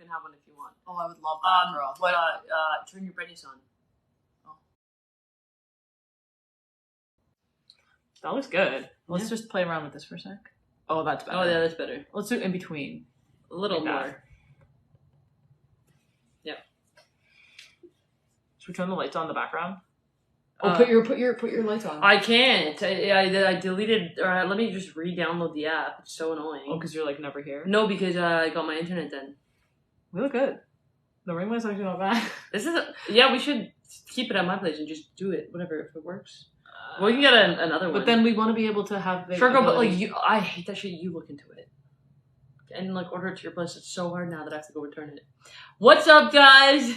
can have one if you want. Oh, I would love that, girl. But turn your brightness on. Oh. That looks good. Let's just play around with this for a sec. Oh, that's better. Oh, yeah, that's better. Let's do it in between. A little Like more. that. Should we turn the lights on in the background? Oh, put your lights on. I can't. I deleted. Let me just re-download the app. It's so annoying. Oh, because you're like never here. No, because I got my internet then. We look good. The ring light's actually not bad. This is we should keep it at my place and just do it. Whatever, if it works. Well, we can get another one. But then we want to be able to have the sure, girl, but like I hate that shit. You look into it and like order it to your place. It's so hard now that I have to go return it. What's up, guys?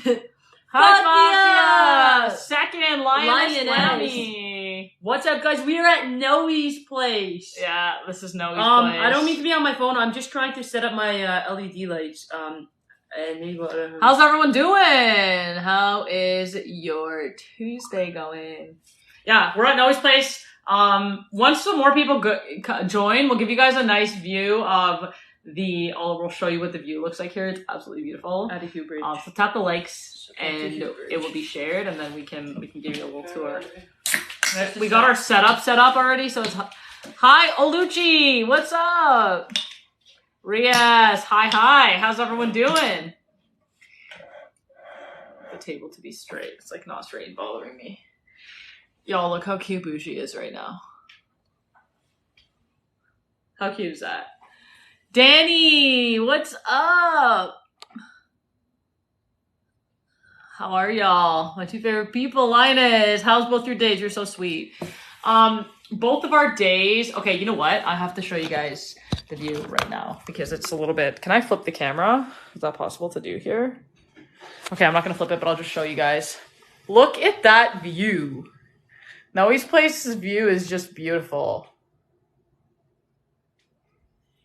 Hi, Mafia! Second Lioness Lammy. What's up, guys? We are at Noe's place. Yeah, this is Noe's place. I don't mean to be on my phone. I'm just trying to set up my LED lights. And maybe how's everyone doing? How is your Tuesday going? Yeah, we're at Noe's place. Once some more people join, we'll give you guys a nice view of we'll show you what the view looks like here. It's absolutely beautiful. Attitude Bridge. So tap the likes and it will be shared, and then we can give you a little tour. We got our setup set up already, so it's hi Oluchi, what's up? Riaz, hi. How's everyone doing? The table to be straight. It's like not straight and bothering me. Y'all, look how cute Bougie is right now. How cute is that? Danny, what's up? How are y'all? My two favorite people. Linus, how's both your days? You're so sweet. Both of our days. Okay, you know what? I have to show you guys the view right now because it's a little bit. Can I flip the camera? Is that possible to do here? Okay, I'm not gonna flip it, but I'll just show you guys. Look at that view. Noe's place's view is just beautiful.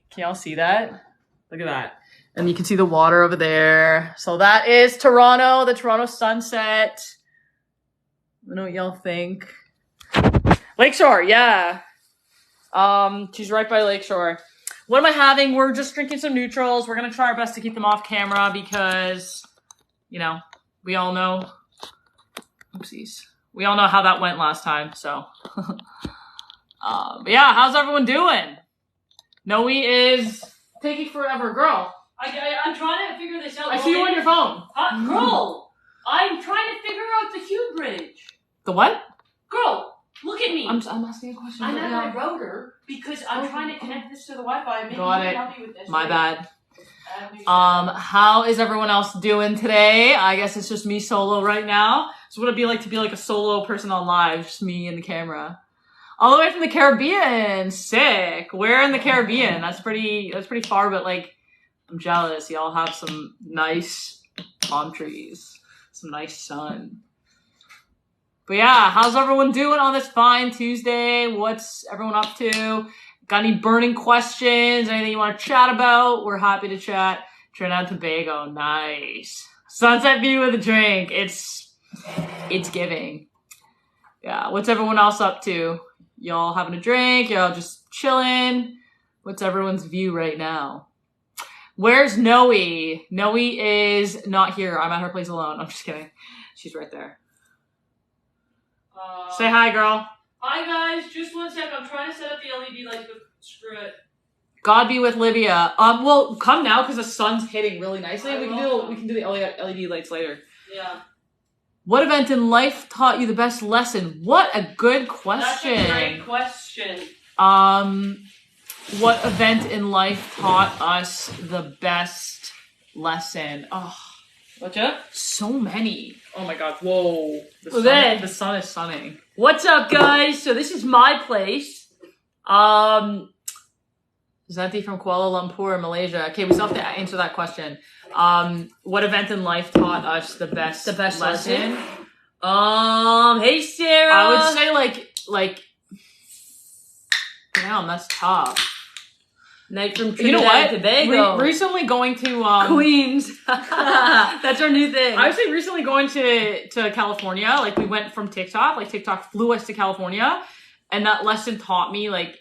Can y'all see that? Look at that. And you can see the water over there. So that is Toronto, the Toronto sunset. I don't know what y'all think. Lakeshore, yeah. She's right by Lakeshore. What am I having? We're just drinking some neutrals. We're gonna try our best to keep them off camera because, you know, we all know. Oopsies. We all know how that went last time, so. But yeah, how's everyone doing? Noe is taking forever, girl. I'm trying to figure this out. I see you on your phone. Girl, I'm trying to figure out the Hue bridge. The what? Girl, look at me. I'm asking a question. I'm at my router because I'm trying to connect this to the Wi-Fi. Maybe Got you it. can help me with this. My bad. How is everyone else doing today? I guess it's just me solo right now. So what it'd be like to be like a solo person on live, just me and the camera. All the way from the Caribbean. Sick. Where in the Caribbean? That's pretty far, but like, I'm jealous. Y'all have some nice palm trees. Some nice sun. But yeah, how's everyone doing on this fine Tuesday? What's everyone up to? Got any burning questions? Anything you want to chat about? We're happy to chat. Trinidad and Tobago. Nice. Sunset view with a drink. It's giving. Yeah, what's everyone else up to? Y'all having a drink? Y'all just chilling? What's everyone's view right now? Where's Noe? Noe is not here. I'm at her place alone. I'm just kidding. She's right there. Say hi, girl. Hi, guys. Just one sec. I'm trying to set up the LED lights, but screw it. God be with Livia. Well, come now because the sun's hitting really nicely. We can do the LED lights later. Yeah. What event in life taught you the best lesson? What a good question. That's a great question. What event in life taught us the best lesson? Oh, what's up? So many. Oh my god. Whoa. The sun is sunning. What's up, guys? So this is my place. Zanti from Kuala Lumpur, Malaysia. Okay, we still have to answer that question. What event in life taught us the best lesson? Hey, Sarah. I would say like damn, that's tough. Night from Trinidad you know what? and Tobago. Recently going to Queens. That's our new thing. I would say recently going to California. Like we went from TikTok. Like TikTok flew us to California, and that lesson taught me like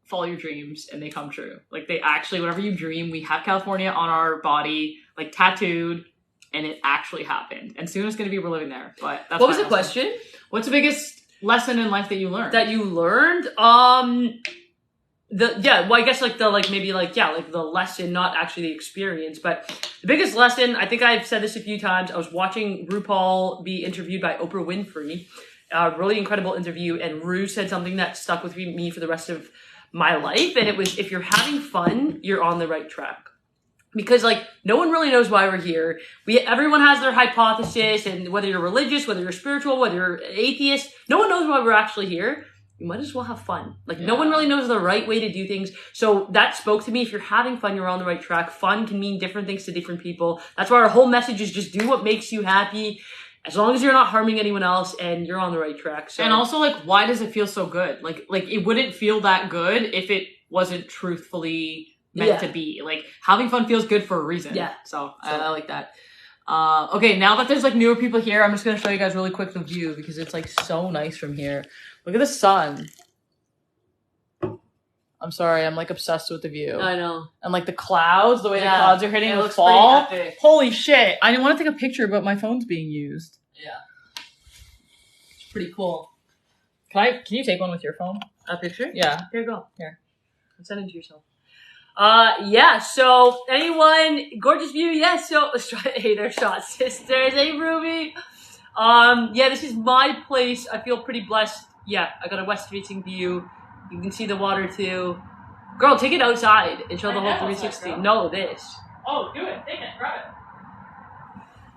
follow your dreams and they come true. Like they actually, whatever you dream, we have California on our body, like tattooed, and it actually happened. And soon it's going to be we're living there. But that's what was the question? What's the biggest lesson in life that you learned? That you learned? Well, I guess like the lesson, not actually the experience, but the biggest lesson, I think I've said this a few times. I was watching RuPaul be interviewed by Oprah Winfrey, a really incredible interview, and Ru said something that stuck with me for the rest of my life, and it was, if you're having fun, you're on the right track. Because like no one really knows why we're here. Everyone has their hypothesis, and whether you're religious, whether you're spiritual, whether you're atheist, no one knows why we're actually here. You might as well have fun. Like no one really knows the right way to do things. So that spoke to me. If you're having fun, you're on the right track. Fun can mean different things to different people. That's why our whole message is just do what makes you happy. As long as you're not harming anyone else and you're on the right track. So. And also, like, why does it feel so good? Like it wouldn't feel that good if it wasn't truthfully meant to be. Like, having fun feels good for a reason. Yeah. So I like that. Okay, now that there's, like, newer people here, I'm just going to show you guys really quick the view because it's, like, so nice from here. Look at the sun. I'm sorry, I'm, like, obsessed with the view. I know. And, like, the clouds, the way the clouds are hitting the fall. Holy shit. I didn't want to take a picture, but my phone's being used. Yeah. It's pretty cool. Can you take one with your phone? A picture? Yeah. Here you go. Here. Send it to yourself. Yeah, so anyone, gorgeous view, yeah, so, hey there, Shot Sisters, hey Ruby. Yeah, this is my place. I feel pretty blessed. Yeah, I got a west-facing view. You can see the water too. Girl, take it outside and show the whole 360. Outside, no, this. Oh, do it. Take it. Grab it.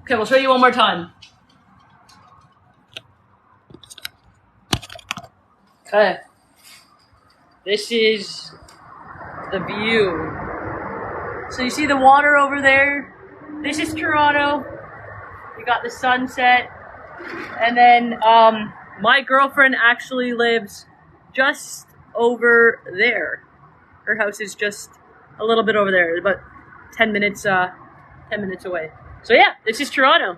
Okay, we'll show you one more time. Okay. This is the view. So you see the water over there? This is Toronto. You got the sunset. And then my girlfriend actually lives just over there. Her house is just a little bit over there, about 10 minutes away. So yeah, this is Toronto.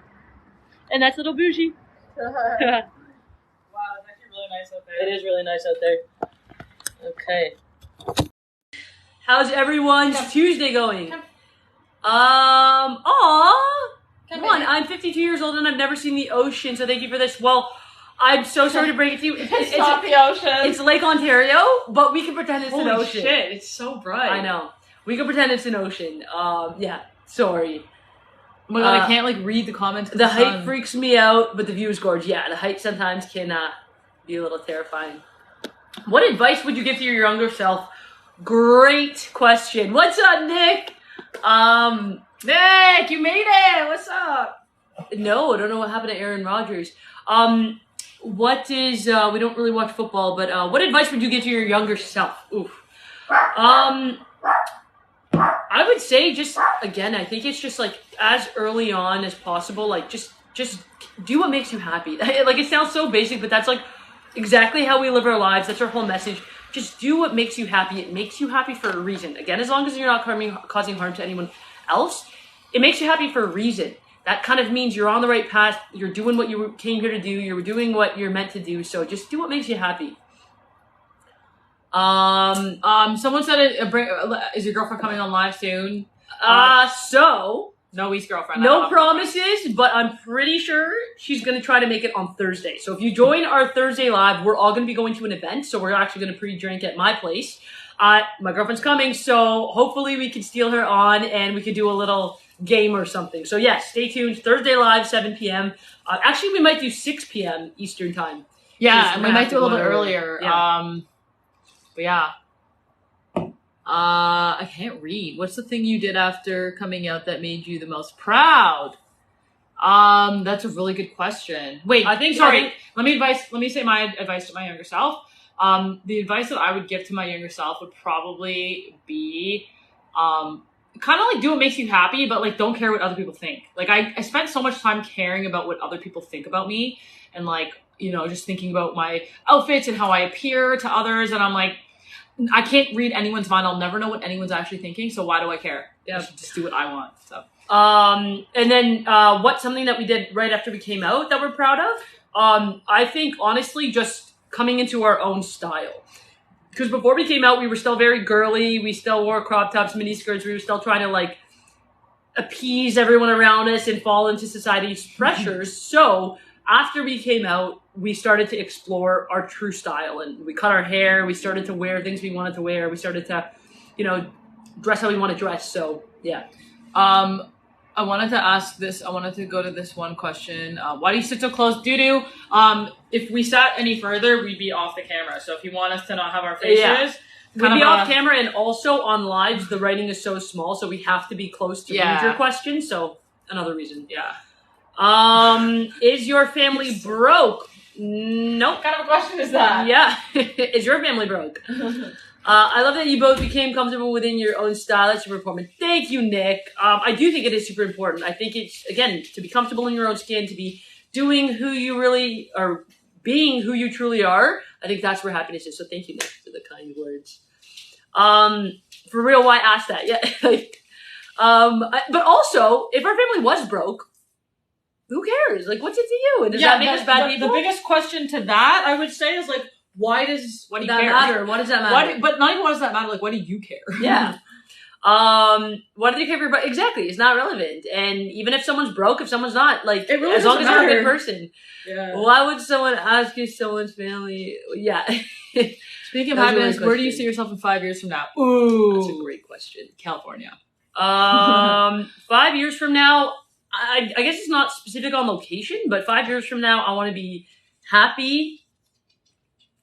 And that's Little Bougie. Wow, it's actually really nice out there. It is really nice out there. Okay. How's everyone's Tuesday going? Come on, I'm 52 years old and I've never seen the ocean, so thank you for this. Well, I'm so sorry to break it to you. It's not the ocean. It's Lake Ontario, but we can pretend it's an ocean. Holy shit, it's so bright. I know. We can pretend it's an ocean. Yeah, sorry. Oh my god, I can't like read the comments. The height freaks me out, but the view is gorgeous. Yeah, the height sometimes can be a little terrifying. What advice would you give to your younger self? Great question. What's up, Nick? Nick, you made it. What's up? No, I don't know what happened to Aaron Rodgers. What is, we don't really watch football, but what advice would you give to your younger self? Oof. I would say just, again, I think it's just like as early on as possible, like just do what makes you happy. Like it sounds so basic, but that's like exactly how we live our lives. That's our whole message. Just do what makes you happy. It makes you happy for a reason. Again, as long as you're not causing harm to anyone else, it makes you happy for a reason. That kind of means you're on the right path. You're doing what you came here to do. You're doing what you're meant to do. So just do what makes you happy. Someone said, is your girlfriend coming on live soon? So no East girlfriend. No promises, but I'm pretty sure she's going to try to make it on Thursday. So if you join our Thursday live, we're all going to be going to an event. So we're actually going to pre-drink at my place. My girlfriend's coming, so hopefully we can steal her on and we could do a little game or something. So yeah, stay tuned. Thursday live, 7 p.m. Actually, we might do 6 p.m. Eastern time. Yeah, and we might do a little bit earlier. Yeah. But yeah. I can't read. What's the thing you did after coming out that made you the most proud? That's a really good question. Wait, let me say my advice to my younger self. The advice that I would give to my younger self would probably be, kind of like do what makes you happy, but like don't care what other people think. Like I spent so much time caring about what other people think about me and like, you know, just thinking about my outfits and how I appear to others. And I'm like, I can't read anyone's mind. I'll never know what anyone's actually thinking. So why do I care? Yeah, just do what I want. So, and then, what's something that we did right after we came out that we're proud of? I think honestly, just coming into our own style. because before we came out, we were still very girly. We still wore crop tops, mini skirts. We were still trying to like appease everyone around us and fall into society's pressures. So after we came out, we started to explore our true style, and we cut our hair. We started to wear things we wanted to wear. We started to, dress how we want to dress. So yeah. I wanted to ask this. I wanted to go to this one question. Why do you sit so close, Doo-Doo? If we sat any further, we'd be off the camera. So if you want us to not have our faces, we'd be off camera, and also on lives, the writing is so small, so we have to be close to read your question. So another reason. Yeah. Is your family broke? Nope. What kind of a question is that? Yeah. Is your family broke? I love that you both became comfortable within your own style. That's super important. Thank you, Nick. I do think it is super important. I think it's, again, to be comfortable in your own skin, to be doing who you really are, being who you truly are. I think that's where happiness is. So thank you, Nick, for the kind words. For real, why ask that? Yeah. But also, if our family was broke, who cares? Like, what's it to you? And does that make us bad people? The biggest question to that, I would say, is like, why does that matter? Why does that matter? But not even why does that matter? Like, why do you care? Yeah. Why do they care for your exactly? It's not relevant. And even if someone's broke, if someone's not, like, it really as long as matter. you're a good person. Yeah. Why would someone ask you someone's family? Yeah. Speaking of happiness, where do you see yourself in 5 years from now? Ooh. That's a great question. California. 5 years from now, I guess it's not specific on location, but 5 years from now, I want to be happy.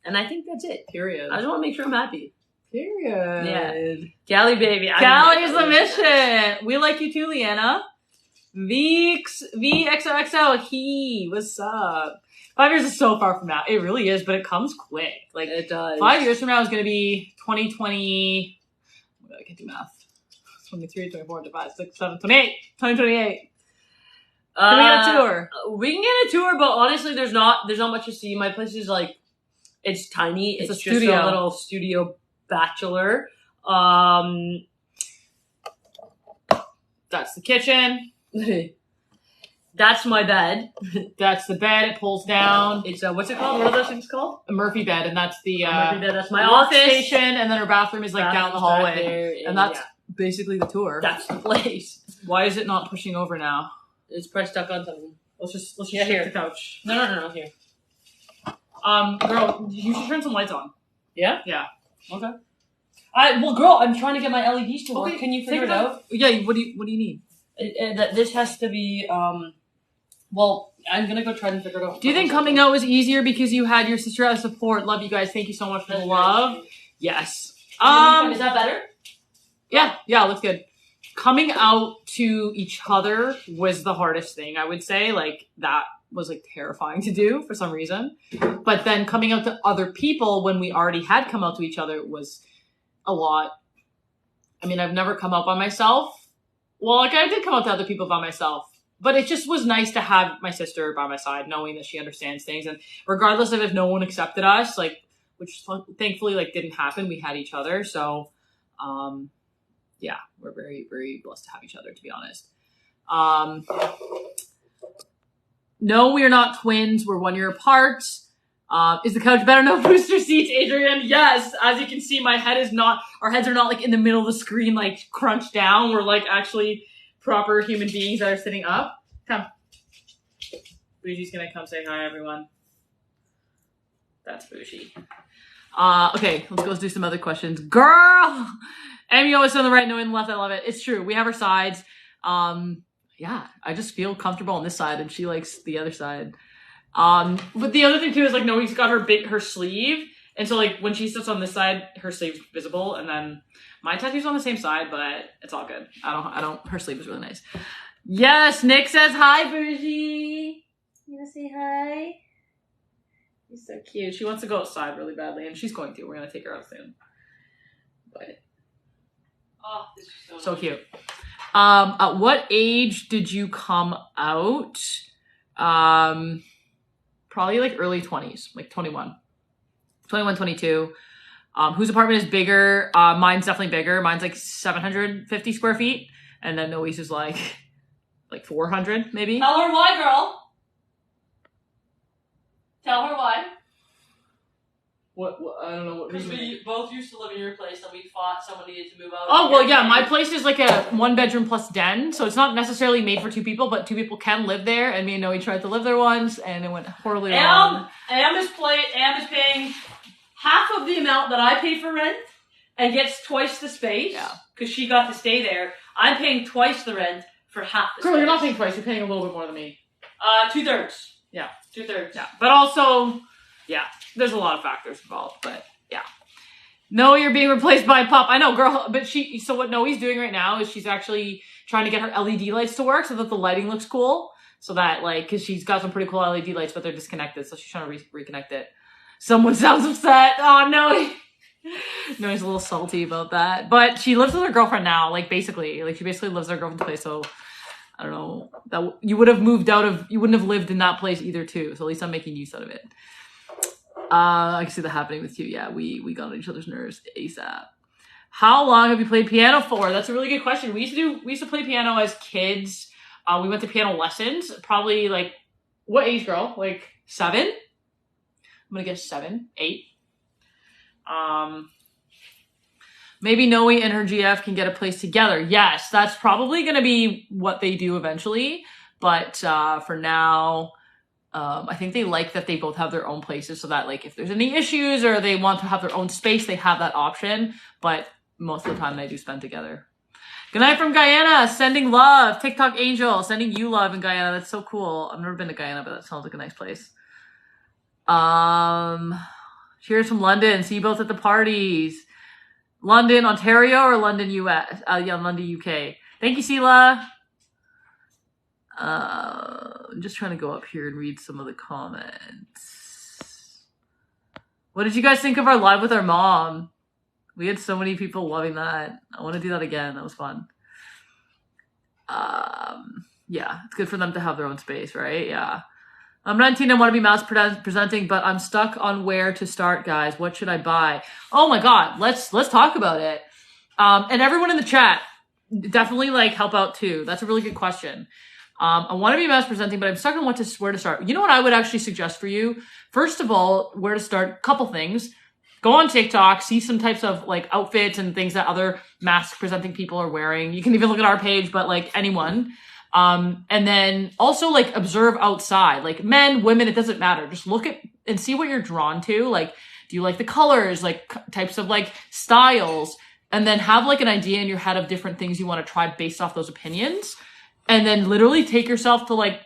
And I think that's it. Period. I just want to make sure I'm happy. Period. Yeah. Cali, baby. Cali's the mission. We like you too, Leanna. VXOXO. What's up? 5 years is so far from now. It really is, but it comes quick. Like, it does. 5 years from now is going to be 2020. Oh my God, I can't do math. 23, 24, 25, 6, 7, 28. 2028. Can we get a tour? We can get a tour, but honestly, there's not much to see. My place is like, it's tiny. It's just studio. a little studio bachelor. That's the kitchen. That's my bed. That's the bed. It pulls down. It's what's it called? What are those things called? A Murphy bed, and that's the Murphy bed. That's my office station, and then her bathroom is like down the hallway, and that's basically the tour. That's the place. Why is it not pushing over now? It's probably stuck on something. Let's just shift the couch. No, here. Girl, you should turn some lights on. Yeah? Yeah. Okay. Girl, I'm trying to get my LEDs to work. Okay, Can you figure it out? Yeah, what do you need? This has to be, well, I'm gonna go try and figure it out. Do you think coming out was easier because you had your sister as support? Love you guys. Thank you so much for the love. Yes. Is that better? Yeah, looks good. Coming out to each other was the hardest thing, I would say. Like, that was like terrifying to do for some reason. But then coming out to other people when we already had come out to each other was a lot. I mean, I've never come out by myself. Well, like, I did come out to other people by myself. But it just was nice to have my sister by my side, knowing that she understands things. And regardless of if no one accepted us, like, which thankfully, like, didn't happen, we had each other. So, yeah, we're very, very blessed to have each other, to be honest. No, we are not twins. We're 1 year apart. Is the couch better? No booster seats, Adrian. Yes. As you can see, our heads are not like in the middle of the screen, like crunched down. We're like actually proper human beings that are sitting up. Come. Bougie's gonna come say hi, everyone. That's Bougie. Okay, let's do some other questions. Girl! Amy always on the right, knowing the left. I love it. It's true. We have our sides. Yeah, I just feel comfortable on this side and she likes the other side. But the other thing too is like Noe's got her sleeve. And so like when she sits on this side, her sleeve's visible. And then my tattoo's on the same side, but it's all good. Her sleeve is really nice. Yes, Nick says hi, Bougie. You wanna say hi? You're so cute. She wants to go outside really badly and she's going to. We're gonna take her out soon. But oh, this is so cute. At what age did you come out? Probably like early 20s, like 21, 22. Whose apartment is bigger? Mine's definitely bigger. Mine's like 750 square feet. And then Noe's is like 400 maybe. Tell her why, girl. Tell her why. What I don't know what Because reason. we both used to live in your place, and we thought someone needed to move out. Oh, well, yeah, my place is like a 1-bedroom plus den, so it's not necessarily made for 2 people, but 2 people can live there, and me and Noe tried to live there once, and it went horribly wrong. Am is paying half of the amount that I pay for rent, and gets twice the space. Yeah. Because she got to stay there. I'm paying twice the rent for half the space. Girl, you're not paying twice, you're paying a little bit more than me. 2/3. Yeah. 2/3. Yeah, but also, yeah, there's a lot of factors involved, but yeah. No, you're being replaced by Pop. I know, girl, but so what Noe's doing right now is she's actually trying to get her LED lights to work so that the lighting looks cool. So that, like, because she's got some pretty cool LED lights, but they're disconnected, so she's trying to reconnect it. Someone sounds upset. Oh, no. Noe's a little salty about that. But she lives with her girlfriend now, like, basically. Like, she basically lives at her girlfriend's place, so I don't know. That you would have moved out of, you wouldn't have lived in that place either, too. So at least I'm making use out of it. I can see that happening with you. Yeah, we got on each other's nerves ASAP. How long have you played piano for? That's a really good question. We used to play piano as kids. We went to piano lessons. Probably like, what age, girl? Like 7? I'm gonna guess 7, 8. Maybe Noe and her GF can get a place together. Yes, that's probably gonna be what they do eventually. But for now, I think they like that they both have their own places so that, like, if there's any issues or they want to have their own space, they have that option. But most of the time they do spend together. Good night from Guyana. Sending love. TikTok Angel. Sending you love in Guyana. That's so cool. I've never been to Guyana, but that sounds like a nice place. Cheers from London. See you both at the parties. London, Ontario, or London, US? Yeah, London, UK. Thank you, Sela. I'm just trying to go up here and read some of the comments. What did you guys think of our live with our mom? We had so many people loving that. I want to do that again. That was fun. Yeah, it's good for them to have their own space, right? Yeah. I'm 19 and want to be mouse presenting, but I'm stuck on where to start, guys. What should I buy? Oh my God, let's talk about it. And everyone in the chat, definitely like help out too. That's a really good question. I want to be mouse presenting, but I'm stuck on where to start. You know what I would actually suggest for you? First of all, where to start, couple things. Go on TikTok, see some types of like outfits and things that other mask presenting people are wearing. You can even look at our page, but like anyone. And then also like observe outside, like men, women, it doesn't matter. Just look at and see what you're drawn to. Like, do you like the colors, like types of like styles, and then have like an idea in your head of different things you want to try based off those opinions. And then literally take yourself to like,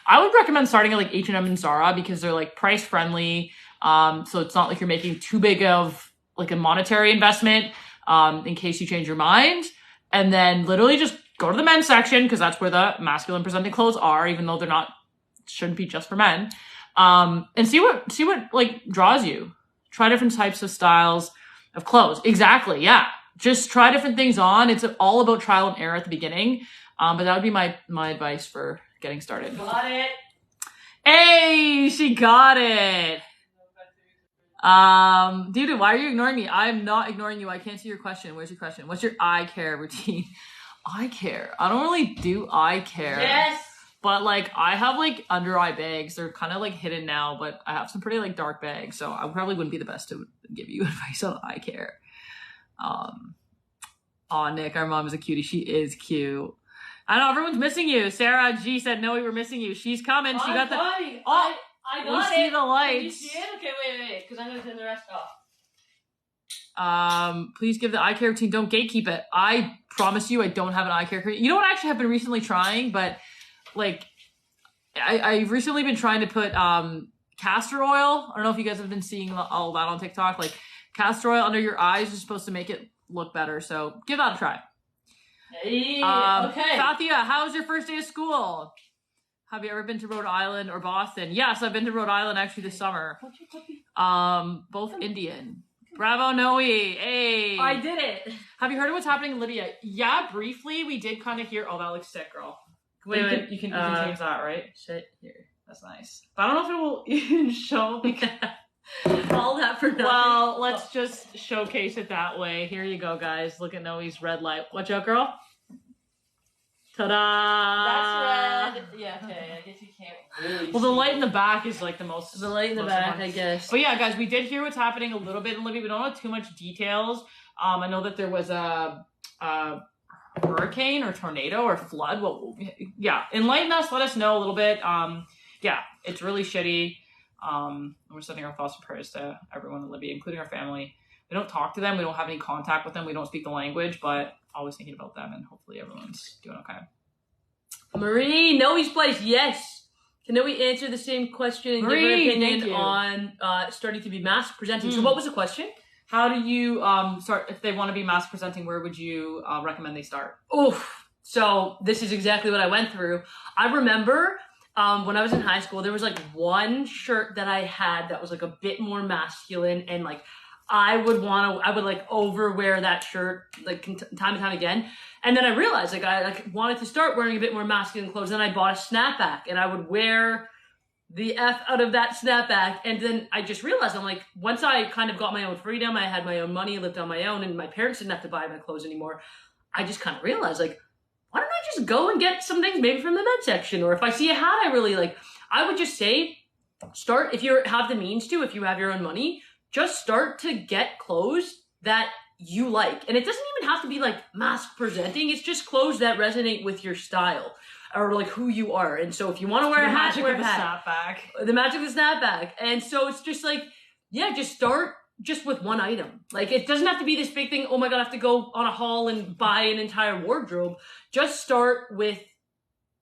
I would recommend starting at like H&M and Zara because they're like price friendly. So it's not like you're making too big of like a monetary investment, in case you change your mind. And then literally just go to the men's section because that's where the masculine presenting clothes are, even though they're not, shouldn't be just for men. And see what like draws you. Try different types of styles of clothes. Exactly. Yeah. Just try different things on. It's all about trial and error at the beginning. But that would be my advice for getting started. Got it. Hey, she got it. Dude, why are you ignoring me? I'm not ignoring you. I can't see your question. Where's your question? What's your eye care routine? Eye care. I don't really do eye care. Yes. But like I have like under eye bags. They're kind of like hidden now, but I have some pretty like dark bags. So I probably wouldn't be the best to give you advice on eye care. Aw, Nick, our mom is a cutie. She is cute. I know everyone's missing you. Sarah G said, "No, we were missing you." She's coming. She got the. Oh, I got we it. see the lights. Can you see it? Okay, wait, because I'm gonna turn the rest off. Please give the eye care routine. Don't gatekeep it. I promise you, I don't have an eye care routine. You know what? I actually have been recently trying, but like, I've recently been trying to put castor oil. I don't know if you guys have been seeing all that on TikTok. Like, castor oil under your eyes is supposed to make it look better. So give that a try. Hey, okay. Fathia, how was your first day of school? Have you ever been to Rhode Island or Boston? Yes, I've been to Rhode Island actually this summer. Both Indian. Bravo, Noe. Hey. I did it. Have you heard of what's happening in Lydia? Yeah, briefly. We did kind of hear. Oh, that looks sick, girl. Wait, you can change that, right? Shit, Here. That's nice. But I don't know if it will even show because. All that for nothing. Well, let's just showcase it that way. Here you go, guys. Look at Noe's red light. Watch out, girl. Ta-da! That's red. Yeah, okay. I guess you can't really you Well, the see light it. in the back is like the most. The light in the most back, fun. I guess. But yeah, guys, we did hear what's happening a little bit in Libya. We don't know too much details. I know that there was a hurricane or tornado or flood. Well, yeah, enlighten us. Let us know a little bit. Yeah, it's really shitty. We're sending our thoughts and prayers to everyone in Libya, including our family. We don't talk to them. We don't have any contact with them. We don't speak the language, but always thinking about them, and hopefully everyone's doing okay. Marie, Noe's place, yes. Can Noe answer the same question and Marie, give her thank opinion you. on starting to be mask presenting? So what was the question? How do you start if they want to be mask presenting? Where would you recommend they start? Oof. So this is exactly what I went through. I remember when I was in high school, there was like one shirt that I had that was like a bit more masculine, and like I would like overwear that shirt like time and time again. And then I realized like I like wanted to start wearing a bit more masculine clothes. Then I bought a snapback and I would wear the F out of that snapback. And then I just realized I'm like, once I kind of got my own freedom, I had my own money, lived on my own, and my parents didn't have to buy my clothes anymore. I just kind of realized like, why don't I just go and get some things maybe from the men's section? Or if I see a hat I really like, I would just say start, if you have the means to, if you have your own money, just start to get clothes that you like. And it doesn't even have to be like mask presenting. It's just clothes that resonate with your style or like who you are. And so if you want to wear a hat, wear a hat. Snapback. The magic of the snapback. And so it's just like, yeah, just start just with one item. Like it doesn't have to be this big thing. Oh my God, I have to go on a haul and buy an entire wardrobe. Just start with,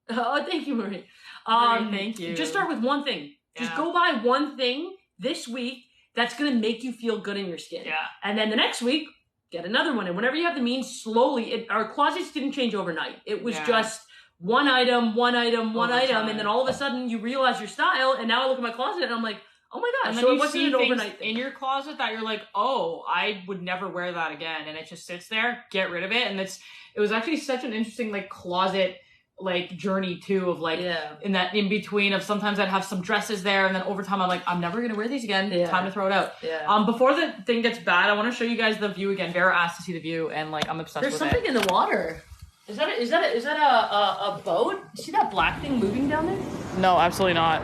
oh, thank you, Marie. Thank you. Just start with one thing. Just Yeah. go buy one thing this week that's going to make you feel good in your skin. Yeah. And then the next week, get another one. And whenever you have the means, slowly, our closets didn't change overnight. It was just one item, and then all of a sudden you realize your style. And now I look at my closet and I'm like, oh my gosh, And then so you it wasn't see an things overnight thing. in your closet that you're like, oh, I would never wear that again, and it just sits there. Get rid of it. And it was actually such an interesting like closet like journey too of like in that in between of sometimes I'd have some dresses there, and then over time I'm like, I'm never gonna wear these again. Time to throw it out. Before the thing gets bad, I want to show you guys the view again. Vera asked to see the view, and like I'm obsessed There's with something it. in the water. Is that a boat? See that black thing moving down there? No, absolutely not.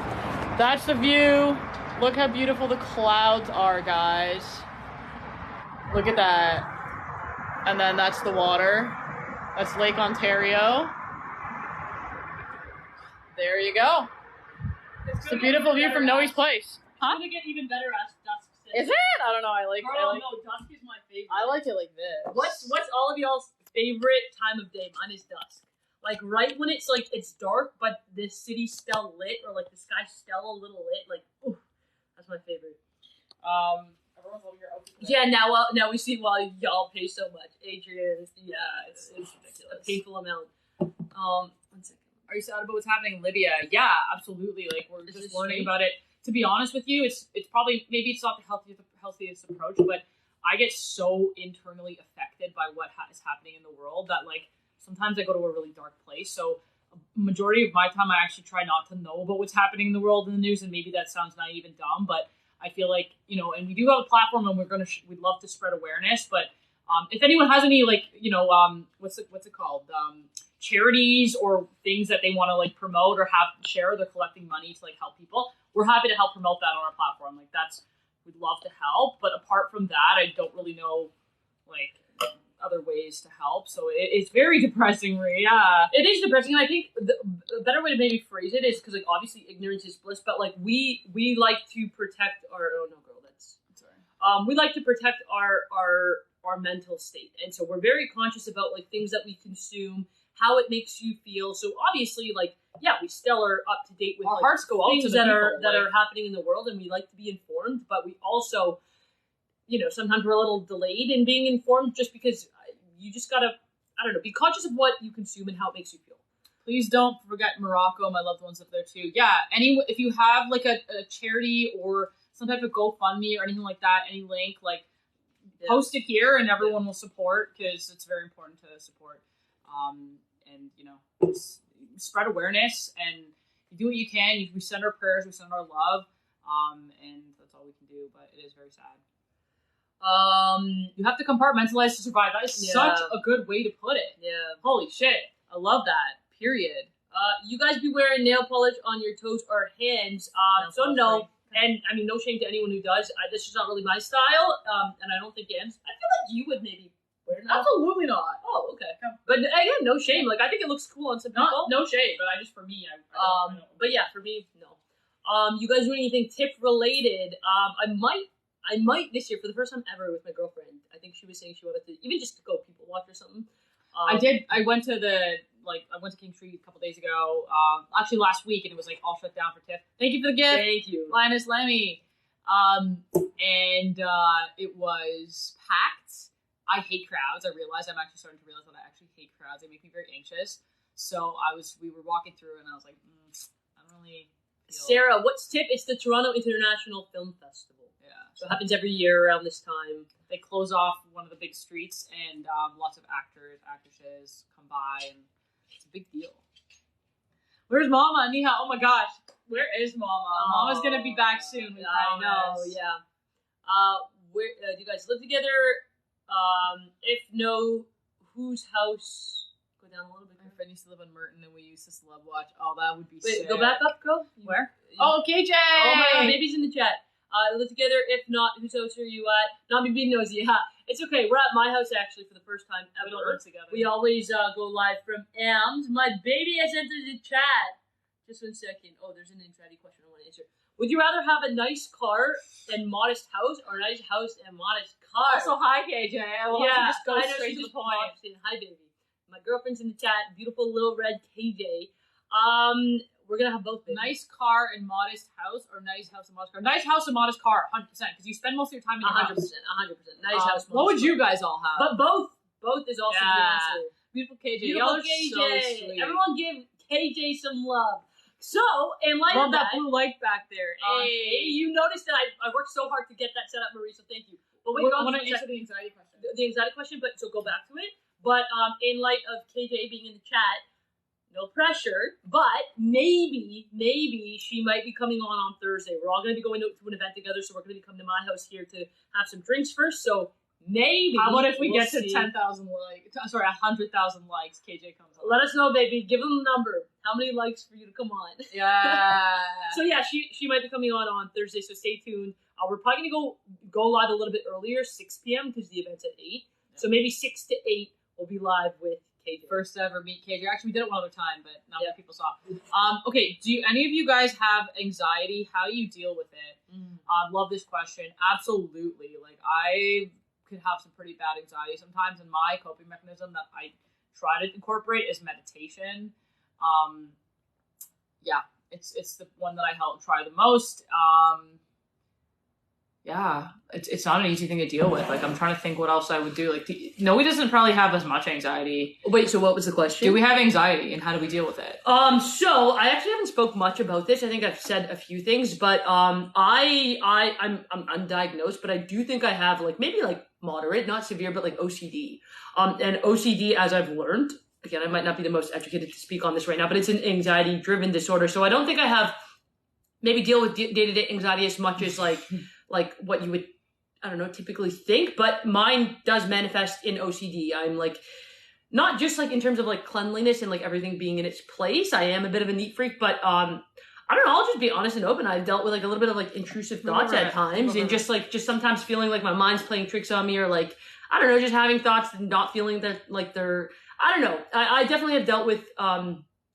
That's the view. Look how beautiful the clouds are, guys. Look at that. And then that's the water. That's Lake Ontario. There you go. It's a beautiful view from Noe's place. Huh? It's gonna get even better as dusk sits. Is it? I don't know. I like No, dusk is my favorite. I like it like this. What's all of y'all's favorite time of day? Mine is dusk. Like right when it's like it's dark, but the city's still lit, or like the sky's still a little lit. Like, ooh, that's my favorite. Everyone's loving your outfit. Yeah, now we see why y'all pay so much. Adrian, yeah, it's ridiculous. A painful amount. 1 second. Are you sad about what's happening in Libya? Yeah, absolutely. Like we're Is just this learning straight? about it. To be honest with you, it's probably maybe it's not the healthiest approach, but I get so internally affected by what is happening in the world that like sometimes I go to a really dark place. So a majority of my time I actually try not to know about what's happening in the world in the news, and maybe that sounds naive and dumb, but I feel like, you know, and we do have a platform and we'd love to spread awareness, but if anyone has any like, you know, what's it called? Charities or things that they want to like promote or have share, they're collecting money to like help people. We're happy to help promote that on our platform. Like we'd love to help, but apart from that, I don't really know like other ways to help. So it's very depressing, Maria. Yeah. It is depressing, and I think the better way to maybe phrase it is because like obviously ignorance is bliss, but like we like to protect our we like to protect our mental state, and so we're very conscious about like things that we consume, how it makes you feel. So obviously, like we still are up to date with Our like, hearts go out things to the that people, are happening in the world, and we like to be informed, but we also, you know, sometimes we're a little delayed in being informed just because you just gotta, I don't know, be conscious of what you consume and how it makes you feel. Please don't forget Morocco. My loved ones up there too. Yeah, if you have like a charity or some type of GoFundMe or anything like that, any link, like post it here and everyone will support because it's very important to support. And you know, spread awareness and you do what you can. We send our prayers, we send our love, and that's all we can do. But it is very sad. You have to compartmentalize to survive. That is such a good way to put it. Yeah. Holy shit. I love that. Period. You guys be wearing nail polish on your toes or hands. So no. And I mean, no shame to anyone who does. This is not really my style, and I don't think Anne's. I feel like you would maybe wear nail. Absolutely not. Oh, okay. But again, no shame. Like I think it looks cool on some people. No shade, but for me, I don't. But yeah, for me, no. You guys doing anything tip related? I might this year for the first time ever with my girlfriend. I think she was saying she wanted to even just to go people watch or something. I did. I went to King Street a couple days ago. Actually last week, and it was like all shut down for TIFF. Thank you for the gift. Thank you, Linus Lemmy. And it was packed. I hate crowds. I'm actually starting to realize that I actually hate crowds. They make me very anxious. So we were walking through, and I was like, I don't really. Sarah, what's tip? It's the Toronto International Film Festival. Yeah. So it happens every year around this time. They close off one of the big streets, and lots of actors, actresses come by, and it's a big deal. Where's Mama? Niha, oh my gosh. Where is Mama? Mama's going to be back soon. I know, yeah. Where do you guys live together? If no, whose house? Go down a little bit. My friend used to live in Merton, and we used to celeb watch. Oh, that would be Wait, sick. go back up, go. Where? Oh, KJ! Oh my god, baby's in the chat. Live together. If not, whose house are you at? Not me being nosy. Ha. It's okay. We're at my house actually for the first time ever. We don't live together. We always go live from Ams. My baby has entered the chat. Just 1 second. Oh, there's an anxiety question I want to answer. Would you rather have a nice car and modest house, or a nice house and modest car? Also, hi KJ. I love to just go straight to the point. Hi, baby. My girlfriend's in the chat. Beautiful little red KJ. We're gonna have both. Baby. Nice car and modest house, or nice house and modest car. Nice house and modest car, 100%. Because you spend most of your time in your 100%, house. 100%. Nice house. What would you guys all have? But both is also the answer. Beautiful KJ. Beautiful Y'all are KJ. so sweet. Everyone give KJ some love. So, in light love of that blue light back there. Hey, you noticed that I worked so hard to get that set up, Marie. So thank you. But wait, I want to answer the anxiety question. The anxiety question, but so go back to it. But in light of KJ being in the chat, no pressure, but maybe she might be coming on Thursday. We're all going to be going to an event together, so we're going to be coming to my house here to have some drinks first. So maybe. How about if we get to 10,000 likes? Sorry, 100,000 likes. KJ comes on. Let us know, baby. Give them a number. How many likes for you to come on? Yeah. So yeah, she might be coming on Thursday. So stay tuned. We're probably going to go live a little bit earlier, 6 p.m. because the event's at 8. Yeah. So maybe 6 to 8 we'll be live with KJ. First ever meet KJ. Actually, we did it one other time, but not many people saw. Okay, do any of you guys have anxiety? How do you deal with it? Love this question. Absolutely. Like, I could have some pretty bad anxiety sometimes, and my coping mechanism that I try to incorporate is meditation. Yeah, it's the one that I try the most. Yeah, it's not an easy thing to deal with. Like, I'm trying to think what else I would do. Like, Noe doesn't probably have as much anxiety. Wait, so what was the question? Do we have anxiety, and how do we deal with it? So I actually haven't spoke much about this. I think I've said a few things, but I'm undiagnosed, but I do think I have maybe moderate, not severe, but OCD. And OCD, as I've learned, again, I might not be the most educated to speak on this right now, but it's an anxiety-driven disorder. So I don't think I have maybe deal with day-to-day anxiety as much as what you would, I don't know, typically think, but mine does manifest in OCD. I'm not just in terms of cleanliness and everything being in its place. I am a bit of a neat freak, but I don't know, I'll just be honest and open. I've dealt with a little bit of intrusive thoughts at times, and just sometimes feeling my mind's playing tricks on me, or I don't know, just having thoughts and not feeling that they're, I don't know. I definitely have dealt with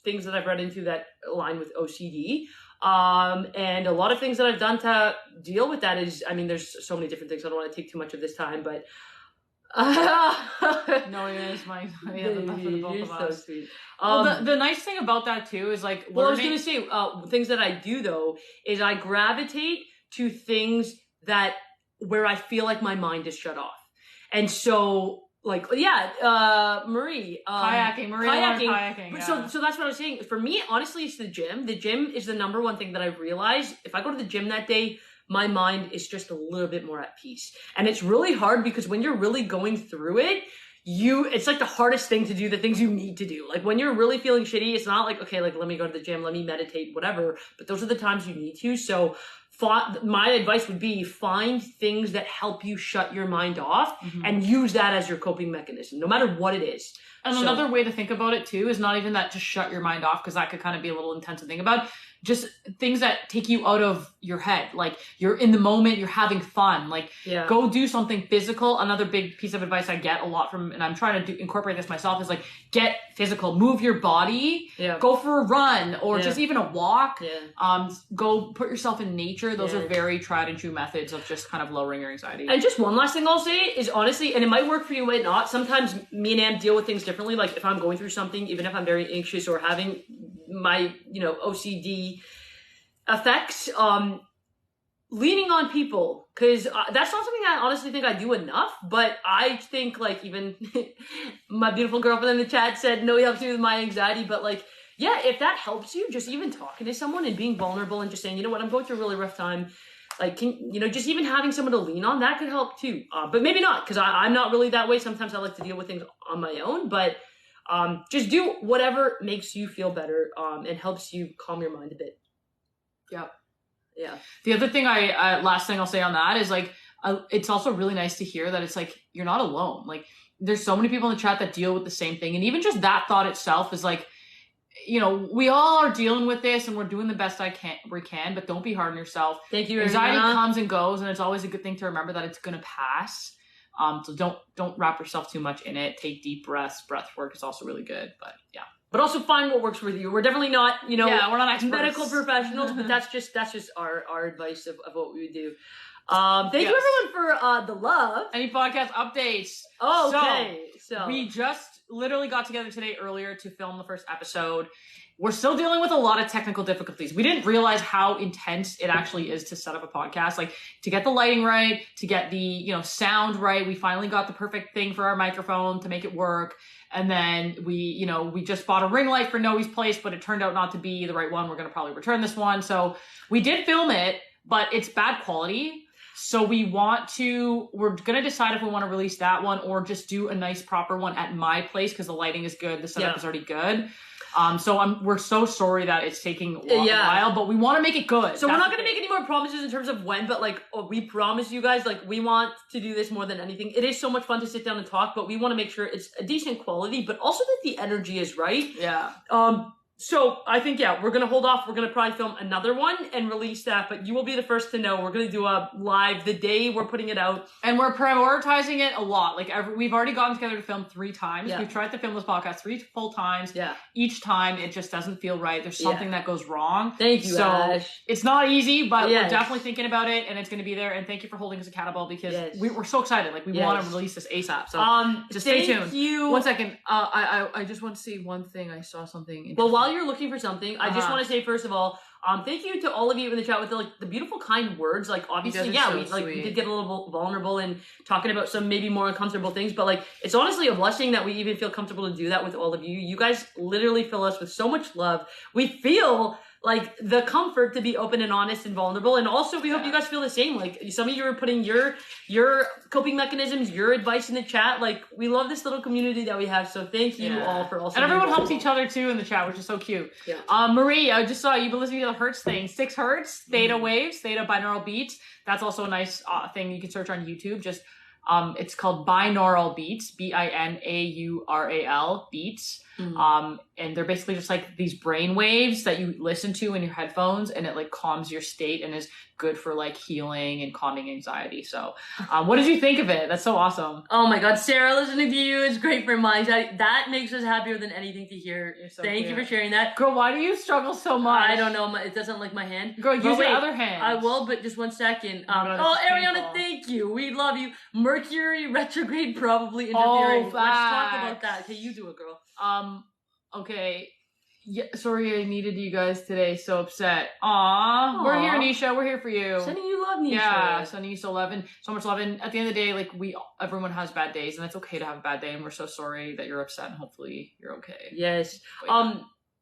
things that I've read into that align with OCD. And a lot of things that I've done to deal with that is, there's so many different things. I don't want to take too much of this time, but no, it is my you're so sweet. Well, the nice thing about that too is I was gonna say things that I do though is I gravitate to things where I feel like my mind is shut off, and so. Marie. Kayaking. Marie kayaking. Yeah. So that's what I was saying. For me, honestly, it's the gym. The gym is the number one thing that I've realized. If I go to the gym that day, my mind is just a little bit more at peace. And it's really hard because when you're really going through it, it's the hardest thing to do, the things you need to do. When you're really feeling shitty, it's not okay, let me go to the gym, let me meditate, whatever. But those are the times you need to. So my advice would be find things that help you shut your mind off and use that as your coping mechanism, no matter what it is. And So- another way to think about it too is not even that just shut your mind off, because that could kind of be a little intense to think about. Just things that take you out of your head. Like you're in the moment, you're having fun. Like Yeah. go do something physical. Another big piece of advice I get a lot from, and I'm trying to incorporate this myself, is like get physical, move your body, Yeah. go for a run or Yeah. just even a walk. Yeah. Go put yourself in nature. Those Yeah. are very tried and true methods of just kind of lowering your anxiety. And just one last thing I'll say is honestly, and it might work for you, it might not. Sometimes me and Am deal with things differently. Like if I'm going through something, even if I'm very anxious or having my, OCD effects, leaning on people, because that's not something I honestly think I do enough. But I think like even my beautiful girlfriend in the chat said, no, he helps me with my anxiety. But like, yeah, if that helps you, just even talking to someone and being vulnerable and just saying, you know what, I'm going through a really rough time. Like, just even having someone to lean on, that could help too. But maybe not, because I'm not really that way. Sometimes I like to deal with things on my own. But just do whatever makes you feel better and helps you calm your mind a bit. Yep. Yeah. The other thing last thing I'll say on that is like, it's also really nice to hear that it's like, you're not alone. Like there's so many people in the chat that deal with the same thing. And even just that thought itself is like, we all are dealing with this and we're doing the best we can, but don't be hard on yourself. Thank you, Anxiety Ariana. comes and goes, and it's always a good thing to remember that it's going to pass. So don't wrap yourself too much in it. Take deep breaths. Breath work is also really good, but yeah. But also find what works with you. We're definitely not, we're not experts. medical professionals, but that's just our advice of what we would do. Thank you everyone for the love. Any podcast updates? Okay. So we just literally got together today earlier to film the first episode. We're still dealing with a lot of technical difficulties. We didn't realize how intense it actually is to set up a podcast. Like to get the lighting right, to get the, sound right. We finally got the perfect thing for our microphone to make it work. And then we just bought a ring light for Noe's place, but it turned out not to be the right one. We're going to probably return this one. So we did film it, but it's bad quality. So we're going to decide if we want to release that one or just do a nice proper one at my place because the lighting is good. The setup is already good. So we're so sorry that it's taking a while, but we want to make it good. So we're not going to make any more promises in terms of when, but like, we promise you guys, like, we want to do this more than anything. It is so much fun to sit down and talk, but we want to make sure it's a decent quality, but also that the energy is right. Yeah. So I think, we're going to hold off. We're going to probably film another one and release that, but you will be the first to know. We're going to do a live the day we're putting it out. And we're prioritizing it a lot. Like we've already gotten together to film 3 times. Yeah. We've tried to film this podcast 3 full times. Yeah. Each time it just doesn't feel right. There's something that goes wrong. Thank you, So Ash. it's not easy, but we're definitely thinking about it and it's going to be there. And thank you for holding us accountable because we're so excited. Like we want to release this ASAP. So just stay tuned. Thank you. 1 second. I just want to say one thing. I saw something. Well, while you're looking for something, I just want to say, first of all, thank you to all of you in the chat with the beautiful, kind words. Like, obviously, we did get a little vulnerable and talking about some maybe more uncomfortable things, but like, it's honestly a blessing that we even feel comfortable to do that with all of you. You guys literally fill us with so much love. We feel like the comfort to be open and honest and vulnerable. And also we hope you guys feel the same. Like some of you are putting your coping mechanisms, your advice in the chat. Like we love this little community that we have. So thank you all for also. And everyone helps each other too in the chat, which is so cute. Yeah. Marie, I just saw you've been listening to the Hertz thing. 6 Hertz, theta waves, theta binaural beats. That's also a nice thing you can search on YouTube. Just it's called binaural beats, BINAURAL beats. And they're basically just like these brain waves that you listen to in your headphones and it like calms your state and is good for like healing and calming anxiety. So, what did you think of it? That's so awesome. Oh my God, Sarah, listening to you is great for my anxiety. That makes us happier than anything to hear. Thank you for sharing that. Girl, why do you struggle so much? I don't know. It doesn't like my hand. Girl, use your other hand. I will, but just 1 second. Ariana, thank you. We love you. Mercury retrograde probably interfering. Let's talk about that. Okay, you do it, girl. Okay. Yeah, sorry I needed you guys today. So upset. Aww. We're here, Nisha. We're here for you. Sending you love, Nisha. Yeah, sending you so love and so much love. And at the end of the day, like everyone has bad days and it's okay to have a bad day. And we're so sorry that you're upset and hopefully you're okay. Yes.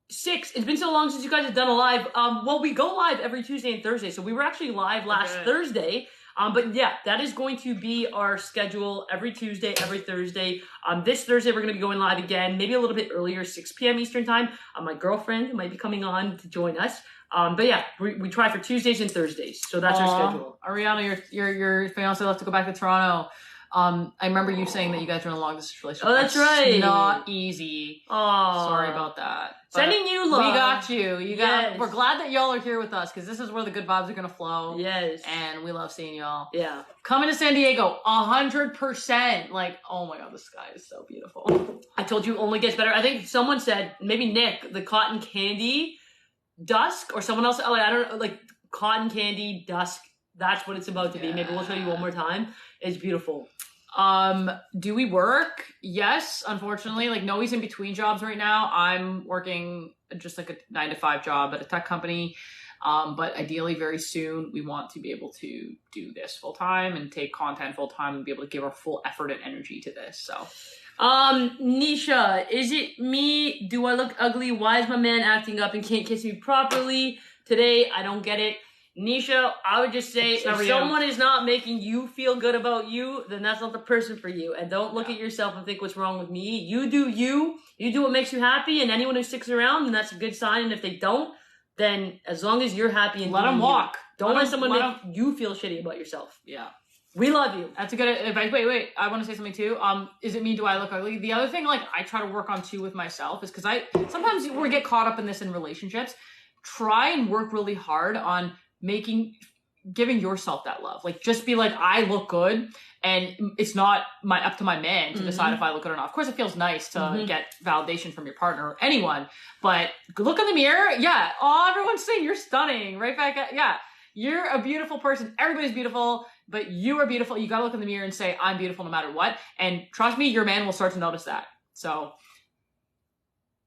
6, it's been so long since you guys have done a live. Well, we go live every Tuesday and Thursday. So we were actually live last Thursday. But yeah, that is going to be our schedule every Tuesday, every Thursday. This Thursday, we're going to be going live again, maybe a little bit earlier, 6 p.m. Eastern time. My girlfriend might be coming on to join us. But yeah, we try for Tuesdays and Thursdays. So that's our schedule. Ariana, your fiance left to go back to Toronto. I remember you saying that you guys are in a long distance relationship. Oh, that's right. Not easy. Oh, Sorry about that. But sending you love. we got you. Yes. We're glad that y'all are here with us because this is where the good vibes are gonna flow. Yes. And we love seeing y'all. Yeah. Coming to San Diego, 100%. Like, oh my god, the sky is so beautiful. I told you it only gets better. I think someone said, maybe Nick, the cotton candy dusk, or someone else. Oh, I don't know, like cotton candy dusk. That's what it's about to be. Maybe we'll show you one more time. It's beautiful. Do we work? Yes, unfortunately. Like, Noe's in between jobs right now. I'm working just like a 9-to-5 job at a tech company. But ideally very soon we want to be able to do this full time and take content full time and be able to give our full effort and energy to this. So, Nisha, is it me? Do I look ugly? Why is my man acting up and can't kiss me properly today? I don't get it. Nisha, I would just say, if someone is not making you feel good about you, then that's not the person for you. And don't look at yourself and think, what's wrong with me? You do you. You do what makes you happy, and anyone who sticks around, then that's a good sign. And if they don't, then as long as you're happy and let them walk. Don't let someone make you feel shitty about yourself. Yeah. We love you. That's a good advice. Wait. I want to say something too. Is it me? Do I look ugly? The other thing, like, I try to work on too with myself is because sometimes we get caught up in this in relationships. Try and work really hard on giving yourself that love. Like, just be like, I look good, and it's not up to my man to decide if I look good or not. Of course, it feels nice to get validation from your partner or anyone, but look in the mirror. Yeah. Oh, everyone's saying you're stunning. Right back at, yeah. You're a beautiful person. Everybody's beautiful, but you are beautiful. You gotta look in the mirror and say, I'm beautiful no matter what. And trust me, your man will start to notice that. So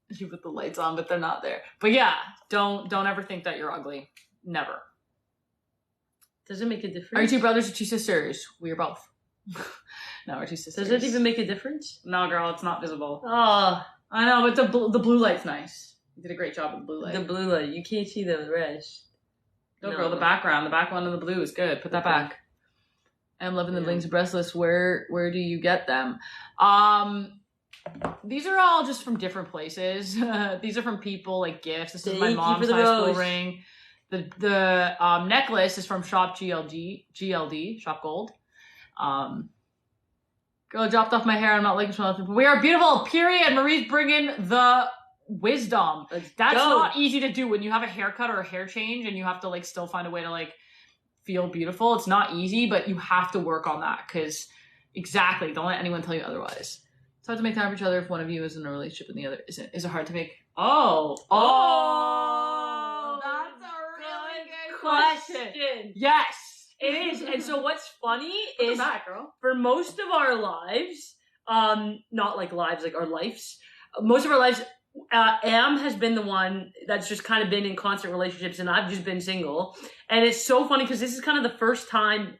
you put the lights on, but they're not there. But yeah, don't ever think that you're ugly. Never. Does it make a difference? Are you two brothers or two sisters? We are both. No, we're two sisters. Does it even make a difference? No, girl, it's not visible. Oh, I know, but the blue light's nice. You did a great job with the blue light. the blue light. You can't see the rest. No, girl, the background. The background of the blue is good. Put that back. I'm loving the Blinks breastlets. Where do you get them? These are all just from different places. These are from people, like gifts. This is my mom's high school ring. The necklace is from Shop GLD, Shop Gold. Girl dropped off my hair. I'm not looking for nothing. We are beautiful, period. Marie's bringing the wisdom. That's not easy to do when you have a haircut or a hair change and you have to like still find a way to like feel beautiful. It's not easy, but you have to work on that because exactly. Don't let anyone tell you otherwise. It's hard to make time for each other if one of you is in a relationship and the other isn't. Is it hard to make? Oh, that's a really good question. Yes, it is. And so what's funny is back, girl. For most of our lives, not like lives, like our lives, most of our lives, Am has been the one that's just kind of been in constant relationships and I've just been single. And it's so funny because this is kind of the first time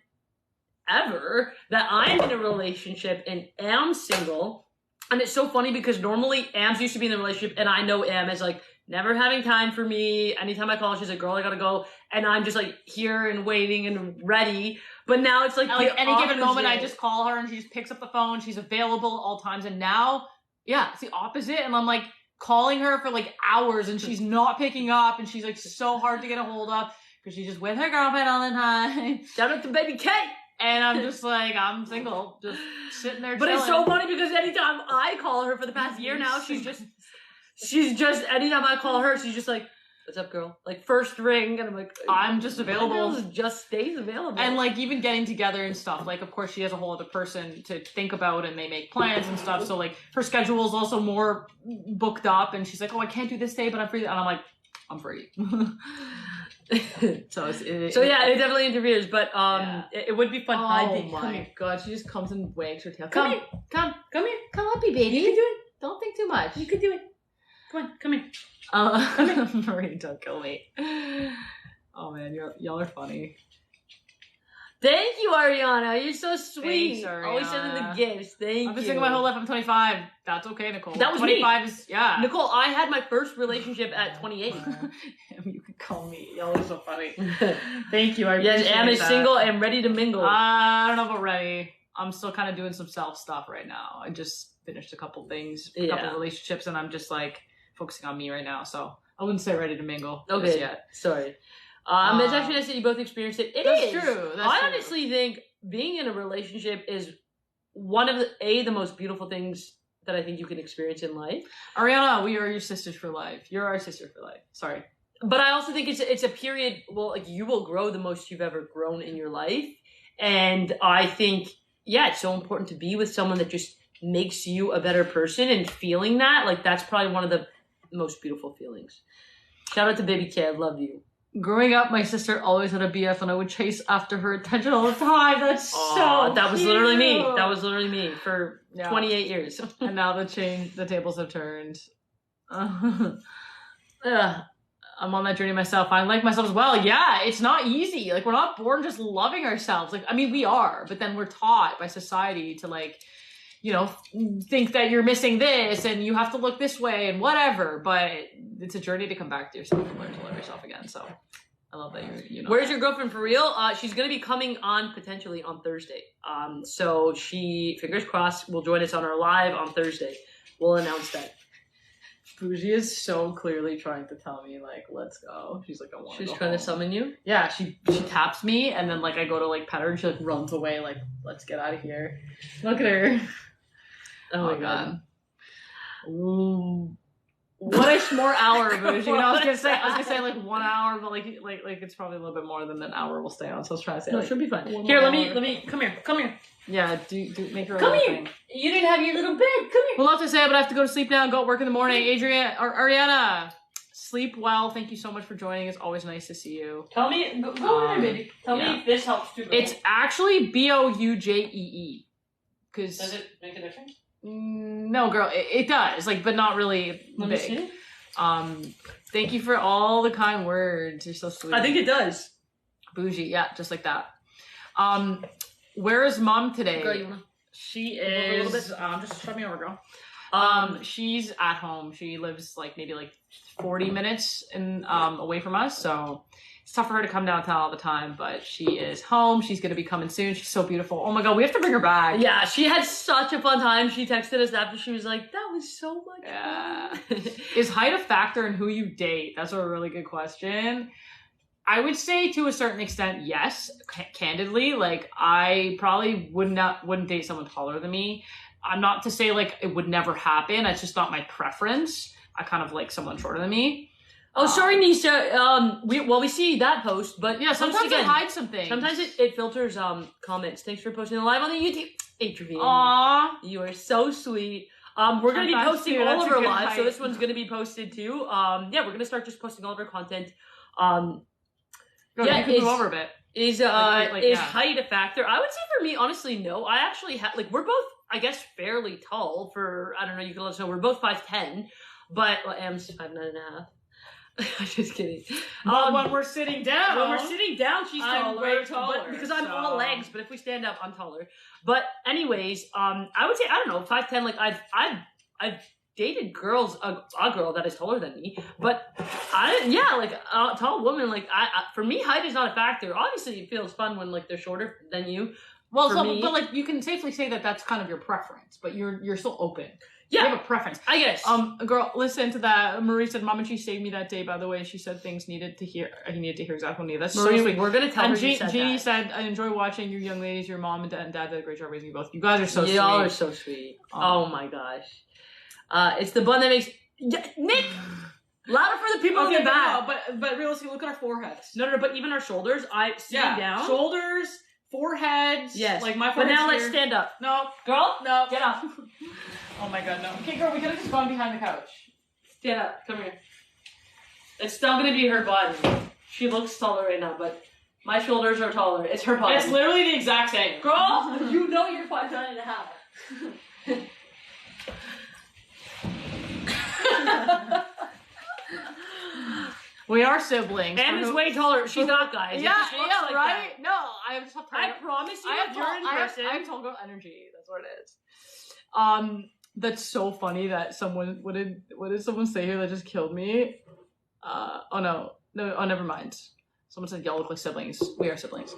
ever that I'm in a relationship and Am's single. And it's so funny because normally Am's used to be in the relationship and I know Am is like never having time for me. Anytime I call her, she's like, girl, I gotta go. And I'm just like here and waiting and ready. But now it's like any given moment, I just call her and she just picks up the phone. She's available all times. And now, yeah, it's the opposite. And I'm like calling her for like hours and she's not picking up and she's like so hard to get a hold of because she's just with her girlfriend all the time. Shout out to baby Kate. And I'm just like, I'm single, just sitting there chilling. But it's so funny because anytime I call her for the past year now, she's just, anytime I call her, she's just like, what's up, girl? Like, first ring, and I'm like, I'm just available. Just stays available. And, like, even getting together and stuff, like, of course, she has a whole other person to think about, and they make plans and stuff, so, like, her schedule is also more booked up, and she's like, oh, I can't do this day, but I'm free, and I'm like, I'm free. So yeah, it definitely interferes, but it would be fun. Oh my god, she just comes and wags her tail. Come here, come here, come up, baby. You can do it. Don't think too much. You can do it. Come on, come here. Come here. Marie, don't kill me. Oh man, y'all are funny. Thank you, Ariana. You're so sweet. Thanks, Ariana. Always sending the gifts. Thank you. I've been single my whole life. I'm 25. That's okay, Nicole. That was 25 me. Is, yeah. Nicole, I had my first relationship at 28. You can call me. Y'all are so funny. Thank you. Yes, Am is single and ready to mingle. I don't know about ready. I'm still kind of doing some self stuff right now. I just finished a couple things, a couple relationships, and I'm just like focusing on me right now. So I wouldn't say ready to mingle just yet. Sorry. It's actually nice that you both experienced it. That's true. I honestly think being in a relationship is one of the most beautiful things that I think you can experience in life. Ariana, we are your sisters for life. You're our sister for life. Sorry. But I also think it's a period, well, like you will grow the most you've ever grown in your life. And I think, yeah, it's so important to be with someone that just makes you a better person, and feeling that, like, that's probably one of the most beautiful feelings. Shout out to Baby K, I love you. Growing up, my sister always had a BF, and I would chase after her attention all the time. That's so that was cute. literally me. That was literally me for 28 years. And now the tables have turned. I'm on that journey myself. I like myself as well. Yeah, it's not easy. Like, we're not born just loving ourselves. Like, I mean, we are, but then we're taught by society to, like, you know, think that you're missing this and you have to look this way and whatever. But it's a journey to come back to yourself and learn to love yourself again. So I love that you know. Where's your girlfriend for real? She's going to be coming on potentially on Thursday. So she, fingers crossed, will join us on our live on Thursday. We'll announce that. Bougie is so clearly trying to tell me, like, let's go. She's like, I want to go She's trying home. to summon you? Yeah, she taps me, and then, like, I go to, like, pet her, and she, like, runs away, like, let's get out of here. Look at her. Oh my god. Ooh. What a more hour, Bougie. I was gonna say like 1 hour, but like it's probably a little bit more than an hour we'll stay on. So I was trying to say, No, like, she'll be fine. Here, let me come here. Yeah, do make her. Come own here. thing. You didn't have your little bed. Come here. We'll have to say it, but I have to go to sleep now and go to work in the morning. Adrian or Ariana, sleep well. Thank you so much for joining. It's always nice to see you. Tell me, go over there, baby. Tell me if this helps too. It's actually Boujee. Because does it make a difference? No, girl, it does. Like, but not really Let me big. see. Thank you for all the kind words. You're so sweet. I think it does. Bougie, yeah, just like that. Where is mom today? Girl, you wanna? She a little is. bit? Just shut me over, girl. She's at home. She lives like maybe like 40 minutes away from us, so it's tough for her to come downtown all the time. But she is home. She's gonna be coming soon. She's so beautiful. Oh my god, we have to bring her back. Yeah, she had such a fun time. She texted us after. She was like, "That was so much fun." Is height a factor in who you date? That's a really good question. I would say to a certain extent, yes. Candidly, like, I probably wouldn't date someone taller than me. I'm not to say like it would never happen. It's just not my preference. I kind of like someone shorter than me. Oh, sorry, Nisha. We see that post, but yeah, sometimes it hides some things. Sometimes it filters comments. Thanks for posting the live on the YouTube. Adrian, aww, you are so sweet. We're gonna be posting too. all of our lives, height. so this one's gonna be posted too. Yeah, we're gonna start just posting all of our content. Go, you can move over a bit. Is height a factor? I would say for me, honestly, no. I actually have, like, we're both, I guess, fairly tall for, I don't know, you can let us know, we're both 5'10", but Am's 5'9.5". I'm just kidding. When we're sitting down, she's I'm taller. way taller, But, because I'm all legs, but if we stand up, I'm taller. But anyways, I would say, I don't know, 5'10", like, I've dated a girl that is taller than me, but a tall woman, like, for me, height is not a factor. Obviously, it feels fun when, like, they're shorter than you. Well, but like, you can safely say that that's kind of your preference, but you're still open. Yeah, you have a preference, I guess. Girl, listen to that. Marie said, "Mom and she saved me that day." By the way, she said things needed to hear. He needed to hear exactly what he needed. That's Marie, so sweet. We're gonna tell and her. Jeannie said, "I enjoy watching your young ladies. Your mom and dad did a great job raising you both. You guys are so sweet. Y'all are so sweet. Oh my gosh, it's the bun that makes Nick louder for the people in the back. No, but realistically, look at our foreheads. No, but even our shoulders. Sitting down. Shoulders, foreheads. Yes, like my. But now here. let's stand up. No, girl, no, get up. Oh my god, no. Okay, girl, we could have just gone behind the couch. Stand up. Come here. It's still gonna be her body. She looks taller right now, but my shoulders are taller. It's her body. It's literally the exact same. Girl, you know you're 5'9.5". We are siblings. Am is way taller. She's not, guys. Yeah, like right? That. No, I just have I promise you, if you're in person. I have tall girl energy. That's what it is. That's so funny that someone, what did someone say here that just killed me? Oh, never mind. Someone said y'all look like siblings. We are siblings.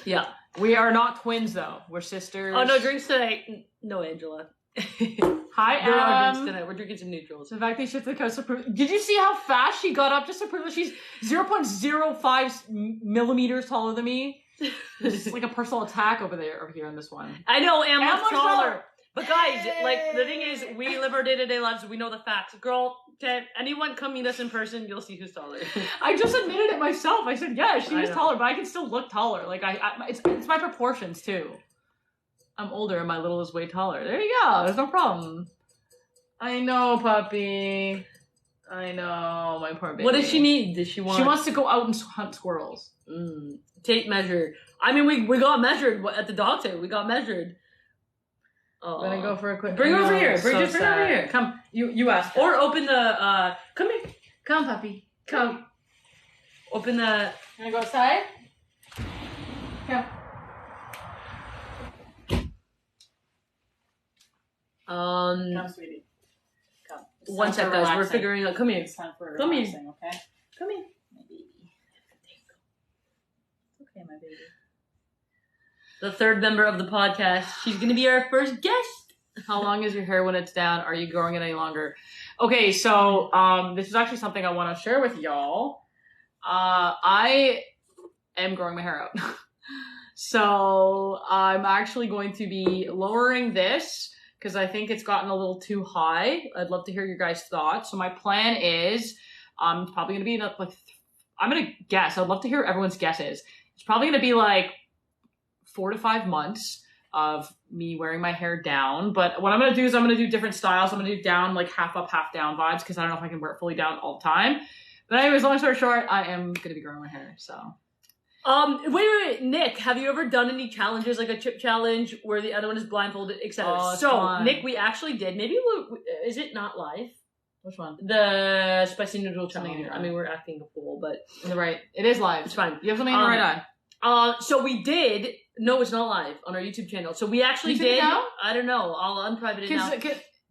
Yeah. We are not twins, though. We're sisters. Oh, no drinks tonight. No, Angela. Hi, there are drinks tonight. We're drinking some neutrals. In fact, they shifted the coast to prove. Did you see how fast she got up just to prove that she's 0.05 millimeters taller than me? It's like a personal attack over here on this one. I know, Am Am looks looks taller. taller. But guys, like, the thing is, we live our day-to-day lives, we know the facts. Girl, can anyone come meet us in person, you'll see who's taller. I just admitted it myself. I said, yeah, she I is know. taller, but I can still look taller. Like, it's my proportions, too. I'm older and my little is way taller. There you go. There's no problem. I know, puppy. I know, my poor baby. What does she need? Does she want... She wants to go out and hunt squirrels. Tape measure. I mean, we got measured at the dog sale. We got measured. I'm gonna go for a quick... Bring her over here. Bring Bridget, bring her over here. Come, you asked. Or open the, come here. Come, puppy. Come. Open the... Wanna go outside? Come. Come, sweetie. Come. It's One time sec, for guys. We're relaxing. figuring out... Come here. It's time for Come here. relaxing, okay? Come here. My baby. Okay, my baby. The third member of the podcast. She's gonna be our first guest. How long is your hair when it's down? Are you growing it any longer? Okay, so this is actually something I want to share with y'all. I am growing my hair out. So I'm actually going to be lowering this because I think it's gotten a little too high. I'd love to hear your guys' thoughts. So my plan is it's probably going to be I'm going to guess. I'd love to hear everyone's guesses. It's probably going to be like 4 to 5 months of me wearing my hair down. But what I'm going to do is I'm going to do different styles. I'm going to do down, like half up, half down vibes because I don't know if I can wear it fully down all the time. But anyways, long story short, I am going to be growing my hair. So Wait, Nick, have you ever done any challenges, like a chip challenge where the other one is blindfolded, etc.? Oh, it's So, fun. Nick, we actually did. Maybe is it not live? which one? The spicy noodle Something challenge. in your I eye. mean, we're acting a fool, but On the right. It is live. it's fine. You have something in the right eye. So we did. No, it's not live on our YouTube channel. So we actually You took it did. down? I don't know. I'll unprivate it now.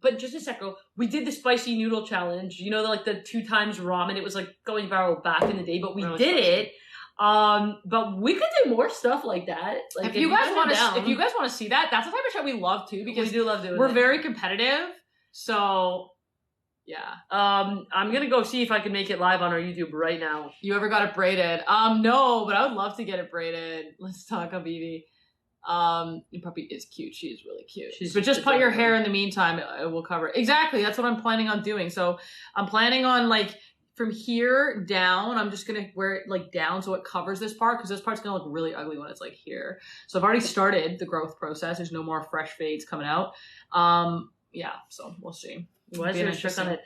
But just a sec, girl. We did the spicy noodle challenge. You know, like the 2 times ramen. It was like going viral back in the day, but we Really did spicy. it. But we could do more stuff like that. Like If you guys want are to, down, if you guys want to see that, that's the type of show we love too we because do love doing we're it. very competitive. So, yeah. I'm gonna go see if I can make it live on our YouTube right now. You ever got it braided? No, but I would love to get it braided. Let's talk, Habibi. Your puppy is cute. She is really cute. But just put your hair in the meantime. It will cover. Exactly. That's what I'm planning on doing. So I'm planning on like from here down. I'm just gonna wear it like down so it covers this part because this part's gonna look really ugly when it's like here. So I've already started the growth process. There's no more fresh fades coming out. Yeah. So we'll see. Why is Be there a trick on it?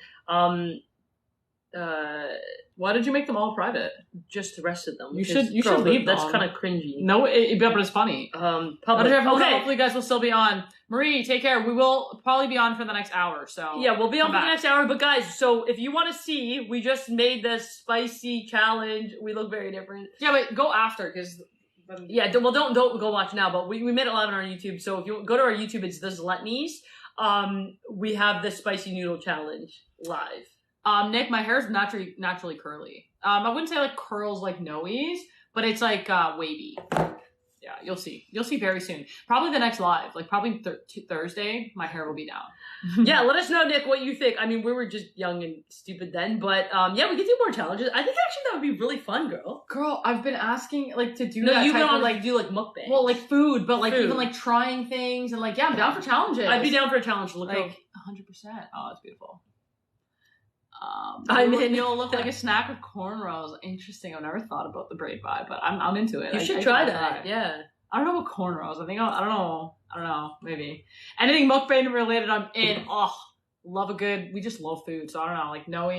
Why did you make them all private? Just the rest of them. You because, should- you girl, should leave That's them. kind of cringy. No, but it's funny. Public. Hopefully you guys will still be on. Marie, take care. We will probably be on for the next hour. So Yeah, we'll be on come for the back. next hour. But guys, so if you want to see, we just made the spicy challenge. We look very different. Yeah, but go after because Yeah, well, don't go watch now. But we made it live on our YouTube. So if you go to our YouTube, it's the Zletnies. We have the spicy noodle challenge live. Nick, my hair is naturally curly. I wouldn't say like curls like Noe's, but it's like wavy. Yeah, you'll see. You'll see very soon. Probably the next live, like probably Thursday, my hair will be down. Yeah, let us know, Nick, what you think. I mean, we were just young and stupid then, but yeah, we could do more challenges. I think actually that would be really fun, girl. Girl, I've been asking like to do No, that you've been type on of, like do like mukbang. well, like food, but like Food. even like trying things and like yeah, I'm down for challenges. I'd be down for a challenge. Look, like 100%. Oh, it's beautiful. I'm in. You'll look like a snack with cornrows. Interesting. I've never thought about the braid vibe, but I'm into it. you should I try should that. Yeah. I don't know about cornrows. I think I don't know. Maybe anything mukbang related. I'm in. Oh, love a good. We just love food, so I don't know. Like Noe.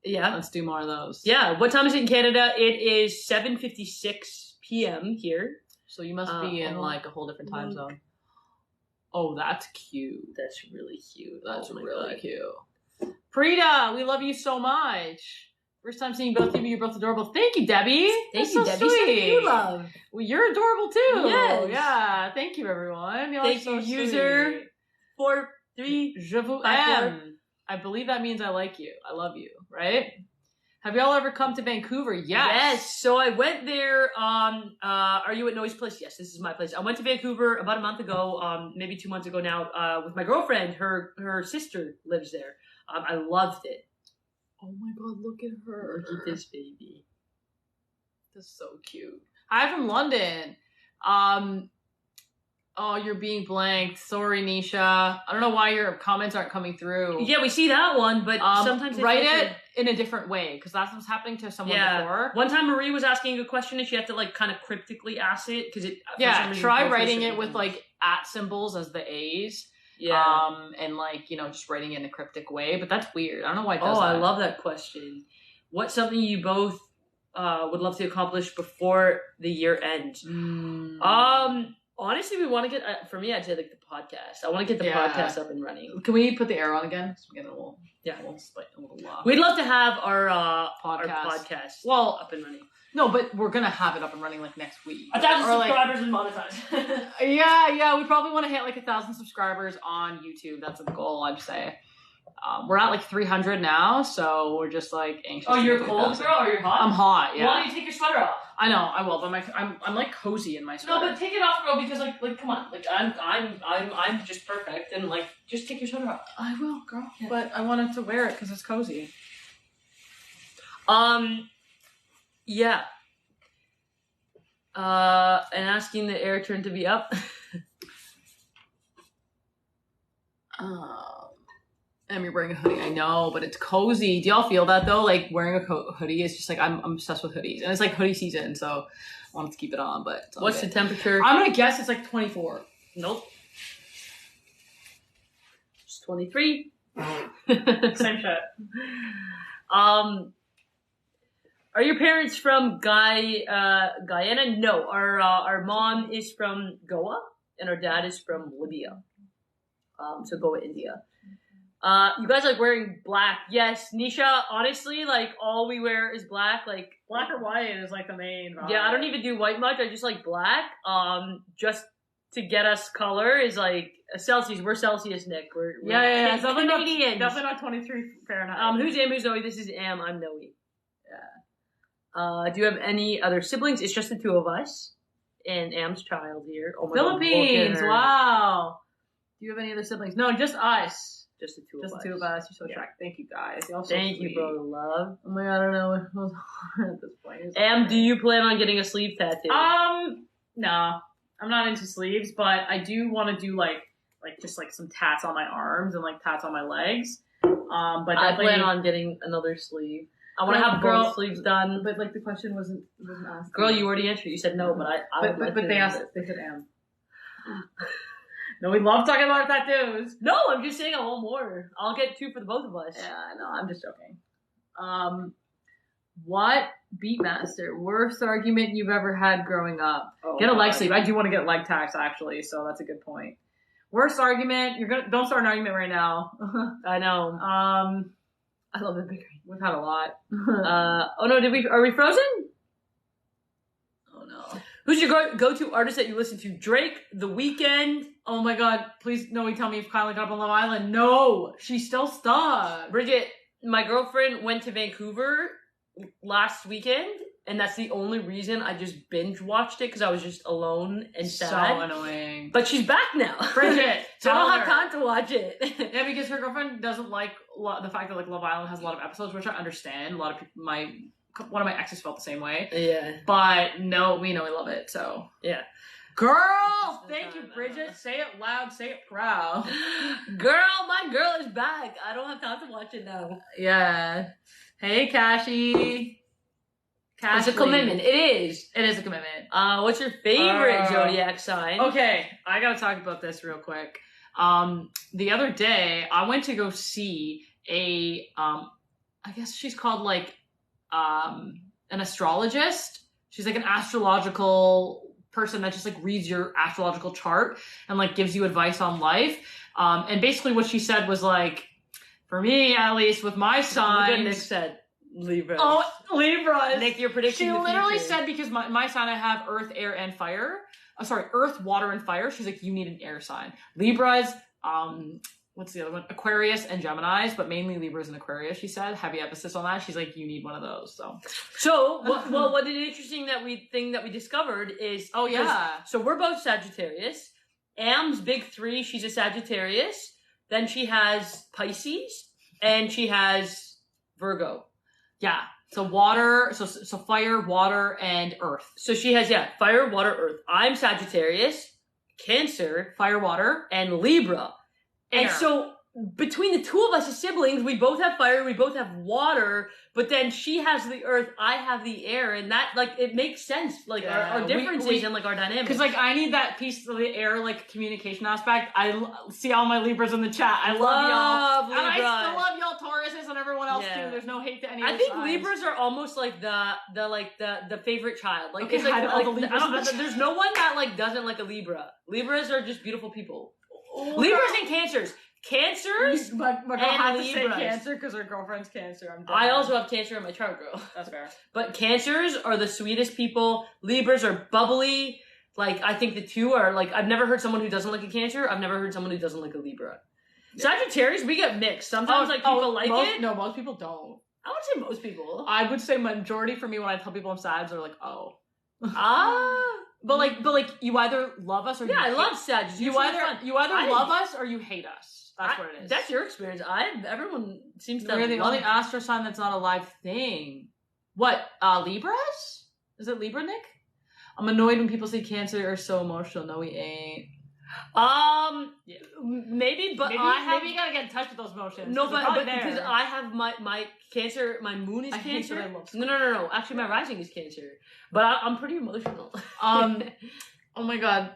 Yeah. Let's do more of those. Yeah. What time is it in Canada? It is 7:56 p.m. here. So you must be in like a whole different time look. zone. Oh, that's cute. That's really cute. That's Oh my really God. cute. Prita, we love you so much. First time seeing both of you. You're both adorable. Thank you, Debbie. Thank That's you, so Debbie. sweet. You love. Well, you're adorable too. Yes. Yeah. Thank you, everyone. Y'all Thank are so you, user. sweet. 4, 3. Je vous Back aime. I believe that means I like you. I love you, right? Have y'all ever come to Vancouver? Yes. So I went there. Are you at Noe's place? Yes, this is my place. I went to Vancouver about a month ago, maybe 2 months ago now, with my girlfriend. Her sister lives there. I loved it. Oh my god, look at her. Look at this baby. That's so cute. Hi from London. Oh, you're being blanked. Sorry, Nisha. I don't know why your comments aren't coming through. Yeah, we see that one, but sometimes they write filter. it in a different way because that's what's happening to someone Yeah. before. One time Marie was asking a question and she had to like kind of cryptically ask it because it. for some Yeah, reason try filters writing it certain with things. like at symbols as the A's. Yeah. And like, just writing it in a cryptic way, but that's weird. I don't know why it Oh, does that. I love that question. What's something you both would love to accomplish before the year ends? Honestly, we want to get. For me, I'd say like the podcast. I want to get the Yeah. podcast up and running. Can we put the arrow on again? So we get a little, Yeah. a little low. We'd love to have our Podcast. podcast Well, up and running. no, but we're gonna have it up and running like next week. 1,000 Or, like- subscribers and monetized. Yeah, we probably want to hit like 1,000 subscribers on YouTube. That's the goal, I'd say. We're at like 300 now, so we're just like anxious. Oh, to you're get to cold, 1,000. girl, or you're hot? I'm hot. Yeah, Why don't you take your sweater off? I know. I will, but I'm like cozy in my sweater. No, but take it off, girl, because like come on, like I'm just perfect, and like just take your sweater off. I will, girl. Yeah. But I wanted to wear it because it's cozy. Yeah. And asking the air turn to be up. And you're wearing a hoodie. I know, but it's cozy. Do y'all feel that though? Like wearing a hoodie is just like I'm obsessed with hoodies, and it's like hoodie season, so I wanted to keep it on. But it's all What's good. the temperature? I'm gonna guess it's like 24. Nope. It's 23. Same shit. Are your parents from Guyana? No, our mom is from Goa and our dad is from Libya. So Goa, India. You guys like wearing black? Yes, Nisha. Honestly, like all we wear is black. Like Black or white is like the main vibe. yeah, I don't even do white much. I just like black. Just to get us color is like a Celsius. We're Celsius, Nick. We're Yeah. It's definitely Canadians. definitely not 23 Fahrenheit. Who's Am? Who's Zoe? This is Am. I'm Noe. Do you have any other siblings? It's just the two of us and Am's child here. Oh my God, Philippines? look at her. Wow. Do you have any other siblings? No, just us. Just the two Just of the us. two of us. You're so Yeah. attractive. Thank you, guys. Y'all so Thank you, sweet. brother. Love. Oh my God, I don't know what goes on at this point. It's Am, okay. do you plan on getting a sleeve tattoo? No. I'm not into sleeves, but I do want to do like just like some tats on my arms and like tats on my legs. But I definitely, plan on getting another sleeve. I want to Girl- have girl- both sleeves done. But like the question wasn't asked. Girl, you already answered. You said no, but I would like but to they do asked. it. They said am. No, we love talking about tattoos. No, I'm just saying I want more. I'll get two for the both of us. Yeah, no, I'm just joking. What Beatmaster worst argument you've ever had growing up? Oh, Get a leg God. sleeve. I do want to get leg tax actually, so that's a good point. Worst argument. Don't start an argument right now. I know. I love the big. We've had a lot. Oh no, are we frozen? Oh no. Who's your go-to artist that you listen to? Drake, The Weeknd, Oh my God! Please, no, tell me if Kylie got up on Love Island. No, she's still stuck. Bridget. My girlfriend went to Vancouver last weekend, and that's the only reason I just binge watched it because I was just alone and So sad. annoying. But she's back now. Bridget, So I tell don't have her. time to watch it. Yeah, because her girlfriend doesn't like the fact that like Love Island has a lot of episodes, which I understand. A lot of people, one of my exes felt the same way, Yeah. but no, we know we love it. So Yeah. girl, thank you, Bridget. Say it loud, say it proud. Girl, my girl is back. I don't have time to watch it now. Yeah. Hey, Cashy. It's a commitment. It is. It is a commitment. What's your favorite zodiac sign? Okay, I gotta talk about this real quick. The other day, I went to go see a, I guess she's called like, an astrologist. She's like an astrological person that just like reads your astrological chart and like gives you advice on life. And basically what she said was like, for me, at least with my Look what Nick signs. said. Libra. Oh, Libras. Nick, you're predicting She the literally future. said because my sign I have earth, air, and fire. Earth, water, and fire. She's like, you need an air sign. Libras, what's the other one? Aquarius and Geminis, but mainly Libras and Aquarius, she said. Heavy emphasis on that. She's like, you need one of those. So what an interesting thing that we discovered is Oh, yeah. So we're both Sagittarius. Am's big three, she's a Sagittarius. Then she has Pisces and she has Virgo. yeah. So water, so fire, water, and earth. So she has, fire, water, earth. I'm Sagittarius, Cancer, Fire, water, and Libra. air. And so between the two of us as siblings, we both have fire, we both have water, but then she has the earth, I have the air, and that, like, it makes sense, like, our differences and, like, our dynamics. Because, like, I need that piece of the air, like, communication aspect. See all my Libras in the chat. I love y'all. Libras. And I still love y'all Tauruses and everyone else, too. There's no hate to any of I the think signs. Libras are almost like the favorite child. Like, Okay, it's like, hide all the Libras. there's no one that, like, doesn't like a Libra. Libras are just beautiful people. Oh, Libras and Cancers. Cancers. My girl and had to say Libras. Cancer because her girlfriend's Cancer. I'm dead. I also have Cancer in my chart, girl. That's fair. But Cancers are the sweetest people. Libras are bubbly. Like, I think the two are, like, I've never heard someone who doesn't like a Cancer. I've never heard someone who doesn't like a Libra. Yeah. Sagittarius, we get mixed. Sometimes, people like it. No, most people don't. I would say most people. I would say majority for me when I tell people I'm Sag, they're like, oh. But you either love us or you I hate love Sag. You either love us or you hate us. That's what it is. That's your experience. Everyone seems to. We're the only astro sign that's not a live thing. What? Libras? Is it Libra, Nick? I'm annoyed when people say Cancer are so emotional. No, we ain't. Maybe, but maybe you gotta get in touch with those emotions. No, but because I have my Cancer, my moon is Cancer. No. Actually, my rising is Cancer, but I'm pretty emotional. Oh my god.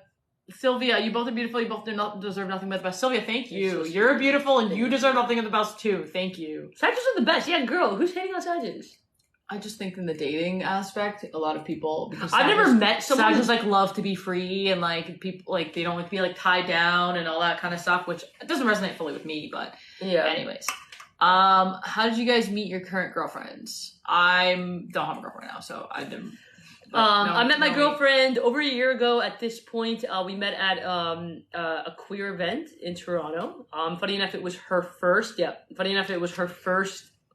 Sylvia, you both are beautiful. You both deserve nothing but the best. Sylvia, thank you. You're beautiful and you deserve nothing but the best too. Thank you. Sagittarius are the best. Yeah, girl. Who's hating on Sagittarius? I just think in the dating aspect, a lot of people, because I've never met someone who's like love to be free and like people like they don't like to be like tied down and all that kind of stuff, which doesn't resonate fully with me, but yeah. Anyways. How did you guys meet your current girlfriends? I don't have a girlfriend now, so I didn't. I met my girlfriend over a year ago at this point. We met at a queer event in Toronto. Funny enough, it was her first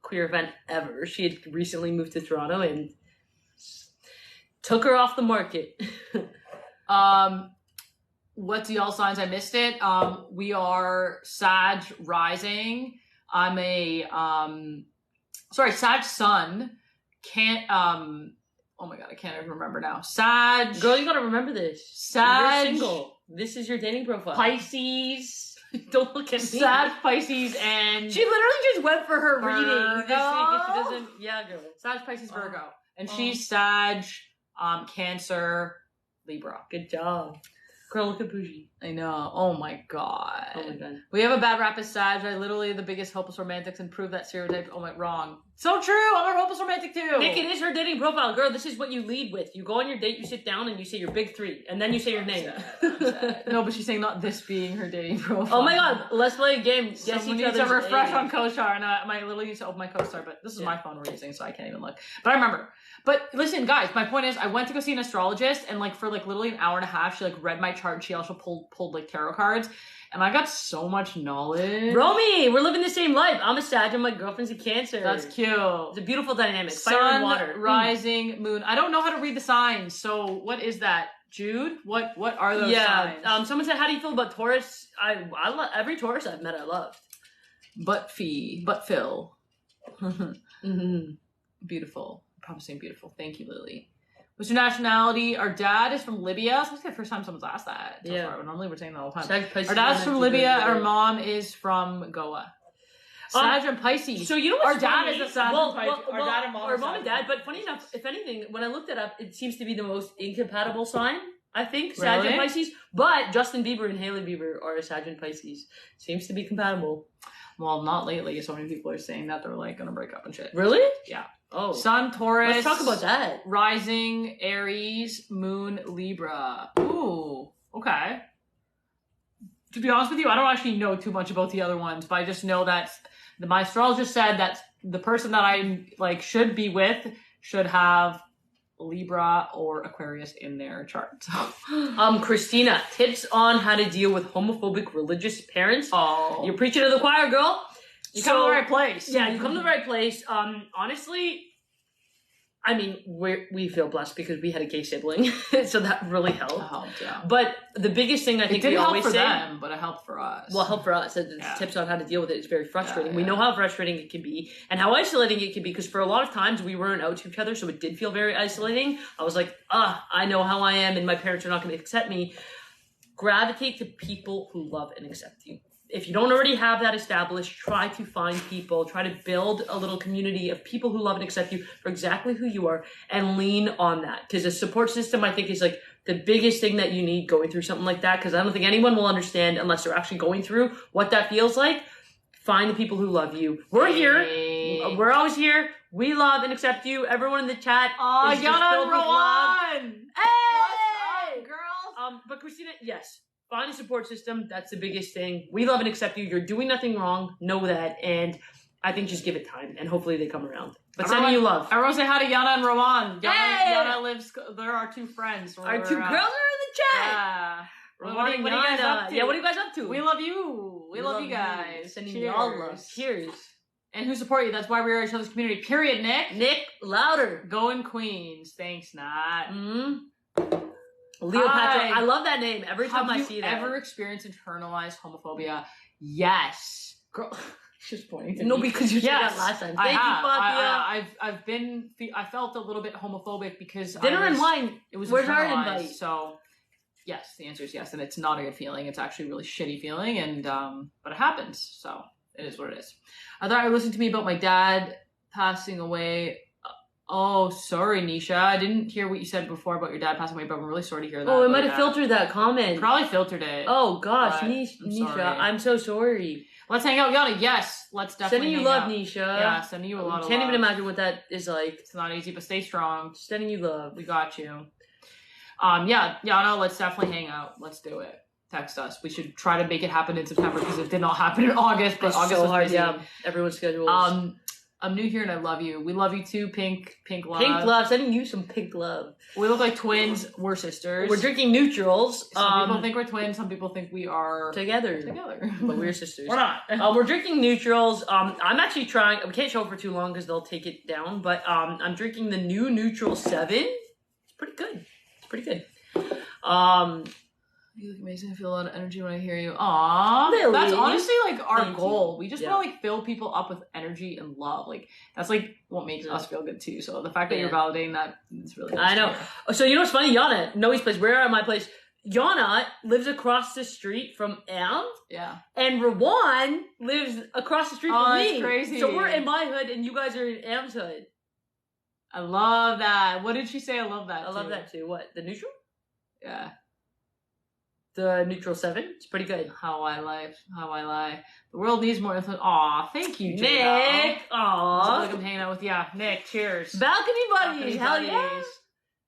queer event ever. She had recently moved to Toronto and took her off the market. What's y'all signs? I missed it. We are Sag rising. I'm a Sag sun. Oh my god, I can't even remember now. Sag. Girl, you gotta remember this. Sag. You're single. This is your dating profile. Pisces. Don't look at me. Sag, Pisces, and... She literally just went for her reading. Virgo. She doesn't... Yeah, girl. Sag, Pisces, Virgo. And she's Sag, Cancer, Libra. Good job. Girl, look at bougie. I know. Oh my god. Oh my god. We have a bad rap as Sag. I literally the biggest hopeless romantics and prove that stereotype. Oh my, wrong. So true. I'm a hopeless romantic too. Nick, it is her dating profile. Girl, this is what you lead with. You go on your date, you sit down, and you say your big three. And then you say your name. No, but she's saying not this being her dating profile. Oh my god. Let's play a game. Guess each other's to refresh on CoStar. And I literally need to open my CoStar, but this is my phone we're using, so I can't even look. But I remember. But listen, guys, my point is I went to go see an astrologist, and like for like literally an hour and a half, she like read my chart, and she also pulled like tarot cards, and I got so much knowledge. Romy, we're living the same life. I'm a Sag and my girlfriend's a Cancer. That's cute. It's a beautiful dynamic. Sun, fire and water. Rising, moon. I don't know how to read the signs, so what is that? Jude? What are those signs? Someone said, how do you feel about Taurus? I love every Taurus I've met, I loved. But Phil. Mm-hmm. Beautiful. I'm probably saying beautiful. Thank you, Lily. What's your nationality? Our dad is from Libya. So it's the first time someone's asked that. So far. Normally we're saying that all the time. Our dad's from Libya. Our mom is from Goa. Sag and Pisces. So you know what's Our funny? dad is a Sag and Pisces. Our dad and mom are mom and dad. But funny enough, if anything, when I looked it up, it seems to be the most incompatible sign. I think Sag and Pisces. But Justin Bieber and Hailey Bieber are a Sag and Pisces. Seems to be compatible. Well, not lately. So many people are saying that they're like gonna break up and shit. Really? Yeah. Oh. Sun, Taurus. Let's talk about that. Rising, Aries, Moon, Libra. Ooh. Okay. To be honest with you, I don't actually know too much about the other ones, but I just know that my astrologist said that the person that I like should be with should have Libra or Aquarius in their chart. So. Christina, tips on how to deal with homophobic religious parents. Oh. You're preaching to the choir, girl. You come to the right place. Yeah, you come to the right place. Honestly, I mean, we feel blessed because we had a gay sibling, so that really helped. It helped, yeah. But the biggest thing I think It didn't we help always for say, them, but it helped for us. well, help for us. It's Yeah. tips on how to deal with it. It's very frustrating. Yeah, We yeah. know how frustrating it can be and how isolating it can be because for a lot of times we weren't out to each other, so it did feel very isolating. I was like, I know how I am and my parents are not going to accept me. Gravitate to people who love and accept you. If you don't already have that established, try to find people, try to build a little community of people who love and accept you for exactly who you are and lean on that. Because a support system, I think, is like the biggest thing that you need going through something like that. Because I don't think anyone will understand unless they're actually going through what that feels like. Find the people who love you. We're here. Hey. We're always here. We love and accept you. Everyone in the chat Oh, is just filled with love. Rowan! Hey! What's up, girls? But Christina, yes, find a support system. That's the biggest thing. We love and accept you. You're doing nothing wrong. Know that. And I think just give it time and hopefully they come around. But sending you love. Everyone say hi to Yana and Rowan. Hey! Yana lives, they're our two friends. Our two girls are in the chat. Yeah. What are you guys up to? Yeah, what are you guys up to? We love you. We love you guys. Sending Cheers. you all love. Cheers. And who support you. That's why we are each other's community. Period, Nick. Nick, louder. Going Queens. Thanks, Nat. Leopatra. Hi. I love that name. Every time Have I you see that. ever experienced internalized homophobia? Yes. Girl, she's pointing to No, me. because you said Yes, that last time. I Thank have. you, Fatia. I've been. I felt a little bit homophobic because Dinner and wine. It was Where's our internalized, invite? So, yes, the answer is yes, and it's not a good feeling. It's actually a really shitty feeling, and but it happens. So it is what it is. I thought you were listening to me about my dad passing away. Oh, sorry, Nisha. I didn't hear what you said before about your dad passing away, but I'm really sorry to hear that. Oh, it about might your have dad. filtered that comment. Probably filtered it. Oh gosh, But Nisha, I'm sorry. I'm so sorry. Let's hang out, Yana. Yes, let's definitely Sending you hang love, out. Nisha. Yeah, sending you a lot of Can't love. even imagine what that is like. It's not easy, but stay strong. Sending you love. We got you. Yeah, Yana, let's definitely hang out. Let's do it. Text us. We should try to make it happen in September because it did not happen in August, but It's August so was hard. busy. Yeah, everyone's schedules. I'm new here and I love you. We love you too, Pink love. Pink love. Sending you some pink love. We look like twins. We're sisters. We're drinking neutrals. Some people think we're twins. Some people think we are together, but we're sisters. We're not. We're drinking neutrals. I'm actually trying. We can't show it for too long because they'll take it down. But I'm drinking the new Neutral 7. It's pretty good. It's pretty good. You look amazing. I feel a lot of energy when I hear you. Aww. Really? That's honestly like our Thank goal. you. We just Yeah. want to like fill people up with energy and love. Like that's like what makes us feel good too. So the fact that Yeah. you're validating that is really I know. So you know what's funny? Yana, Noe's place. We're at my place. Yana lives across the street from Am, Yeah. and Rawan lives across the street Oh, from that's me. crazy. So we're in my hood, and you guys are in Am's hood. I love that. What did she say? I love that. I love that too. What, the neutral? Yeah. The Neutral 7? It's pretty good. How I lie. The world needs more influence. Aw, thank you, Jada. Nick! I feel Aww. like I'm hanging out with Nick. Cheers. Balcony buddies! Balcony Hell yeah! buddies.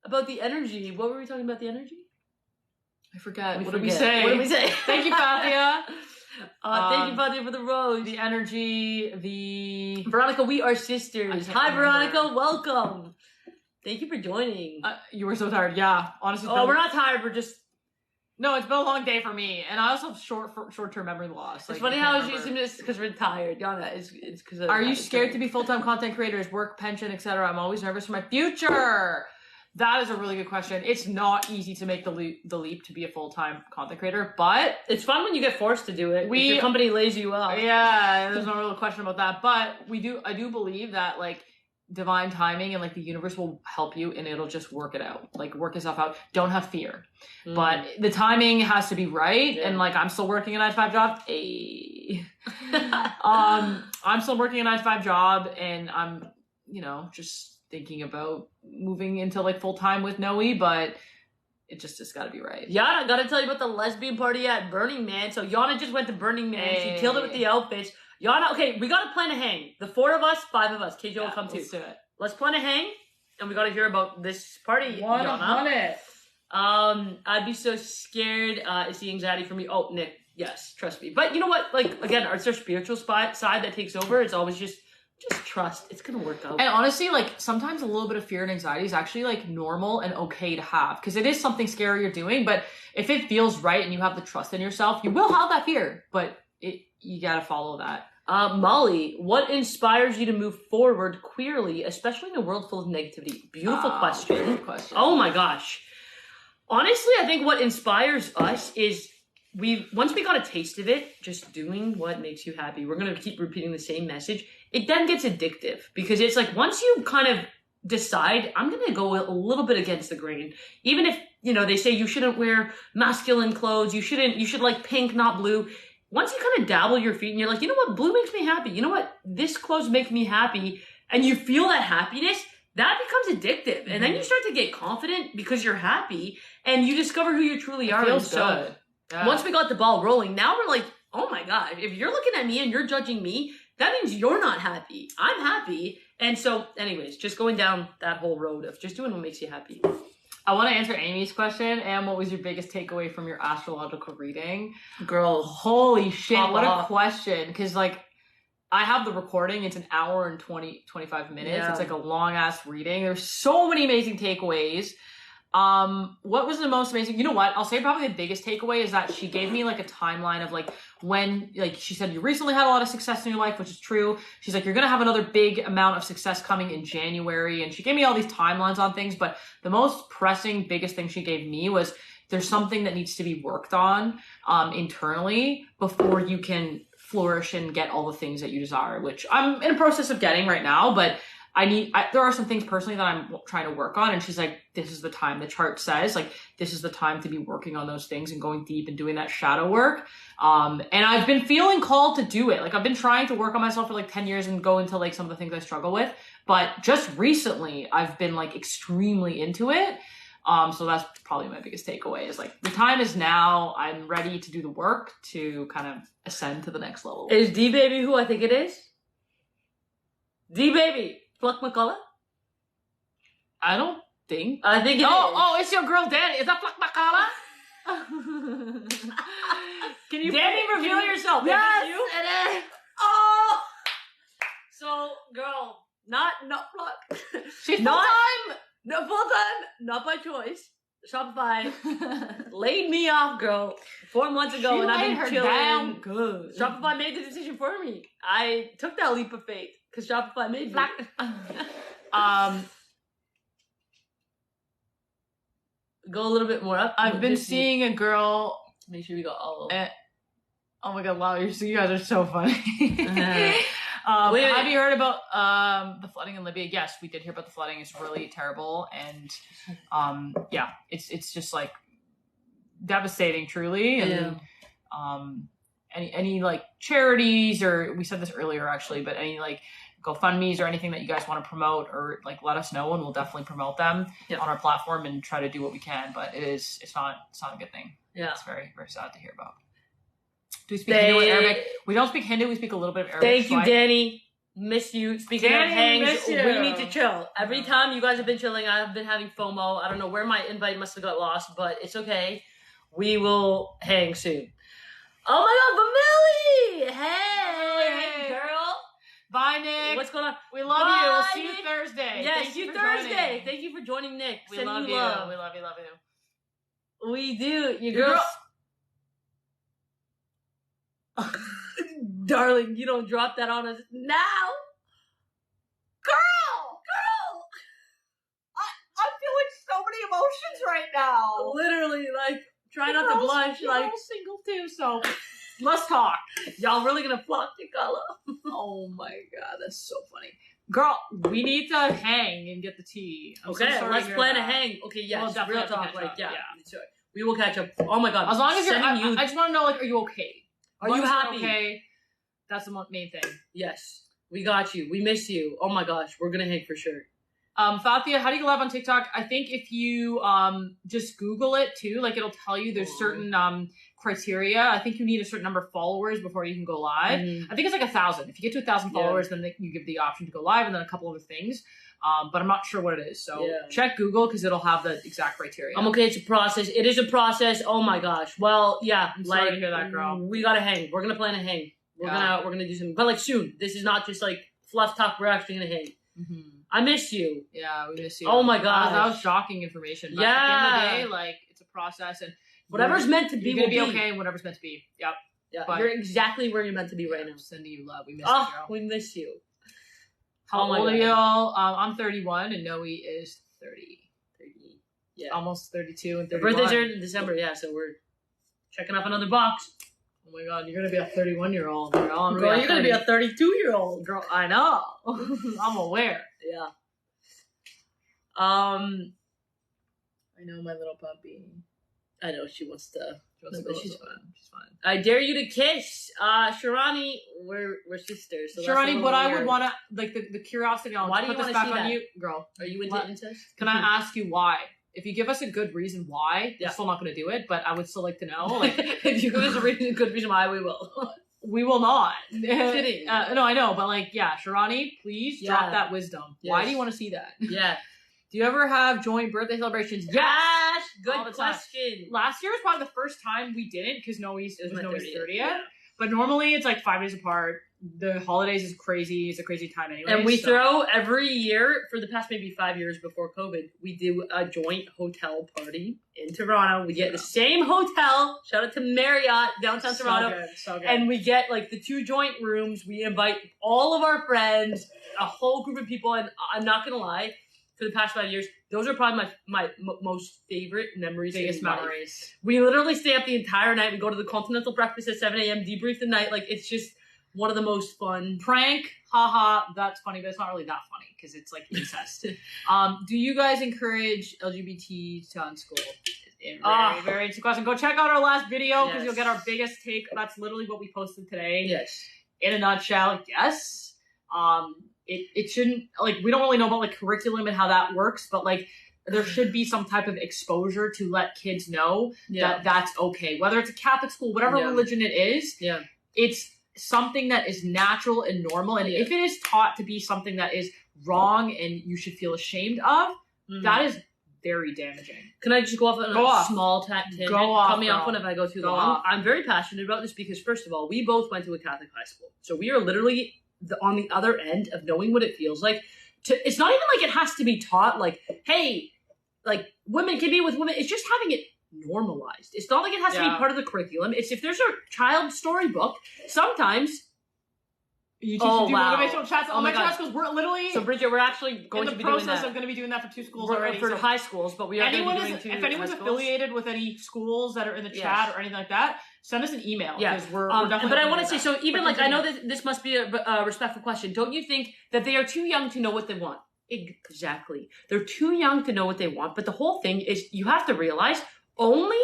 About the energy. What were we talking about the energy? I forgot. We What did we forget. say? What did we say? Thank you, Fatia. Thank you, Fatia, for the rose. The energy, the... Veronica, we are I sisters. can't Hi, remember. Veronica. Welcome. Thank you for joining. you were so tired. Yeah, honestly. Oh, we're not tired. We're just... No, it's been a long day for me, and I also have short-term memory loss. It's funny how it's using this because we're tired. Yana, it's because of... Are you scared to be full-time content creators, work, pension, etc.? I'm always nervous for my future. That is a really good question. It's not easy to make the leap to be a full-time content creator, but It's fun when you get forced to do it. We- if your company lays you off. yeah, there's no real question about that. But I do believe that like divine timing and like the universe will help you and it'll just work it out. Like work yourself out. Don't have fear. Mm. But the timing has to be right. Yeah. And like I'm still working a 9-to-5 job. I'm still working a 9-to-5 job and I'm, just thinking about moving into like full time with Noe, but it just gotta be right. Yana, gotta tell you about the lesbian party at Burning Man. So Yana just went to Burning Man. Hey. She killed it with the outfits. Yana, okay, we gotta plan a hang. The 4 of us, 5 of us. KJ will come too. Let's do it. Let's plan a hang, and we gotta hear about this party, Yana. I'd be so scared. It's the anxiety for me. Oh, Nick, yes, trust me. But you know what? Like again, it's our spiritual side that takes over. It's always just trust. It's gonna work out. And honestly, like sometimes a little bit of fear and anxiety is actually like normal and okay to have because it is something scary you're doing. But if it feels right and you have the trust in yourself, you will have that fear. But you gotta follow that. Molly, what inspires you to move forward queerly, especially in a world full of negativity? Beautiful question. Good question. Oh my gosh. Honestly, I think what inspires us is once we got a taste of it, just doing what makes you happy. We're gonna keep repeating the same message. It then gets addictive because it's like once you kind of decide, I'm gonna go a little bit against the grain. Even if, they say you shouldn't wear masculine clothes, you should like pink, not blue. Once you kind of dabble your feet and you're like, you know what, blue makes me happy. You know what, this clothes make me happy. And you feel that happiness, that becomes addictive. And then you start to get confident because you're happy and you discover who you truly are. Feels good. Yeah. Once we got the ball rolling, now we're like, oh my God, if you're looking at me and you're judging me, that means you're not happy. I'm happy. And so anyways, just going down that whole road of just doing what makes you happy. I want to answer Amy's question. And what was your biggest takeaway from your astrological reading? Girl, holy shit, what off. a question. Because, like, I have the recording. It's an hour and 25 minutes. Yeah. It's like a long-ass reading. There's so many amazing takeaways. What was the most amazing? You know what? I'll say probably the biggest takeaway is that she gave me like a timeline of like when, like she said, you recently had a lot of success in your life, which is true. She's like, you're going to have another big amount of success coming in January. And she gave me all these timelines on things, but the most pressing, biggest thing she gave me was there's something that needs to be worked on, internally before you can flourish and get all the things that you desire, which I'm in a process of getting right now, but there are some things personally that I'm trying to work on. And she's like, this is the time. The chart says like, this is the time to be working on those things and going deep and doing that shadow work. And I've been feeling called to do it. Like I've been trying to work on myself for like 10 years and go into like some of the things I struggle with. But just recently I've been like extremely into it. So that's probably my biggest takeaway is like, the time is now. I'm ready to do the work to kind of ascend to the next level. Is D-Baby who I think it is? D-Baby. Pluck McCullough? I don't think. I think it is. Oh, it's your girl Danny. Is that Pluck McCullough? Can you Danny, reveal yourself? Yes, it is. Oh! So, girl, not Pluck. She's not full-time? No, full-time, not by choice. Shopify laid me off, girl, 4 months ago, and I've been chilling. Down good. Shopify made the decision for me. I took that leap of faith because Shopify made me. Go a little bit more up. I've been seeing a girl. Make sure we got all of them. Oh my god, wow, you guys are so funny. Wait. Have you heard about the flooding in Libya? Yes, we did hear about the flooding. It's really terrible, and yeah, it's just like devastating, truly. And any like charities, or we said this earlier actually, but any like GoFundMe's or anything that you guys want to promote, or like let us know, and we'll definitely promote them on our platform and try to do what we can. But it's not a good thing. Yeah, it's very, very sad to hear about. Do we speak Hindu or Arabic? We don't speak Hindu. We speak a little bit of Arabic. Thank you, Danny. Miss you. Speaking Danny, of hangs, miss you. we need to chill. Every time you guys have been chilling, I've been having FOMO. I don't know where my invite must have got lost, but it's okay. We will hang soon. Oh my God, Family! Hey, girl. Bye, Nick. What's going on? We love you. We'll see you Thursday. Yes, Thank see you for Thursday. joining. Thank you for joining, Nick. We Sending love you. love. We love you. Love you. We do. Your girl. Darling, you don't drop that on us now. Girl! I'm feeling so many emotions right now. Literally, like, try not to blush. You're Like, all single too, so let's talk. y'all really gonna flock the color. Oh my god, that's so funny. Girl, we need to hang and get the tea. I'm so Okay, sorry let's to hear plan a that. hang. Okay, yes, We'll definitely real have to talk. catch Like, up, yeah. yeah. Sure. We will catch up. Oh my God. As long as you're, Sending I just want to know, like, are you okay? Are you As long as you're happy? Okay, that's the main thing. Yes, we got you. We miss you. Oh my gosh, we're gonna hang for sure. Fathia, how do you go live on TikTok? I think if you just Google it too, like it'll tell you there's certain criteria. I think you need a certain number of followers before you can go live. I think it's like 1,000. If you get to 1,000 followers, then you give the option to go live, and then a couple other things. But I'm not sure what it is. So check Google because it'll have the exact criteria. I'm okay. It's a process. It is a process. Oh my gosh. Well, yeah. I'm sorry to hear that, girl. We gotta hang. We're gonna plan a hang. We're gonna do something, but like soon. This is not just like fluff talk. We're actually gonna hang. I miss you. Yeah, we miss you. Oh my god, that was shocking information. But at the end of the day, like it's a process, and whatever's meant to be you're gonna be okay, and whatever's meant to be. Yep. Yeah, But- you're exactly where you're meant to be right now. Sending you love. We miss you, Oh, girl. we miss you. How Oh my old are God. y'all? I'm 31 and Noe is 30. 30. Yeah. Almost 32 and The 31. birthdays are in December, yeah, so we're checking off another box. Oh my god, you're gonna be a 31-year-old, girl. I'm Girl, you're gonna be a 30 32-year-old. girl. I know. I'm aware. Yeah. I know my little puppy. I know she wants to. She wants to No, go but she's outside. She's fine. I dare you to kiss. Sharani, we're sisters. So that's a Sharani, little but I would weird. want to, like, the curiosity on Why do put you this wanna back see on that? you. Girl, Are you into What? incest? can I ask you why? If you give us a good reason why, Yeah. we're still not going to do it, but I would still like to know. Like, If you give us a good reason why, we will. we will not. Kidding. No, I know, but like, yeah, Sharani, please Yeah. drop that wisdom. Why Yes. do you want to see that? Yeah. Do you ever have joint birthday celebrations? Yes. All the Good time. question. Last year was probably the first time we didn't because Noe's It was was my Noe's 30th, 30th. yeah. But normally it's like 5 days apart. The holidays is crazy. It's a crazy time anyway. And we so- throw every year for the past maybe 5 years before COVID, we do a joint hotel party in Toronto. We get the same hotel. Shout out to Marriott downtown so Toronto. good, so good. And we get like the 2 joint rooms. We invite all of our friends, a whole group of people. And I'm not gonna lie, for the past 5 years, those are probably my most favorite memories. biggest in life. memories. We literally stay up the entire night. We go to the continental breakfast at 7 a.m. Debrief the night. Like it's just one of the most fun. Prank, haha, that's funny, but it's not really that funny because it's like incest. Do you guys encourage LGBT to unschool? Very, very interesting question. Go check out our last video because Yes. you'll get our biggest take. That's literally what we posted today. Yes. In a nutshell, yes. It shouldn't, like, we don't really know about like curriculum and how that works, but like there should be some type of exposure to let kids know that that's okay. Whether it's a Catholic school, whatever Yeah. religion it is, Yeah. it's something that is natural and normal. And Yeah. if it is taught to be something that is wrong and you should feel ashamed of, Mhm. that is very damaging. Can I just go off on Go a off. small tangent? Go off, Cut me off girl. when if I go too Go long. off. I'm very passionate about this because, first of all, we both went to a Catholic high school. So we are literally on the other end of knowing what it feels like. It's not even like it has to be taught, like, hey, like, women can be with women. It's just having it normalized. It's not like it has to be Yeah. part of the curriculum. It's if there's a child storybook, sometimes. You teach Oh, do wow. motivational chats. Oh my Elementary God. high schools, we're literally So, Bridget, we're actually going in to the be doing process that. of going to be doing that for 2 schools We're- already. for so high schools, but we are anyone going to is, be doing 2 if anyone's high schools. affiliated with any schools that are in the chat Yes. or anything like that, send us an email. Yeah. 'cause we're definitely. But I open want to say, that. so even But like, I know continue. that this must be a respectful question. Don't you think that they are too young to know what they want? Exactly. They're too young to know what they want. But the whole thing is you have to realize only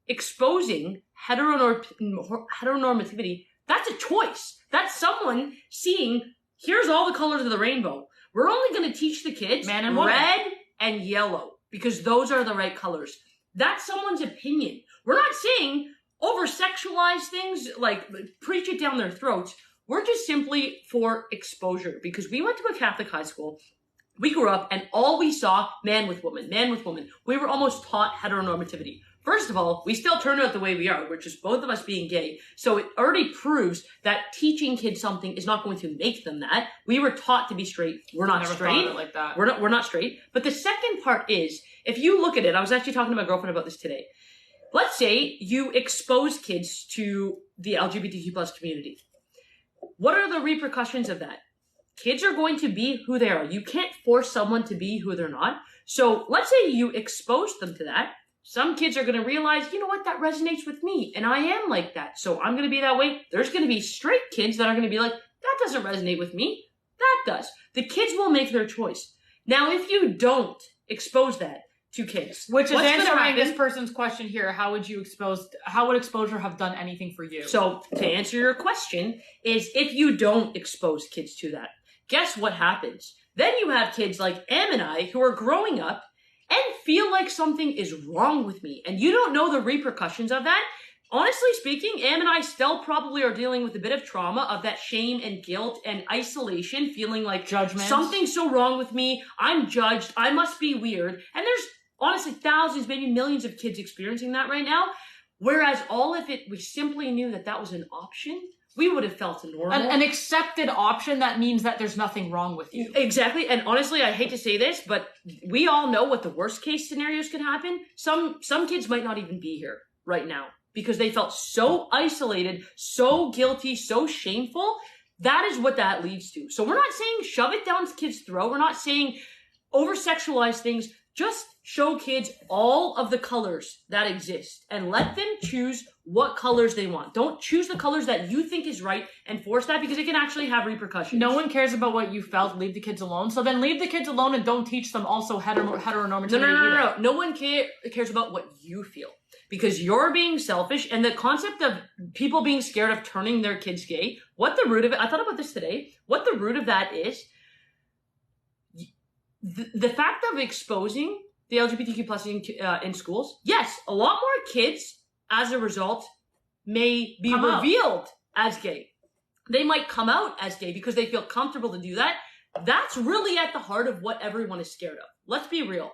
exposing heteronormativity, that's a choice. That's someone seeing, here's all the colors of the rainbow. We're only going to teach the kids Man and woman. red and yellow because those are the right colors. That's someone's opinion. We're not saying over-sexualize things, like preach it down their throats. We're just simply for exposure because we went to a Catholic high school. We grew up and all we saw, man with woman, man with woman. We were almost taught heteronormativity. First of all, we still turned out the way we are, which is both of us being gay. So it already proves that teaching kids something is not going to make them that. We were taught to be straight. We're not Never straight. thought of it like that. We're not straight. But the second part is, if you look at it, I was actually talking to my girlfriend about this today. Let's say you expose kids to the LGBTQ plus community. What are the repercussions of that? Kids are going to be who they are. You can't force someone to be who they're not. So let's say you expose them to that. Some kids are going to realize, you know what, that resonates with me. And I am like that. So I'm going to be that way. There's going to be straight kids that are going to be like, that doesn't resonate with me. That does. The kids will make their choice. Now, if you don't expose that to kids, Which is what's gonna answering happen- this person's question here. How would exposure have done anything for you? So to answer your question is if you don't expose kids to that, guess what happens? Then you have kids like Am and I who are growing up and feel like something is wrong with me. And you don't know the repercussions of that. Honestly speaking, Am and I still probably are dealing with a bit of trauma of that shame and guilt and isolation, feeling like Judgment. something's so wrong with me. I'm judged. I must be weird. And there's honestly thousands, maybe millions of kids experiencing that right now. Whereas all of it, we simply knew that that was an option. We would have felt normal. An accepted option that means that there's nothing wrong with you. Exactly. And honestly, I hate to say this, but we all know what the worst case scenarios can happen. Some kids might not even be here right now because they felt so isolated, so guilty, so shameful. That is what that leads to. So we're not saying shove it down kids' throat. We're not saying over-sexualize things. Just show kids all of the colors that exist and let them choose what colors they want. Don't choose the colors that you think is right and force that, because it can actually have repercussions. No one cares about what you felt. Leave the kids alone. So then leave the kids alone and don't teach them also heteronormativity. No. No one cares about what you feel, because you're being selfish. And the concept of people being scared of turning their kids gay, what the root of it, I thought about this today, what the root of that is, the fact of exposing the LGBTQ plus in schools, yes, a lot more kids as a result may be revealed as gay. They might come out as gay because they feel comfortable to do that. That's really at the heart of what everyone is scared of. Let's be real.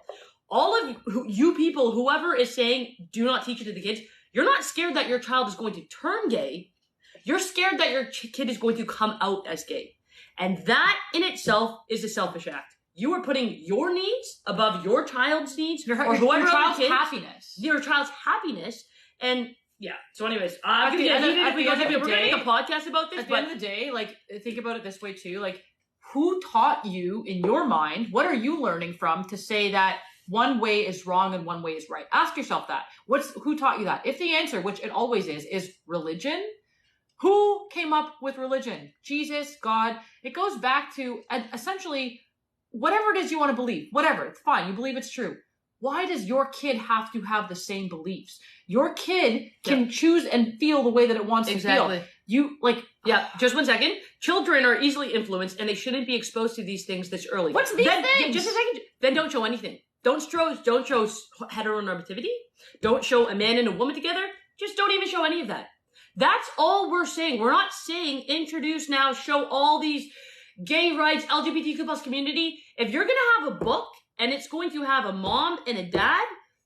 All of you people, whoever is saying do not teach it to the kids, you're not scared that your child is going to turn gay. You're scared that your kid is going to come out as gay. And that in itself is a selfish act. You are putting your needs above your child's needs, or whoever your child's happiness. Your child's happiness, and yeah. So, anyways, we're gonna make a podcast about this. At the end of the day, like, think about it this way too. Like, who taught you in your mind? What are you learning from to say that one way is wrong and one way is right? Ask yourself that. Who taught you that? If the answer, which it always is religion. Who came up with religion? Jesus, God. It goes back to essentially. Whatever it is you want to believe, whatever, it's fine. You believe it's true. Why does your kid have to have the same beliefs? Your kid can choose and feel the way that it wants to feel. Just 1 second. Children are easily influenced and they shouldn't be exposed to these things this early. What's these things? Just a second. Then don't show anything. Don't show heteronormativity. Don't show a man and a woman together. Just don't even show any of that. That's all we're saying. We're not saying introduce now, show all these gay rights, LGBTQ plus community. If you're going to have a book and it's going to have a mom and a dad,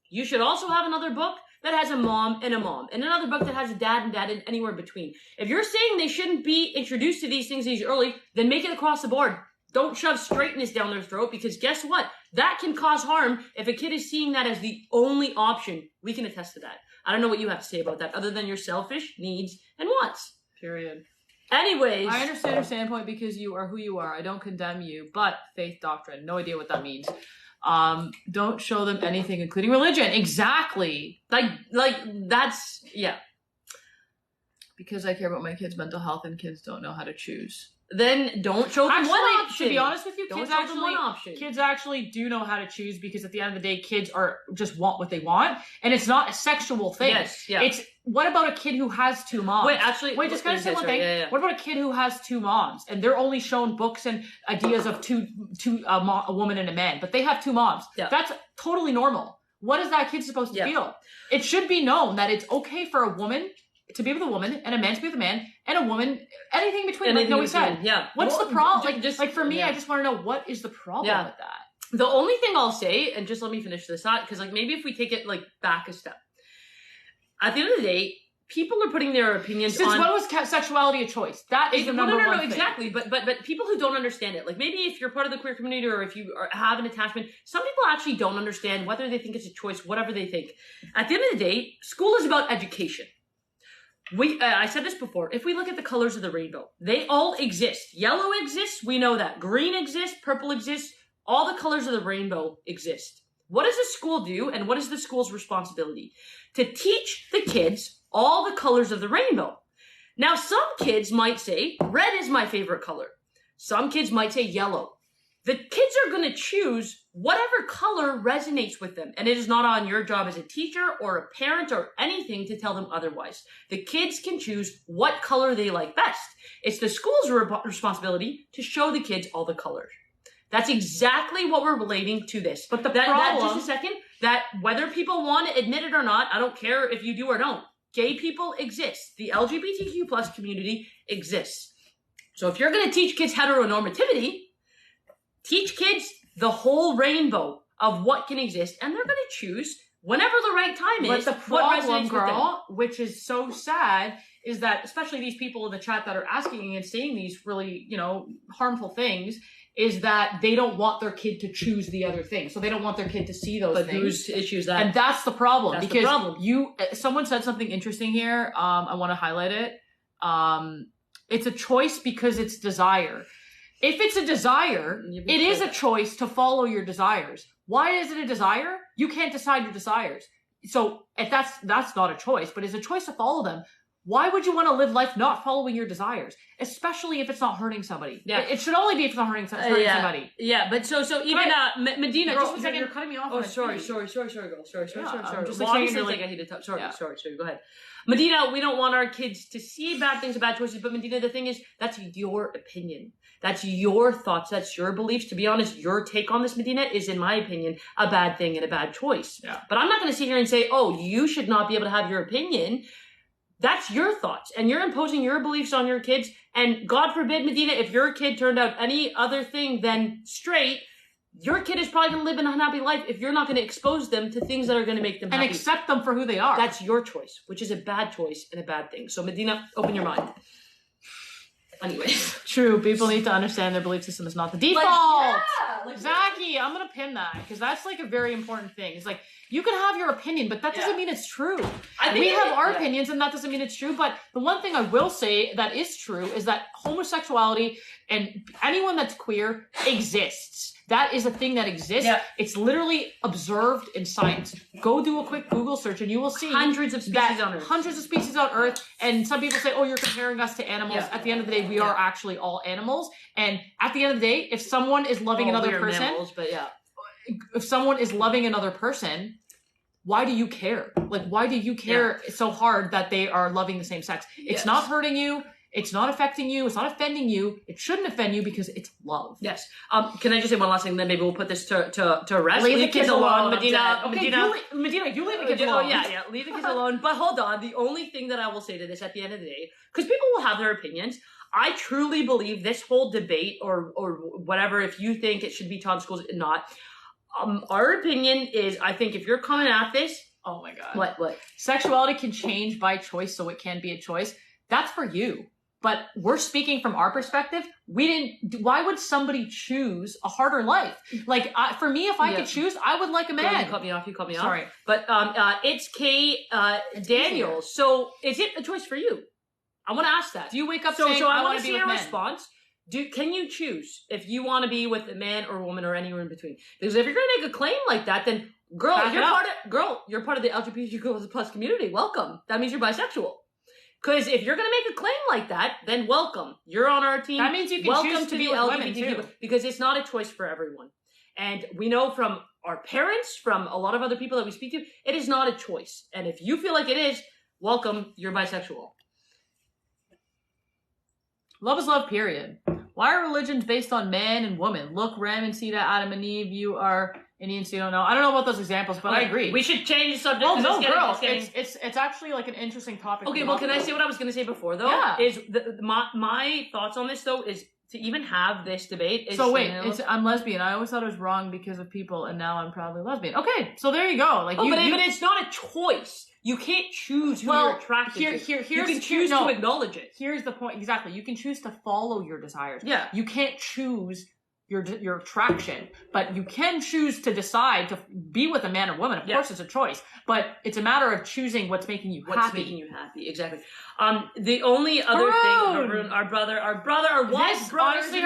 you should also have another book that has a mom and another book that has a dad and anywhere in between. If you're saying they shouldn't be introduced to these things these early, then make it across the board. Don't shove straightness down their throat, because guess what? That can cause harm if a kid is seeing that as the only option. We can attest to that. I don't know what you have to say about that other than your selfish needs and wants. Period. Anyways. I understand your standpoint because you are who you are. I don't condemn you, but faith doctrine, no idea what that means. Don't show them anything, including religion. Exactly. Like that's, yeah. Because I care about my kids' mental health and kids don't know how to choose. Then don't show them one option. To be honest with you, kids actually do know how to choose, because at the end of the day, kids are just want what they want, and it's not a sexual thing. Yes, yeah. It's what about a kid who has two moms? Just can I say one thing? Yeah. What about a kid who has two moms and they're only shown books and ideas of a woman and a man, but they have two moms? Yeah. That's totally normal. What is that kid supposed to feel? It should be known that it's okay for a woman to be with a woman and a man to be with a man and a woman, anything between. Like Noe said. Yeah. What's the problem? Like for me, I just want to know, what is the problem with that? The only thing I'll say, and just let me finish this thought, because maybe if we take it back a step, at the end of the day, people are putting their opinions on. Since when was sexuality a choice? That is the number one thing. Exactly. But people who don't understand it, like maybe if you're part of the queer community or if you have an attachment, some people actually don't understand whether they think it's a choice, whatever they think. At the end of the day, school is about education. I said this before, if we look at the colors of the rainbow, they all exist. Yellow exists, we know that. Green exists, purple exists, all the colors of the rainbow exist. What does a school do, and what is the school's responsibility? To teach the kids all the colors of the rainbow. Now, some kids might say, red is my favorite color. Some kids might say yellow. The kids are going to choose whatever color resonates with them. And it is not on your job as a teacher or a parent or anything to tell them otherwise. The kids can choose what color they like best. It's the school's responsibility to show the kids all the colors. That's exactly what we're relating to this. But problem... just a second, that whether people want to admit it or not, I don't care if you do or don't. Gay people exist. The LGBTQ plus community exists. So if you're going to teach kids heteronormativity, teach kids the whole rainbow of what can exist, and they're going to choose whenever the right time is. But the problem, girl, which is so sad, is that especially these people in the chat that are asking and saying these really, harmful things, is that they don't want their kid to choose the other thing. So they don't want their kid to see those But things. whose issue is that? And that's the problem. That's the because problem. someone said something interesting here. I want to highlight it. It's a choice because it's desire. If it's a desire, it is a choice to follow your desires. Why is it a desire? You can't decide your desires. So if that's not a choice, but it's a choice to follow them. Why would you want to live life not following your desires? Especially if it's not hurting somebody. Yeah. It should only be if it's not hurting somebody. Yeah, but so even Medina, Girl, just one second. you're cutting me off. Oh, when I sorry, speak. girl. Sorry. I'm just Well, like obviously, saying like like- I hate to talk. Sorry, Yeah. sorry. Go ahead. Medina, we don't want our kids to see bad things or bad choices, but Medina, the thing is, that's your opinion. That's your thoughts. That's your beliefs. To be honest, your take on this, Medina, is, in my opinion, a bad thing and a bad choice. Yeah. But I'm not going to sit here and say, oh, you should not be able to have your opinion. That's your thoughts, and you're imposing your beliefs on your kids. And God forbid, Medina, if your kid turned out any other thing than straight, your kid is probably going to live an unhappy life if you're not going to expose them to things that are going to make them And happy. accept them for who they are. That's your choice, which is a bad choice and a bad thing. So Medina, open your mind. Anyways. True. People need to understand their belief system is not the default. Zaki, I'm gonna pin that because that's like a very important thing. It's like you can have your opinion, but that doesn't mean it's true. We have our opinions, and that doesn't mean it's true. But the one thing I will say that is true is that homosexuality and anyone that's queer exists. That is a thing that exists. Yeah. It's literally observed in science. Go do a quick Google search, and you will see Hundreds of species on Earth. Hundreds of species on Earth. And some people say, "Oh, you're comparing us to animals." Yeah. At the end of the day, we are actually all animals. And at the end of the day, if someone is loving another we're person, mammals, but yeah. if someone is loving another person, why do you care? Like, why do you care so hard that they are loving the same sex? It's Yes. not hurting you. It's not affecting you. It's not offending you. It shouldn't offend you because it's love. Yes. Can I just say one last thing? Then maybe we'll put this to rest. Leave the kids alone, Medina. Okay, Medina. Medina, you leave the kids alone. Oh yeah. Leave the kids alone. But hold on. The only thing that I will say to this at the end of the day, because people will have their opinions. I truly believe this whole debate or whatever, if you think it should be taught in schools or not, our opinion is, I think if you're coming at this, Oh my god. what? Sexuality can change by choice, so it can be a choice. That's for you. But we're speaking from our perspective. Why would somebody choose a harder life? Like, for me, if I could choose, I would like a man. You cut me off. Sorry. But it's Kay Daniels. So is it a choice for you? I want to ask that. Do you wake up So saying, I I want want to to see be your with men? response. Can you choose if you want to be with a man or a woman or anywhere in between? Because if you're going to make a claim like that, then girl, Back it up. you're part of the LGBTQ plus community. Welcome. That means you're bisexual. Because if you're going to make a claim like that, then welcome. You're on our team. That means you can welcome choose to be with women, too. Because it's not a choice for everyone. And we know from our parents, from a lot of other people that we speak to, it is not a choice. And if you feel like it is, welcome. You're bisexual. Love is love, period. Why are religions based on man and woman? Look, Ram and Sita, Adam and Eve, you are Indian, so you don't know. I don't know about those examples, but I agree. We should change the subject. Oh 'cause no, it's getting- girl! It's actually like an interesting topic. Okay, to well, talk can I about. say what I was going to say before, though? Yeah. Is my thoughts on this, though, is to even have this debate is... So wait, I'm lesbian. I always thought it was wrong because of people, and now I'm probably lesbian. Okay, so there you go. Like, but it's not a choice. You can't choose who you're attracted to. You can choose to acknowledge it. Here's the point. Exactly. You can choose to follow your desires. Yeah. You can't choose your attraction, but you can choose to decide to be with a man or woman. Of course, it's a choice, but it's a matter of choosing what's making you happy. What's making you happy? Exactly. The only other thing, Haroon, our wise brother, honestly,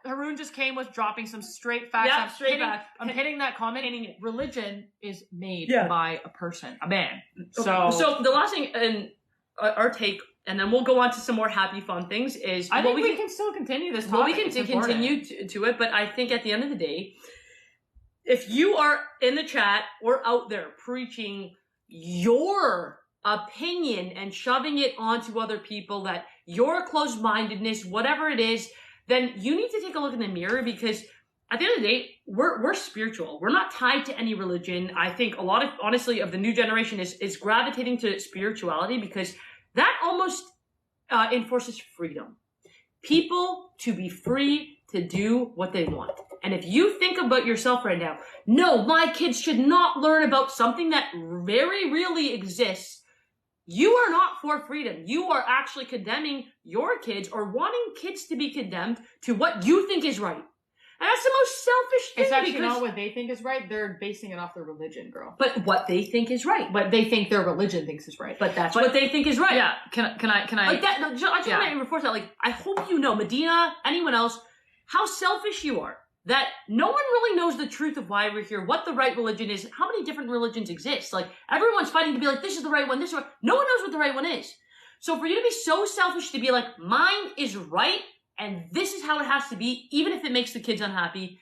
Haroon just came with dropping some straight facts. Yeah, straight facts. I'm hitting that comment. Religion is made by a person, a man. Okay. So the last thing, and our take. And then we'll go on to some more happy, fun things. I think we can still continue this topic. Well, we can continue to it, but I think at the end of the day, if you are in the chat or out there preaching your opinion and shoving it onto other people, that your closed-mindedness, whatever it is, then you need to take a look in the mirror, because at the end of the day, we're spiritual. We're not tied to any religion. I think a lot of, honestly, of the new generation is gravitating to spirituality, because that almost enforces freedom. People to be free to do what they want. And if you think about yourself right now, no, my kids should not learn about something that very really exists, you are not for freedom. You are actually condemning your kids or wanting kids to be condemned to what you think is right. And that's the most selfish thing. It's actually because, not what they think is right. They're basing it off their religion, girl. But what they think is right. But they think their religion thinks is right. But that's what they think is right. Yeah. Can I? Like that. I just want to reinforce that. Like, I hope you know, Medina, anyone else, how selfish you are. That no one really knows the truth of why we're here, what the right religion is, how many different religions exist. Like, everyone's fighting to be like, this is the right one, this is right. No one knows what the right one is. So for you to be so selfish to be like, mine is right, and this is how it has to be, even if it makes the kids unhappy,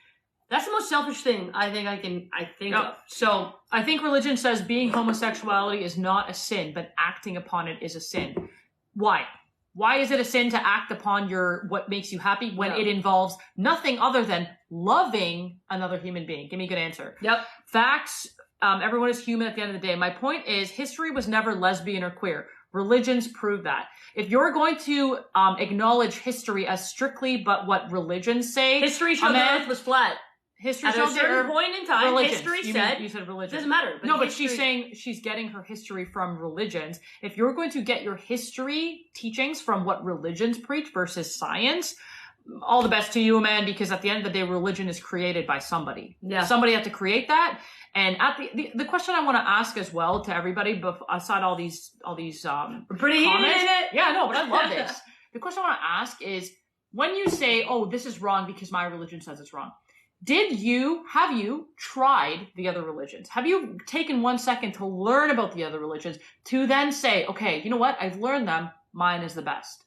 that's the most selfish thing I think of. So I think religion says being homosexuality is not a sin, but acting upon it is a sin. Why? Why is it a sin to act upon what makes you happy when it involves nothing other than loving another human being? Give me a good answer. Yep. Facts. Everyone is human at the end of the day. My point is, history was never lesbian or queer. Religions prove that. If you're going to acknowledge history as strictly but what religions say, history showed the Earth was flat. History at showed a certain point in time, history said... You said religion. Doesn't matter. But she's saying she's getting her history from religions. If you're going to get your history teachings from what religions preach versus science, all the best to you, man, because at the end of the day, religion is created by somebody. Yeah. Somebody had to create that. And at the question I want to ask as well to everybody, aside all these We're pretty comments. in it. Yeah, no, but I love this. The question I want to ask is, when you say, oh, this is wrong because my religion says it's wrong, have you tried the other religions? Have you taken 1 second to learn about the other religions to then say, okay, you know what? I've learned them. Mine is the best.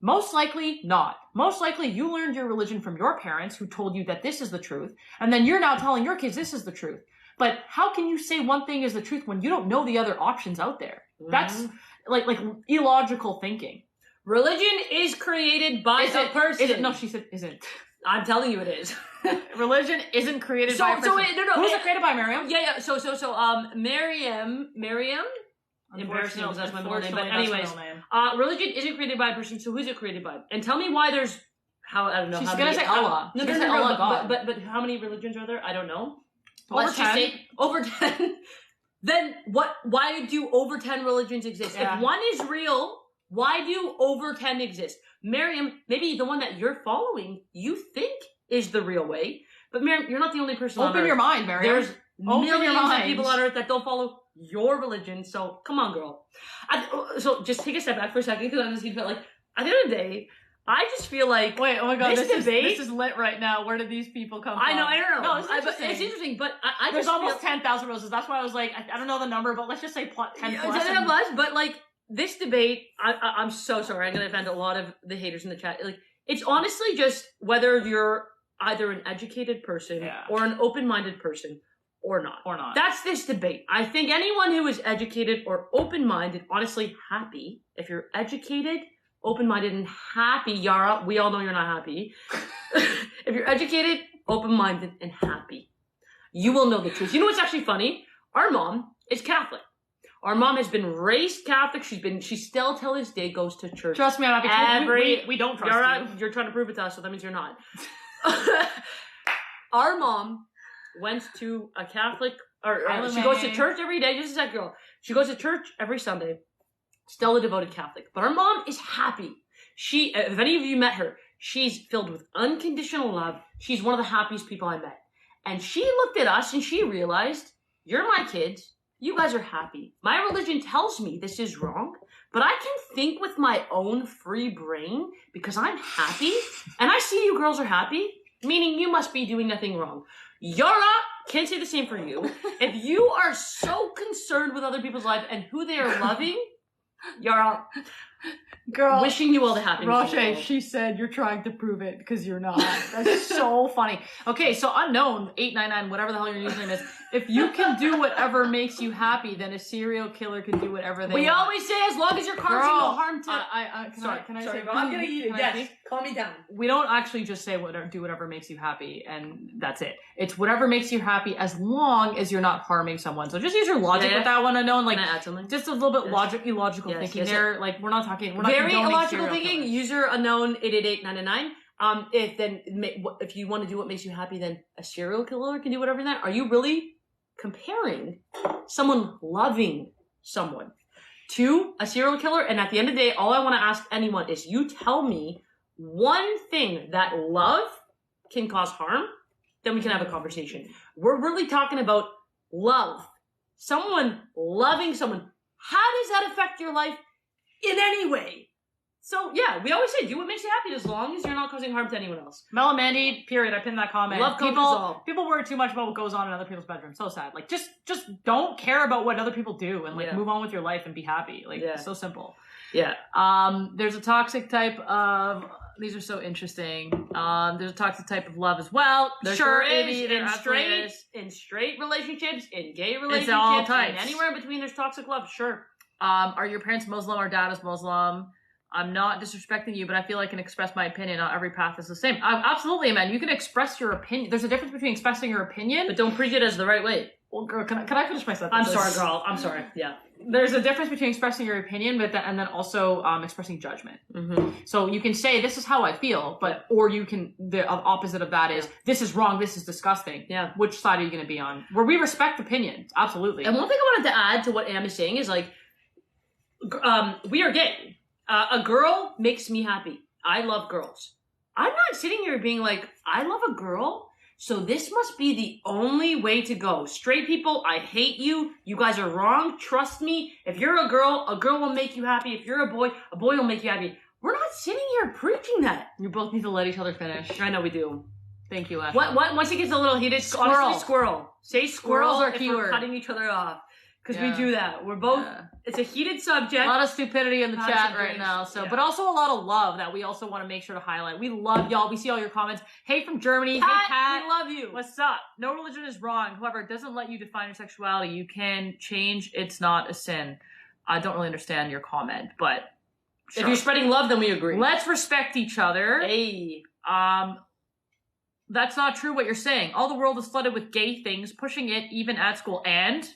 Most likely not. Most likely you learned your religion from your parents who told you that this is the truth. And then you're now telling your kids this is the truth. But how can you say one thing is the truth when you don't know the other options out there? That's like illogical thinking. Religion is created by a person. No, she said isn't. I'm telling you it is. Religion isn't created by a person. Who's it created by, Miriam? Yeah. So, Miriam? Embarrassing because that's my middle name. But anyways, religion isn't created by a person, so who's it created by? And tell me why there's, I don't know. She's going to say Allah. No, God. But how many religions are there? I don't know. Let's just say over 10. Then why do over 10 religions exist? Yeah. If one is real, why do over 10 exist? Miriam, maybe the one that you're following, you think is the real way. But Miriam, you're not the only person on Earth. Open your mind, Miriam. There's millions of people on Earth that don't follow your religion. So come on, girl. So just take a step back for a second, because I'm just thinking about, like, at the end of the day, I just feel like... Wait, oh my god, this is lit right now. Where did these people come from? I don't know. No, it's interesting. But I There's almost 10,000 roses. That's why I was like, I don't know the number, but let's just say 10 plus. 10 plus, but like, this debate, I'm so sorry. I'm going to offend a lot of the haters in the chat. Like, it's honestly just whether you're either an educated person or an open-minded person or not. That's this debate. I think anyone who is educated or open-minded, honestly happy, if you're educated, open-minded, and happy, Yara, we all know you're not happy. If you're educated, open-minded, and happy, you will know the truth. You know what's actually funny? Our mom is Catholic. Our mom has been raised Catholic. She still till this day goes to church. Trust me, I'm not. We don't trust you. You're trying to prove it to us, so that means you're not. Our mom went to a Catholic, she goes to church every day. Just a sec, girl. She goes to church every Sunday. Still a devoted Catholic. But our mom is happy. If any of you met her, she's filled with unconditional love. She's one of the happiest people I met. And she looked at us and she realized, you're my kids. You guys are happy. My religion tells me this is wrong, but I can think with my own free brain because I'm happy and I see you girls are happy, meaning you must be doing nothing wrong. Yara, can't say the same for you. If you are so concerned with other people's life and who they are loving, Yara, girl, wishing you all the happiness. Roche, she said you're trying to prove it because you're not. That's so funny. Okay, so unknown 899, whatever the hell your username is. If you can do whatever makes you happy, then a serial killer can do whatever they want. We always say as long as you're causing no harm to. Can I say? I'm gonna eat it. Yes, calm me down. We don't actually just say do whatever makes you happy, and that's it. It's whatever makes you happy as long as you're not harming someone. So just use your logic with that one, unknown. Like, can I add something? Just a little bit illogical thinking there. Like, we're not very illogical thinking. User unknown 888-999. If you want to do what makes you happy, then a serial killer can do whatever that. Are you really comparing someone loving someone to a serial killer? And at the end of the day, all I want to ask anyone is you tell me one thing that love can cause harm, then we can have a conversation. We're really talking about love. Someone loving someone. How does that affect your life in any way? So yeah, we always say do what makes you happy as long as you're not causing harm to anyone else. Mel and Mandy, period. I pinned that comment. Love conquers all. People worry too much about what goes on in other people's bedrooms. So sad. Like just don't care about what other people do and like move on with your life and be happy. Like it's so simple. Yeah. There's a toxic type of these are so interesting. There's a toxic type of love as well. There sure is in straight relationships, in gay relationships, it's all types. And anywhere in between there's toxic love, sure. Are your parents Muslim or dad is Muslim? I'm not disrespecting you, but I feel I can express my opinion. Not every path is the same. Absolutely, man. You can express your opinion. There's a difference between expressing your opinion, but don't preach it as the right way. Well, girl, can I finish my sentence? I'm sorry, girl. I'm sorry. Yeah. There's a difference between expressing your opinion, and then also expressing judgment. Mm-hmm. So you can say this is how I feel, or you can the opposite of that is this is wrong. This is disgusting. Yeah. Which side are you going to be on? Where we respect opinions, absolutely. And one thing I wanted to add to what Am is saying is like, we are gay. A girl makes me happy. I love girls. I'm not sitting here being like, I love a girl, so this must be the only way to go. Straight people, I hate you. You guys are wrong. Trust me. If you're a girl will make you happy. If you're a boy will make you happy. We're not sitting here preaching that. You both need to let each other finish. I know we do. Thank you, Ashley. Once it gets a little heated, squirrel. Honestly, squirrel. Say squirrels are if keyword. We're cutting each other off. Because we do that. We're both, it's a heated subject. A lot of stupidity in the chat right now. So, but also a lot of love that we also want to make sure to highlight. We love y'all. We see all your comments. Hey from Germany. Kat, hey Kat. we love you. What's up? No religion is wrong. However, it doesn't let you define your sexuality. You can change. It's not a sin. I don't really understand your comment, but sure. If you're spreading love, then we agree. Let's respect each other. Hey. That's not true what you're saying. All the world is flooded with gay things, pushing it even at school. And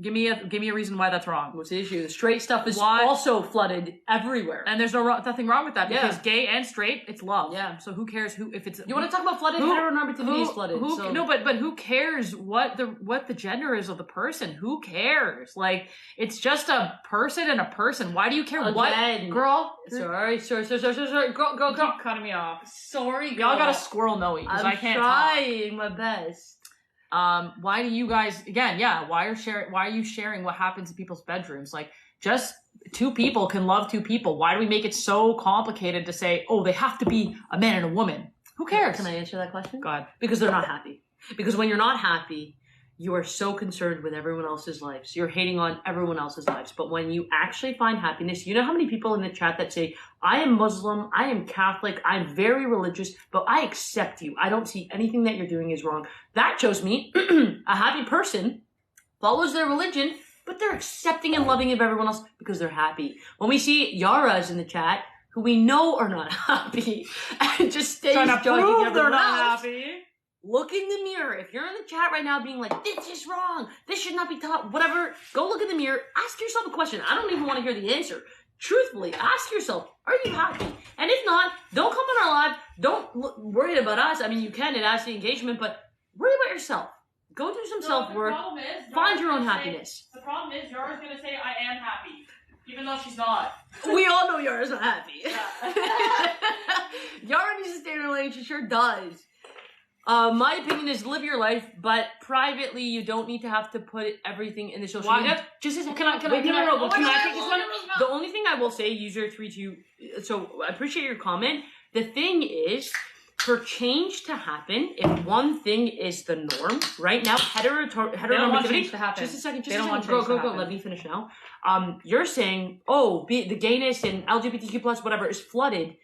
give me a reason why that's wrong. What's the issue? The straight stuff is also flooded everywhere. And there's nothing wrong with that because gay and straight, it's love. Yeah. So who cares if it's... You want to talk about flooded? Heteronormativity is flooded. No, but who cares what the gender is of the person? Who cares? Like, it's just a person and a person. Why do you care what? Girl. Sorry. Girl. Keep cutting me off. Sorry, girl. Y'all got a squirrel Noe because I can't trying my best. Why do you guys, again, why are you sharing what happens in people's bedrooms? Like, just two people can love two people. Why do we make it so complicated to say, oh, they have to be a man and a woman? Who cares? Can I answer that question? Go ahead. Because they're not happy. Because when you're not happy, you are so concerned with everyone else's lives. You're hating on everyone else's lives. But when you actually find happiness, you know how many people in the chat that say, I am Muslim, I am Catholic, I'm very religious, but I accept you. I don't see anything that you're doing is wrong. That shows me a happy person follows their religion, but they're accepting and loving of everyone else because they're happy. When we see Yara's in the chat, who we know are not happy, and just stays trying to prove they're not else, happy. Look in the mirror. If you're in the chat right now being like, this is wrong, this should not be taught, whatever, go look in the mirror, ask yourself a question. I don't even want to hear the answer. Truthfully, ask yourself, are you happy? And if not, don't come on our live. Don't worry about us. I mean, you can, it adds the engagement, but worry about yourself. Go do some self-work. Find your own happiness. The problem is, Yara's going to say, I am happy. Even though she's not. We all know Yara's not happy. Yara needs to stay in a relationship. She sure does. My opinion is live your life, but privately you don't need to have to put everything in the social media. Just as can I take this one? The only thing I will say, user 32. So I appreciate your comment. The thing is, for change to happen, if one thing is the norm, right now, heteronormativity. Just a second. Go. Let me finish now. You're saying, the gayness and LGBTQ plus whatever is flooded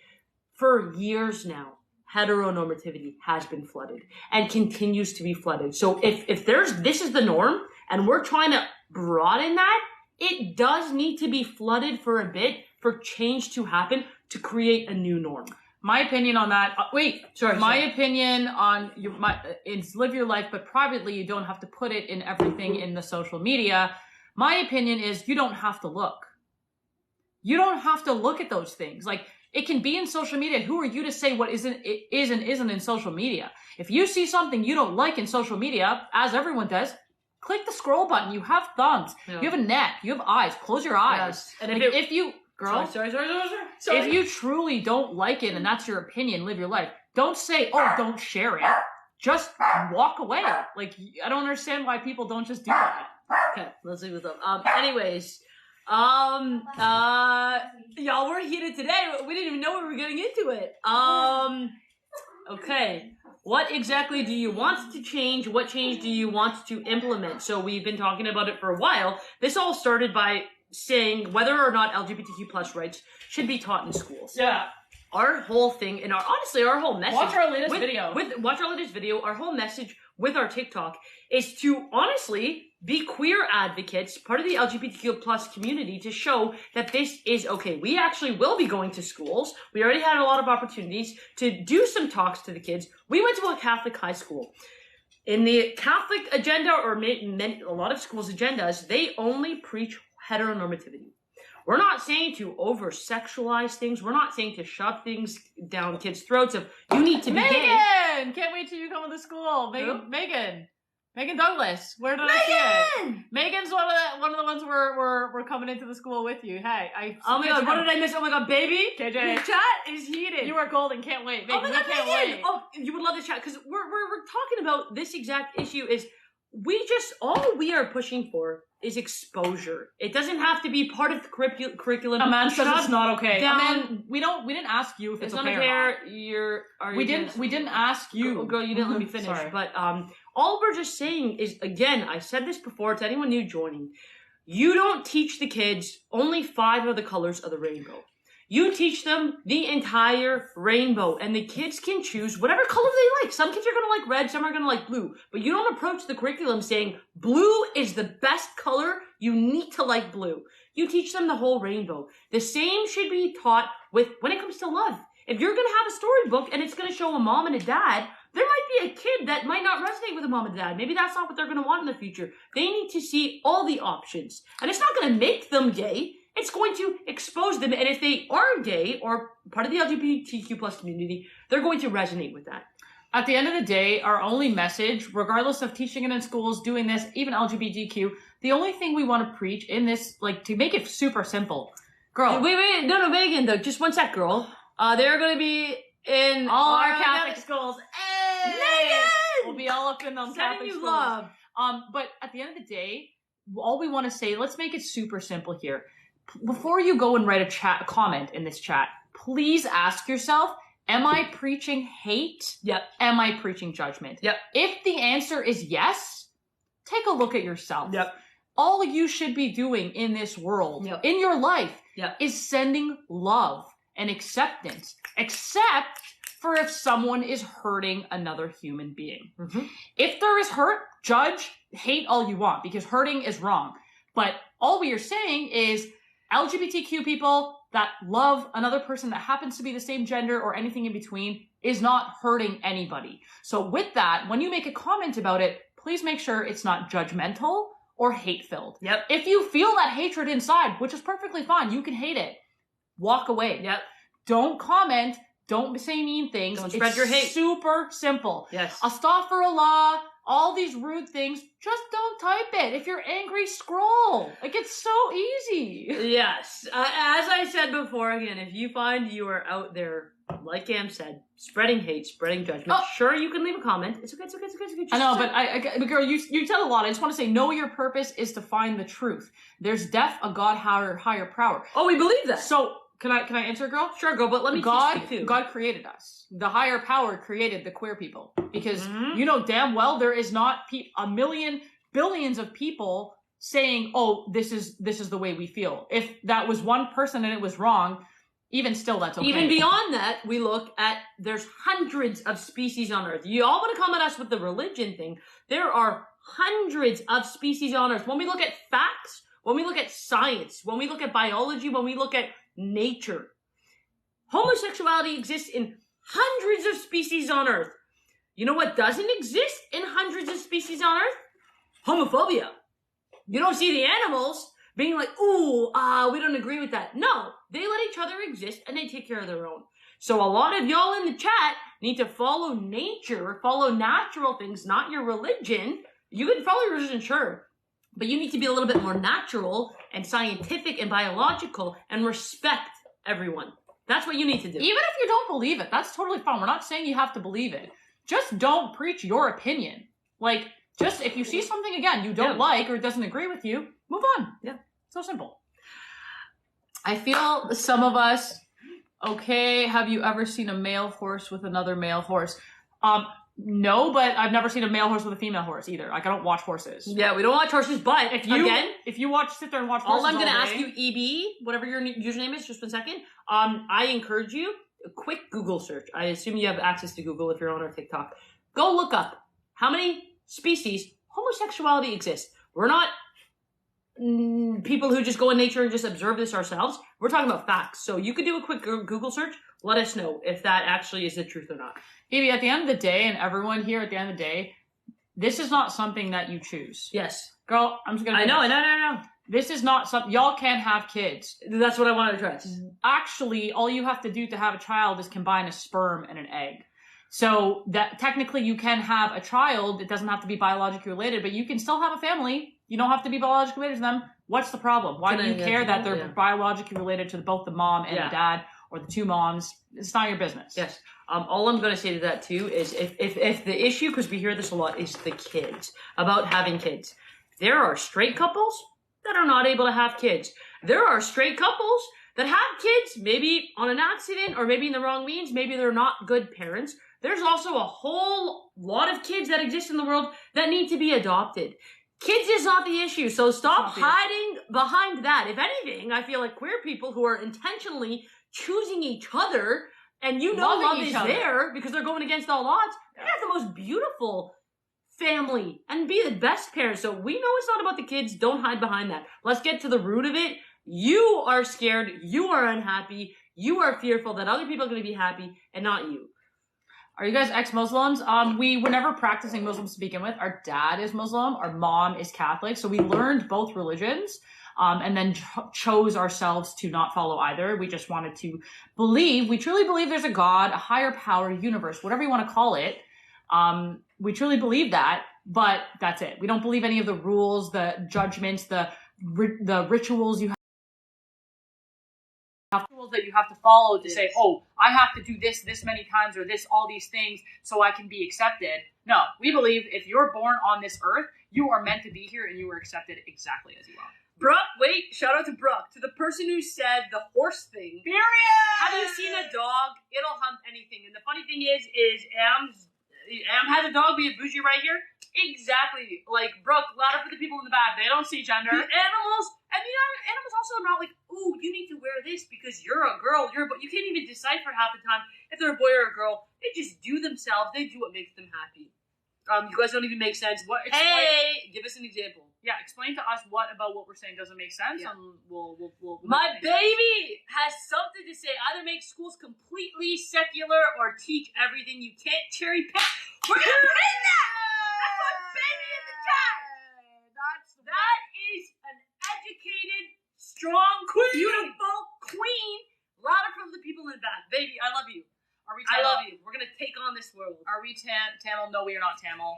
for years now. Heteronormativity has been flooded and continues to be flooded. So if this is the norm and we're trying to broaden that, it does need to be flooded for a bit for change to happen to create a new norm. My opinion on that, my opinion on is live your life, but privately you don't have to put it in everything in the social media. My opinion is you don't have to look. You don't have to look at those things. Like, it can be in social media. Who are you to say what is and isn't in social media? If you see something you don't like in social media, as everyone does, click the scroll button. You have thumbs. Yeah. You have a neck. You have eyes. Close your eyes. Yes. And if you, girl, sorry. if you truly don't like it and that's your opinion, live your life, Don't say, oh, don't share it. Just walk away. Like, I don't understand why people don't just do that. Okay, let's leave this up. Anyways, y'all were heated today. We didn't even know we were getting into it. Okay. What exactly do you want to change? What change do you want to implement? So we've been talking about it for a while. This all started by saying whether or not LGBTQ plus rights should be taught in schools. Yeah. Our whole thing and our whole message. Watch our latest video. Watch our latest video. Our whole message with our TikTok is to honestly be queer advocates, part of the LGBTQ plus community, to show that this is okay. We actually will be going to schools. We already had a lot of opportunities to do some talks to the kids. We went to a Catholic high school. In the Catholic agenda, or a lot of schools' agendas, they only preach heteronormativity. We're not saying to over-sexualize things. We're not saying to shove things down kids' throats of, you need to be gay. Megan! Can't wait till you come to the school. Megan Douglas. Where did I see it? Megan's one of the ones we're coming into the school with you. Hey, oh my god, what did I miss? Oh my god, baby! KJ. The chat is heated. You are golden. Can't wait. Megan, oh my god, can't Megan! wait. Oh, you would love this chat, because we're talking about this exact issue is, all we are pushing for is exposure. It doesn't have to be part of the curriculum. A man says it's not okay. Down. We didn't ask you if it's okay. Not We didn't ask you. Girl, you didn't let me finish. Sorry. But all we're just saying is, again, I said this before to anyone new joining, you don't teach the kids only 5 of the colors of the rainbow. You teach them the entire rainbow, and the kids can choose whatever color they like. Some kids are going to like red, some are going to like blue. But you don't approach the curriculum saying, blue is the best color, you need to like blue. You teach them the whole rainbow. The same should be taught when it comes to love. If you're going to have a storybook and it's going to show a mom and a dad, there might be a kid that might not resonate with a mom and dad. Maybe that's not what they're going to want in the future. They need to see all the options. And it's not going to make them gay. It's going to expose them, and if they are gay or part of the LGBTQ plus community, they're going to resonate with that. At the end of the day, our only message, regardless of teaching it in schools, doing this, even LGBTQ, the only thing we want to preach in this, like, to make it super simple. Girl. Wait, no, Megan, though, just one sec, girl. They're going to be in all our Catholic schools. Hey! Megan! We'll be all up in them Catholic schools. Love. But at the end of the day, all we want to say, let's make it super simple here. Before you go and write a comment in this chat, please ask yourself, am I preaching hate? Yep. Am I preaching judgment? Yep. If the answer is yes, take a look at yourself. Yep. All you should be doing in this world, yep. in your life, yep. is sending love and acceptance, except for if someone is hurting another human being. Mm-hmm. If there is hurt, judge, hate all you want, because hurting is wrong. But all we are saying is, LGBTQ people that love another person that happens to be the same gender or anything in between is not hurting anybody. So with that, when you make a comment about it, please make sure it's not judgmental or hate-filled. Yep. If you feel that hatred inside, which is perfectly fine, you can hate it. Walk away. Yep. Don't comment. Don't say mean things. Don't spread your hate. Super simple. Yes. Astaghfirullah, all these rude things, just don't type it. If you're angry, scroll. Like, it's so easy. Yes. As I said before, again, if you find you are out there, like Cam said, spreading hate, spreading judgment, sure, you can leave a comment. It's okay. I know, but girl, you said a lot. I just want to say, know your purpose is to find the truth. There's a God higher power. Oh, we believe that. So, can I answer, girl? Sure, girl, but let me God too. God created us. The higher power created the queer people. Because you know damn well there is not billions of people saying, oh, this is the way we feel. If that was one person and it was wrong, even still, that's okay. Even beyond that, we look at, there's hundreds of species on Earth. You all want to come at us with the religion thing. There are hundreds of species on Earth. When we look at facts, when we look at science, when we look at biology, when we look at nature, homosexuality exists in hundreds of species on Earth. You know what doesn't exist in hundreds of species on Earth? Homophobia. You don't see the animals being like, ooh, we don't agree with that. No, they let each other exist and they take care of their own. So a lot of y'all in the chat need to follow nature, follow natural things, not your religion. You can follow your religion, sure, but you need to be a little bit more natural and scientific and biological and respect everyone. That's what you need to do. Even if you don't believe it, that's totally fine. We're not saying you have to believe it. Just don't preach your opinion. Like, just if you see something again you don't like or doesn't agree with you, move on. Yeah. So simple. I feel some of us, okay, have you ever seen a male horse with another male horse? No, but I've never seen a male horse with a female horse either. Like, I don't watch horses. Yeah, we don't watch horses, but If you sit there and watch horses all I'm going to all ask day- you, EB, whatever your username is, just 1 second. I encourage you, a quick Google search. I assume you have access to Google if you're on our TikTok. Go look up how many species homosexuality exists. We're not people who just go in nature and just observe this ourselves. We're talking about facts. So you could do a quick Google search. Let us know if that actually is the truth or not. Maybe at the end of the day, and everyone here at the end of the day, this is not something that you choose. Yes. Girl, I'm just gonna... I know. This is not something... Y'all can't have kids. That's what I want to address. Actually, all you have to do to have a child is combine a sperm and an egg. So that technically you can have a child. It doesn't have to be biologically related, but you can still have a family. You don't have to be biologically related to them. What's the problem? Why do you care that they're biologically related to both the mom and the dad or the two moms? It's not your business. Yes. All I'm going to say to that too is if the issue, because we hear this a lot, is the kids, about having kids. There are straight couples that are not able to have kids. There are straight couples that have kids, maybe on an accident or maybe in the wrong means. Maybe they're not good parents. There's also a whole lot of kids that exist in the world that need to be adopted. Kids is not the issue, so stop hiding behind that. If anything, I feel like queer people who are intentionally choosing each other, and you know love is there because they're going against all odds, they have the most beautiful family and be the best parents. So we know it's not about the kids. Don't hide behind that. Let's get to the root of it. You are scared. You are unhappy. You are fearful that other people are going to be happy and not you. Are you guys ex-Muslims? We were never practicing Muslims to begin with. Our dad is Muslim. Our mom is Catholic. So we learned both religions, and then chose ourselves to not follow either. We just wanted to believe. We truly believe there's a God, a higher power, universe, whatever you want to call it. We truly believe that, but that's it. We don't believe any of the rules, the judgments, the rituals you have that you have to follow to say, oh, I have to do this many times or all these things so I can be accepted. No, we believe if you're born on this earth, you are meant to be here and you are accepted exactly as you are. Brooke, wait, shout out to Brooke, to the person who said the horse thing. Period! Have you seen a dog? It'll hump anything. And the funny thing is Am has a dog, we have Bougie right here. Exactly. Like, Brooke, louder for the people in the back. They don't see gender. The animals, and the animals also are not like, ooh, you need to wear this because you're a girl. But you can't even decipher half the time if they're a boy or a girl. They just do themselves. They do what makes them happy. You guys don't even make sense. Hey, give us an example. Yeah, explain to us what about what we're saying doesn't make sense, and we'll My baby has something to say. Either make schools completely secular or teach everything. You can't cherry pick. We're gonna pin that! That's what baby in the chat! That is an educated, strong, beautiful queen. Louder from the people in the back. Baby, I love you. I love you. We're gonna take on this world. Are we Tamil? No, we are not Tamil.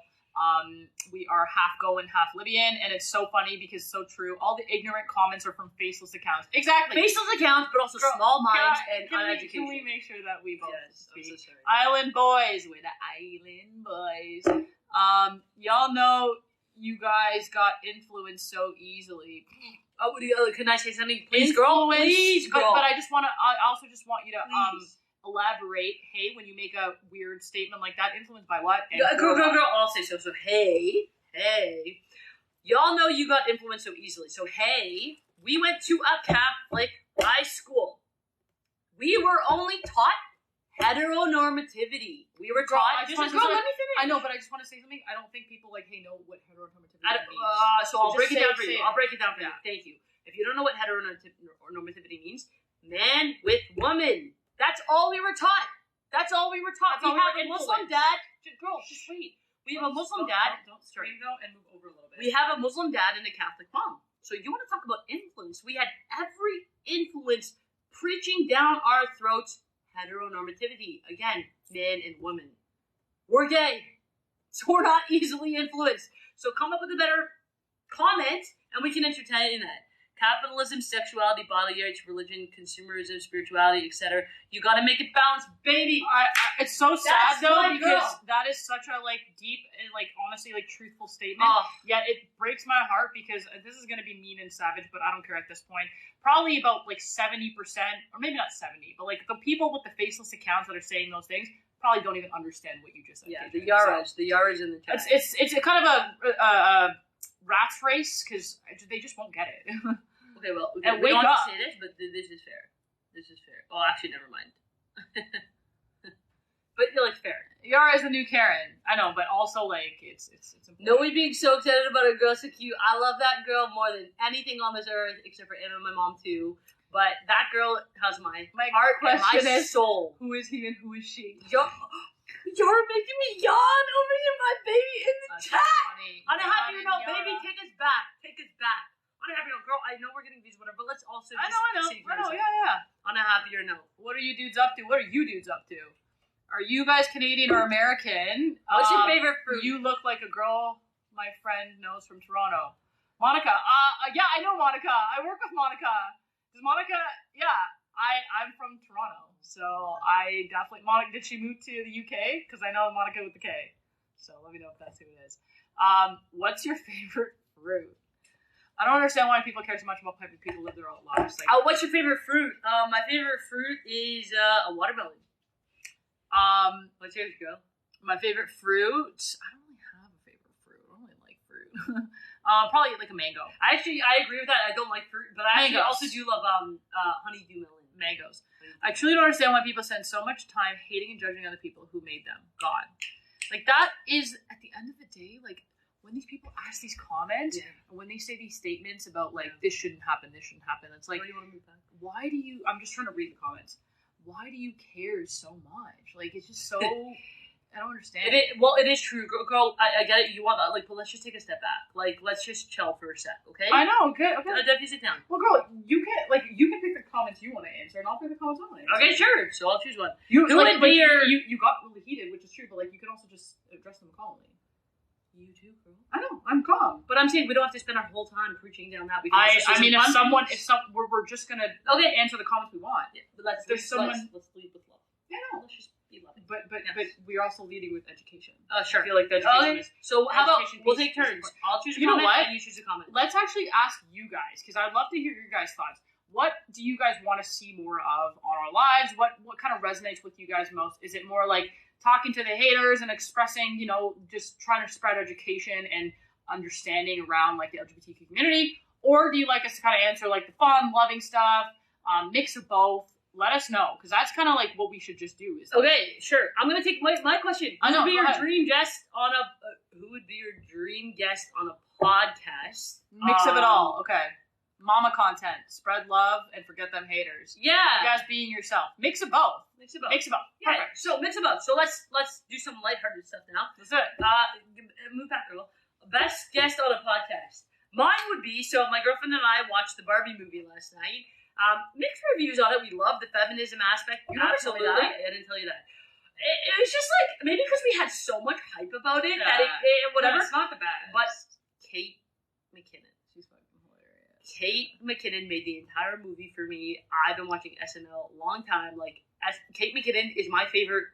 We are half Goan, half Libyan, and it's so funny because it's so true. All the ignorant comments are from faceless accounts. Exactly. Faceless accounts, but also small minds and uneducated. Can we make sure that we both speak? I'm so sorry. Island boys. We're the island boys. Y'all know you guys got influenced so easily. Oh, can I say something? Please, girl. Please, girl. But I also just want you to elaborate. Hey, when you make a weird statement like that, influenced by what? Girl. I'll say so. So hey, y'all know you got influenced so easily. So hey, we went to a Catholic high school. We were only taught heteronormativity. We were taught. Let me finish. I know, but I just want to say something. I don't think people know what heteronormativity means. So I'll break it down for you. I'll break it down for you. Thank you. If you don't know what heteronormativity means, man with woman. That's all we were taught. We have a Muslim dad. Girl, just wait. We have a Muslim dad. Don't straighten it out and move over a little bit. We have a Muslim dad and a Catholic mom. So you want to talk about influence? We had every influence preaching down our throats. Heteronormativity. Again, man and woman. We're gay. So we're not easily influenced. So come up with a better comment and we can entertain that. Capitalism, sexuality, body image, religion, consumerism, spirituality, etc. You gotta make it balanced, baby. It's so sad That's though my because girl. that is such a like deep and like honestly like truthful statement. Oh, Yet it breaks my heart because this is gonna be mean and savage, but I don't care at this point. Probably about like 70%, or maybe not 70, but like the people with the faceless accounts that are saying those things probably don't even understand what you just said. yeah, KJ. the Yaras in the chat. It's a kind of a rat's race because they just won't get it. Okay, well, And we don't wake have up. to say this, but this is fair. This is fair. Oh, actually, never mind. But you're like fair. Yara is the new Karen. I know, but also like it's important. Nobody being so excited about a girl so cute. I love that girl more than anything on this earth, except for Anna and my mom too. But that girl has my heart and my question is, soul. who is he and who is she? You're making me yawn over here, my baby, in the That's chat. funny. On a happier Yara, note, Yara. baby, take us back. Take us back. On a happier note, girl, I know we're getting views, whatever, but let's also I just know, save yourself. yeah. On a happier note. What are you dudes up to? What are you dudes up to? Are you guys Canadian or American? What's your favorite fruit? You look like a girl my friend knows from Toronto. Monica. Yeah, I know Monica. I work with Monica. Does Monica? Yeah, I'm from Toronto, so I definitely. Monica, did she move to the UK? Because I know Monica with the K. So let me know if that's who it is. What's your favorite fruit? I don't understand why people care so much about how people live their own lives. Like, What's your favorite fruit? My favorite fruit is a watermelon. What's yours, girl? my favorite fruit. I don't really have a favorite fruit. I don't really like fruit. Probably like a mango. I agree with that. I don't like fruit, but I actually Mangoes. also do love honeydew melon. Mangoes. I truly don't understand why people spend so much time hating and judging other people who made them. God. Like, that is, at the end of the day, like, when these people ask these comments, and when they say these statements about, like, this shouldn't happen, it's like, Where do you want to move back? why do you, I'm just trying to read the comments. Why do you care so much? Like, it's just so, I don't understand. It is true, girl. I get it. You want that, like, but let's just take a step back. Like, let's just chill for a sec, okay? I know, okay. Definitely sit down. Well, girl, you can pick the comments you want to answer, and I'll pick the comments I want to answer. Okay, sure. So I'll choose one. You Who would be your- you got really heated, which is true, but like you can also just address them calmly. You too, girl. I know, I'm calm. But I'm saying we don't have to spend our whole time preaching down that. We can also say I mean, some fun things. we're just gonna Okay. answer the comments we want. Yeah, but let's There's someone- let's lead with love. Yeah, Let's just be loving. but Yes. we're also leading with education. Sure. I feel like the education Okay. is. So how about Education we'll piece take is turns? important. I'll choose a You know comment what? and you choose a comment. Let's actually ask you guys because I'd love to hear your guys' thoughts. What do you guys want to see more of on our lives? What kind of resonates with you guys most? Is it more like talking to the haters and expressing, just trying to spread education and understanding around like the LGBTQ community? Or do you like us to kind of answer like the fun, loving stuff, mix of both? Let us know because that's kind of like what we should just do. Is like, Okay, sure. I'm gonna take my question. I know, Who would be go your ahead. dream guest on a? Who would be your dream guest on a podcast? mix of it all. Okay, mama content, spread love, and forget them haters. Yeah. You guys being yourself. Mix of both. Mix it up. Mix of both. Yeah. Perfect. So mix it up. So let's do some lighthearted stuff now. That's it. Move back, girl. Best guest on a podcast. Mine would be, so my girlfriend and I watched the Barbie movie last night. Mixed reviews on it. We love the feminism aspect. You never told me Absolutely. that. I didn't tell you that. It was just like, maybe because we had so much hype about it that whatever. It's not the best. But Kate McKinnon. she's fucking hilarious. Kate McKinnon made the entire movie for me. I've been watching SNL a long time. Kate McKinnon is my favorite,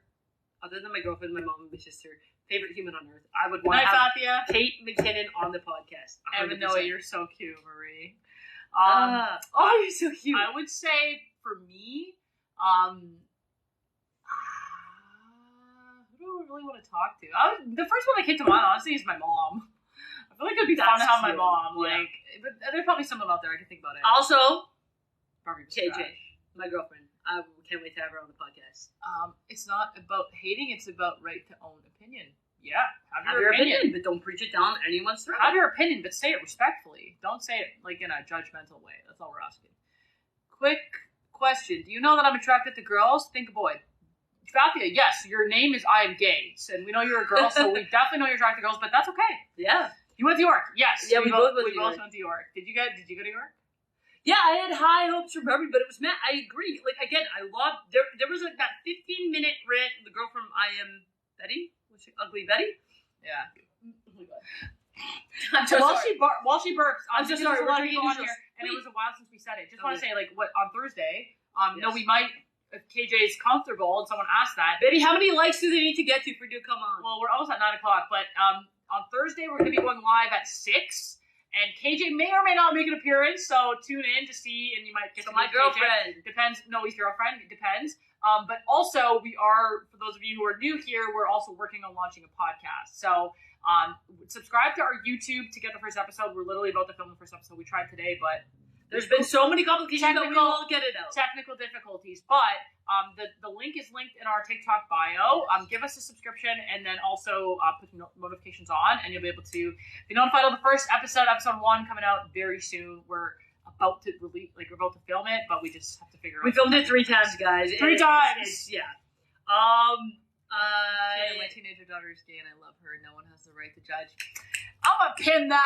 other than my girlfriend, my mom, and my sister, favorite human on earth. I would want to have Fathia. Kate McKinnon on the podcast. Evan 100%. Noah, you're so cute, Marie. You're so cute. I would say for me, who do I really want to talk to? The first one that came to mind, honestly, is my mom. I feel like it'd be fun to That's have my cute. mom. Yeah. But there's probably someone out there I can think about it. Also, Barbie was KJ, trash. my girlfriend. I can't wait to have her on the podcast. It's not about hating; it's about right to own opinion. Yeah, Have your opinion, but don't preach it down anyone's throat. Have your opinion, but say it respectfully. Don't say it like in a judgmental way. That's all we're asking. Quick question: do you know that I'm attracted to girls? Think a boy. Fathia, yes, your name is I am gay, and we know you're a girl, so we definitely know you're attracted to girls. But that's okay. Yeah. You went to York, yes. Yeah, we both went to we both York. went to York. Did you go to York? Yeah, I had high hopes for Barbie, but it was Matt. I agree. Like, again, I loved, there was like that 15-minute rant, the girl from I Am Betty? Was she Ugly Betty? Yeah. Oh my God. I'm so while sorry. she burps, I'm so because sorry, there's a we're lot of drinking people on juice. here, and it was a while since we said it. Just want to Okay. say, like, what on Thursday? No, Yes. we might. If KJ's comfortable, and someone asked that. Baby, how many likes do they need to get to for you to come on? Well, we're almost at 9 o'clock, but on Thursday we're going to be going live at 6, and KJ may or may not make an appearance. So tune in to see, and you might get so to my meet girlfriend. KJ. Depends. No, he's girlfriend. It depends. But also, we are, for those of you who are new here, we're also working on launching a podcast. So subscribe to our YouTube to get the first episode. We're literally about to film the first episode. We tried today, but There's been so many complications that we will get it out. technical difficulties. But the link is linked in our TikTok bio. Give us a subscription, and then also put notifications on, and you'll be able to be notified of the first episode 1 coming out very soon. We're about to release, we're about to film it, but we just have to figure out. We filmed it 3 times, guys. 3 times. Yeah. My teenager daughter is gay, and I love her. No one has the right to judge. I'm gonna pin that.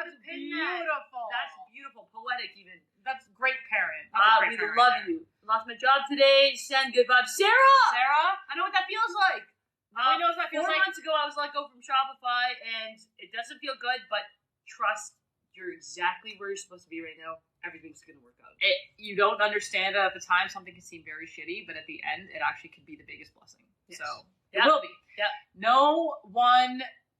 That's That's beautiful. That's beautiful, poetic even. That's great parent. That's a great We parent love right there. you. Lost my job today. Send good vibes, Sarah. Sarah. I know what that feels like. Nobody knows what that feels 4 like. months ago, I was let go from Shopify, and it doesn't feel good. But trust, you're exactly where you're supposed to be right now. Everything's gonna work out. You don't understand it at the time. Something can seem very shitty, but at the end, it actually could be the biggest blessing. Yes. So Yeah. it will be. Yeah.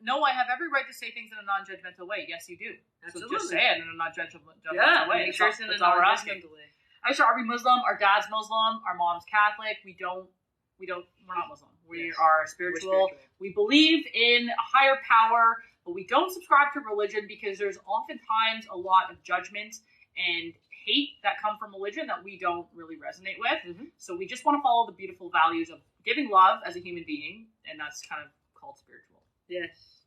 No, I have every right to say things in a non-judgmental way. Yes, you do. Absolutely. So just say it in a non-judgmental Yeah, way. make sure it's in a That's all we're asking. non-judgmental way. Actually, are we Muslim? Our dad's Muslim. Our mom's Catholic. We're not Muslim. We Yes. are We're spiritual. spiritual. We believe in a higher power, but we don't subscribe to religion because there's oftentimes a lot of judgment and hate that come from religion that we don't really resonate with. Mm-hmm. So we just want to follow the beautiful values of giving love as a human being, and that's kind of called spiritual. Yes.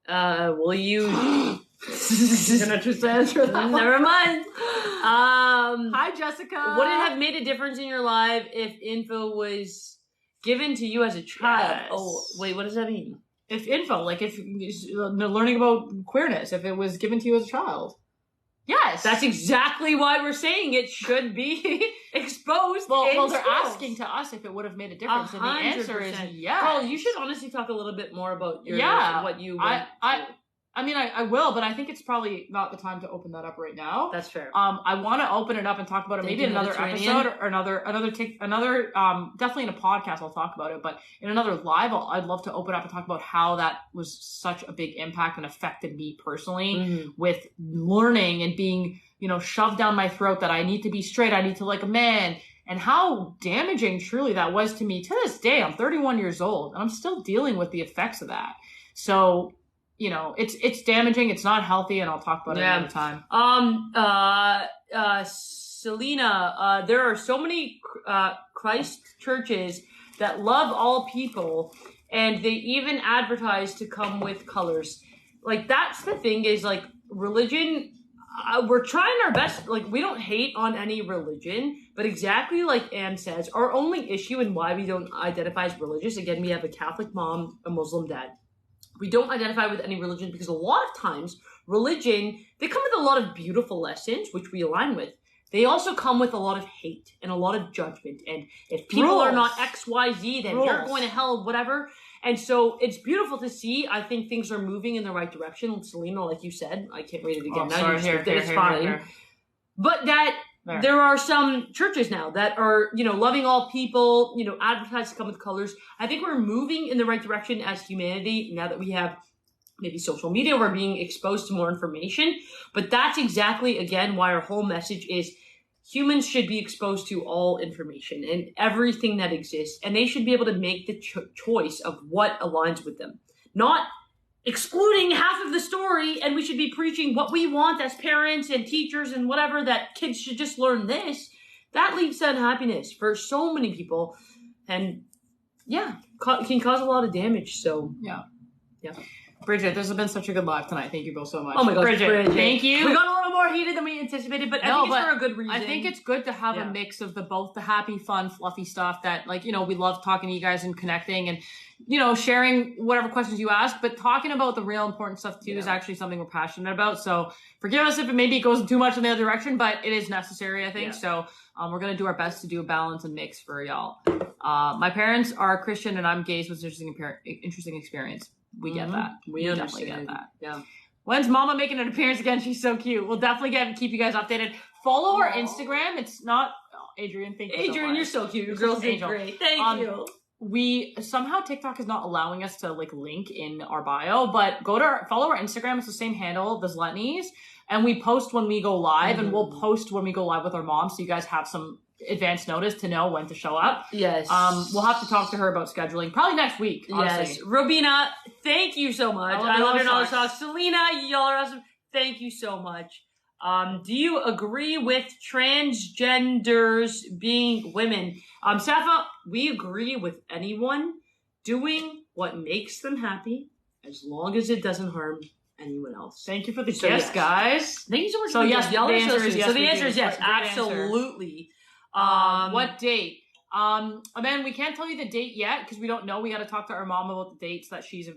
Will you? Gonna just answer that. Never mind. Hi, Jessica. Would it have made a difference in your life if info was given to you as a child? Yes. Oh, wait, what does that mean? If learning about queerness, if it was given to you as a child? Yes. That's exactly why we're saying it should be exposed. well, in they're schools. asking to us if it would have made a difference, and the answer is 100%. yes. Girl, you should honestly talk a little bit more about your what you went through. I mean, I will, but I think it's probably not the time to open that up right now. That's fair. I want to open it up and talk about it Thank maybe in you, another Mediterranean. episode or another definitely in a podcast I'll talk about it, but in another live I'd love to open up and talk about how that was such a big impact and affected me personally Mhm. with learning and being, shoved down my throat that I need to be straight, I need to like a man, and how damaging truly that was to me. To this day, I'm 31 years old and I'm still dealing with the effects of that. So, it's damaging, it's not healthy, and I'll talk about it another time. Selena, there are so many Christ churches that love all people, and they even advertise to come with colors. Like, that's the thing is, like, religion, we're trying our best. Like, we don't hate on any religion, but exactly like Anne says, our only issue and why we don't identify as religious, again, we have a Catholic mom, a Muslim dad. We don't identify with any religion because a lot of times religion, they come with a lot of beautiful lessons, which we align with. They also come with a lot of hate and a lot of judgment. And if people are not X, Y, Z, then you're going to hell, whatever. And so it's beautiful to see. I think things are moving in the right direction. Selena, like you said, I can't read it again. It's fine. But that there are some churches now that are, loving all people, advertised to come with colors. I think we're moving in the right direction as humanity now that we have maybe social media. We're being exposed to more information. But that's exactly, again, why our whole message is humans should be exposed to all information and everything that exists. And they should be able to make the choice of what aligns with them. Not excluding half of the story, and we should be preaching what we want as parents and teachers and whatever, that kids should just learn this. That leads to unhappiness for so many people, and can cause a lot of damage. So yeah. Bridget, this has been such a good live tonight. Thank you both so much. Oh my gosh, Bridget, thank you. We got a little more heated than we anticipated, but I think it's for a good reason. I think it's good to have a mix of both the happy, fun, fluffy stuff that, we love talking to you guys and connecting and, sharing whatever questions you ask, but talking about the real important stuff too is actually something we're passionate about. So forgive us if it goes too much in the other direction, but it is necessary, I think. So we're going to do our best to do a balance and mix for y'all. My parents are Christian and I'm gay, so it's an interesting experience. We get that. We definitely understand. get that. Yeah. When's Mama making an appearance again? She's so cute. We'll definitely keep you guys updated. Follow our Instagram. It's not Adrian. Thank you. Adrian, you're so cute. Your girls did great. Thank you. We somehow TikTok is not allowing us to like link in our bio, but follow our Instagram. It's the same handle, the Zletnies, and we post when we go live, and we'll post when we go live with our mom, so you guys have some advance notice to know when to show up. Yes. We'll have to talk to her about scheduling probably next week. Honestly. Yes. Robina, thank you so much. I love your knowledge socks. Selena, y'all are awesome. Thank you so much. Do you agree with transgenders being women? Safa, we agree with anyone doing what makes them happy as long as it doesn't harm anyone else. Thank you for the gifts, guys. Thank you so much. So yes, the answer is yes. So the answer is yes, absolutely. What date? Amanda, we can't tell you the date yet because we don't know. We got to talk to our mom about the dates that she's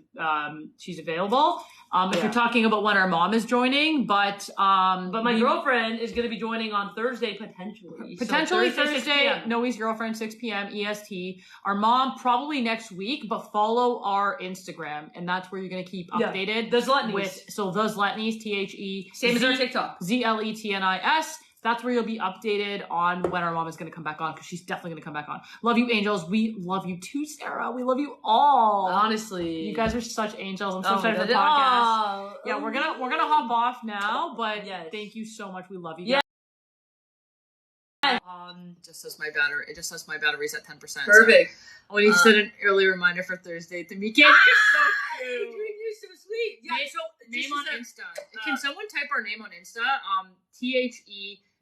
available. If you're talking about when our mom is joining, but my girlfriend is going to be joining on Thursday potentially. Potentially so Thursday. Noe's girlfriend, 6 p.m. EST. Our mom probably next week, but follow our Instagram, and that's where you're going to keep updated. The Zletnies. The Zletnies, THE. Same as our TikTok. ZLETNIS. That's where you'll be updated on when our mom is going to come back on, because she's definitely going to come back on. Love you, angels. We love you too, Sarah. We love you all. Honestly, you guys are such angels. I'm so excited for the podcast. Yeah, we're gonna hop off now, but thank you so much. We love you guys. It just says my battery's at 10%. Perfect. So when you set an early reminder for Thursday to meet. You're so cute. You're so sweet. Yeah. So name on Insta. Can someone type our name on Insta?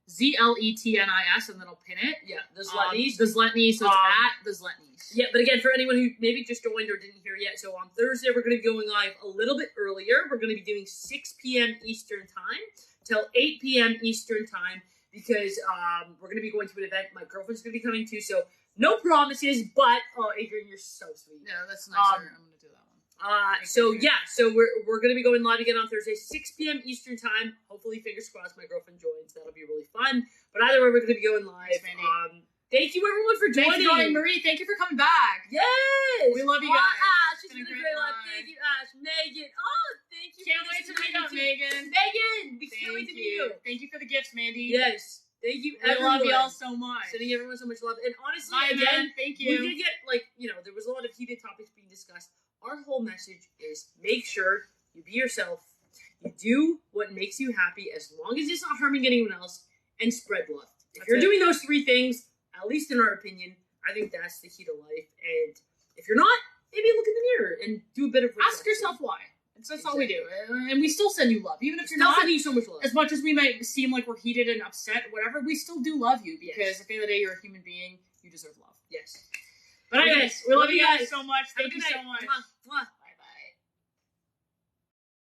THEZLETNIS, and then I'll pin it. Yeah, the Zletnies. The Zletnies, so it's at the Zletnies. Yeah, but again, for anyone who maybe just joined or didn't hear yet, so on Thursday we're going to be going live a little bit earlier. We're going to be doing 6 p.m. Eastern Time till 8 p.m. Eastern Time because we're going to be going to an event. My girlfriend's going to be coming too, so no promises, but, Adrian, you're so sweet. Yeah, that's nicer. I'm going to do that one. So we're gonna be going live again on Thursday, 6 p.m. Eastern Time. Hopefully, fingers crossed, my girlfriend joins. That'll be really fun. But either way, we're gonna be going live. Thank you everyone for joining. Marie, thank you for coming back. Yes, we love you guys. Ash, she's been a great life. Thank you, Ash. Megan, thank you. Can't wait to meet up, Megan. We can't wait to meet you. Thank you for the gifts, Mandy. Yes. Thank you, everyone. I love y'all so much. Sending everyone so much love. And honestly, again, thank you. We did get, there was a lot of heated topics being discussed. Our whole message is make sure you be yourself. You do what makes you happy as long as it's not harming anyone else, and spread love. If you're doing those 3 things, at least in our opinion, I think that's the key to life. And if you're not, maybe look in the mirror and do a bit of reflection. Ask yourself why. That's all we do. And we still send you love. Even if you're not sending you so much love. As much as we might seem like we're heated and upset or whatever, we still do love you because at the end of the day, you're a human being. You deserve love. Yes. But anyways, we love you guys so much. Thank you so much. Mwah. Mwah.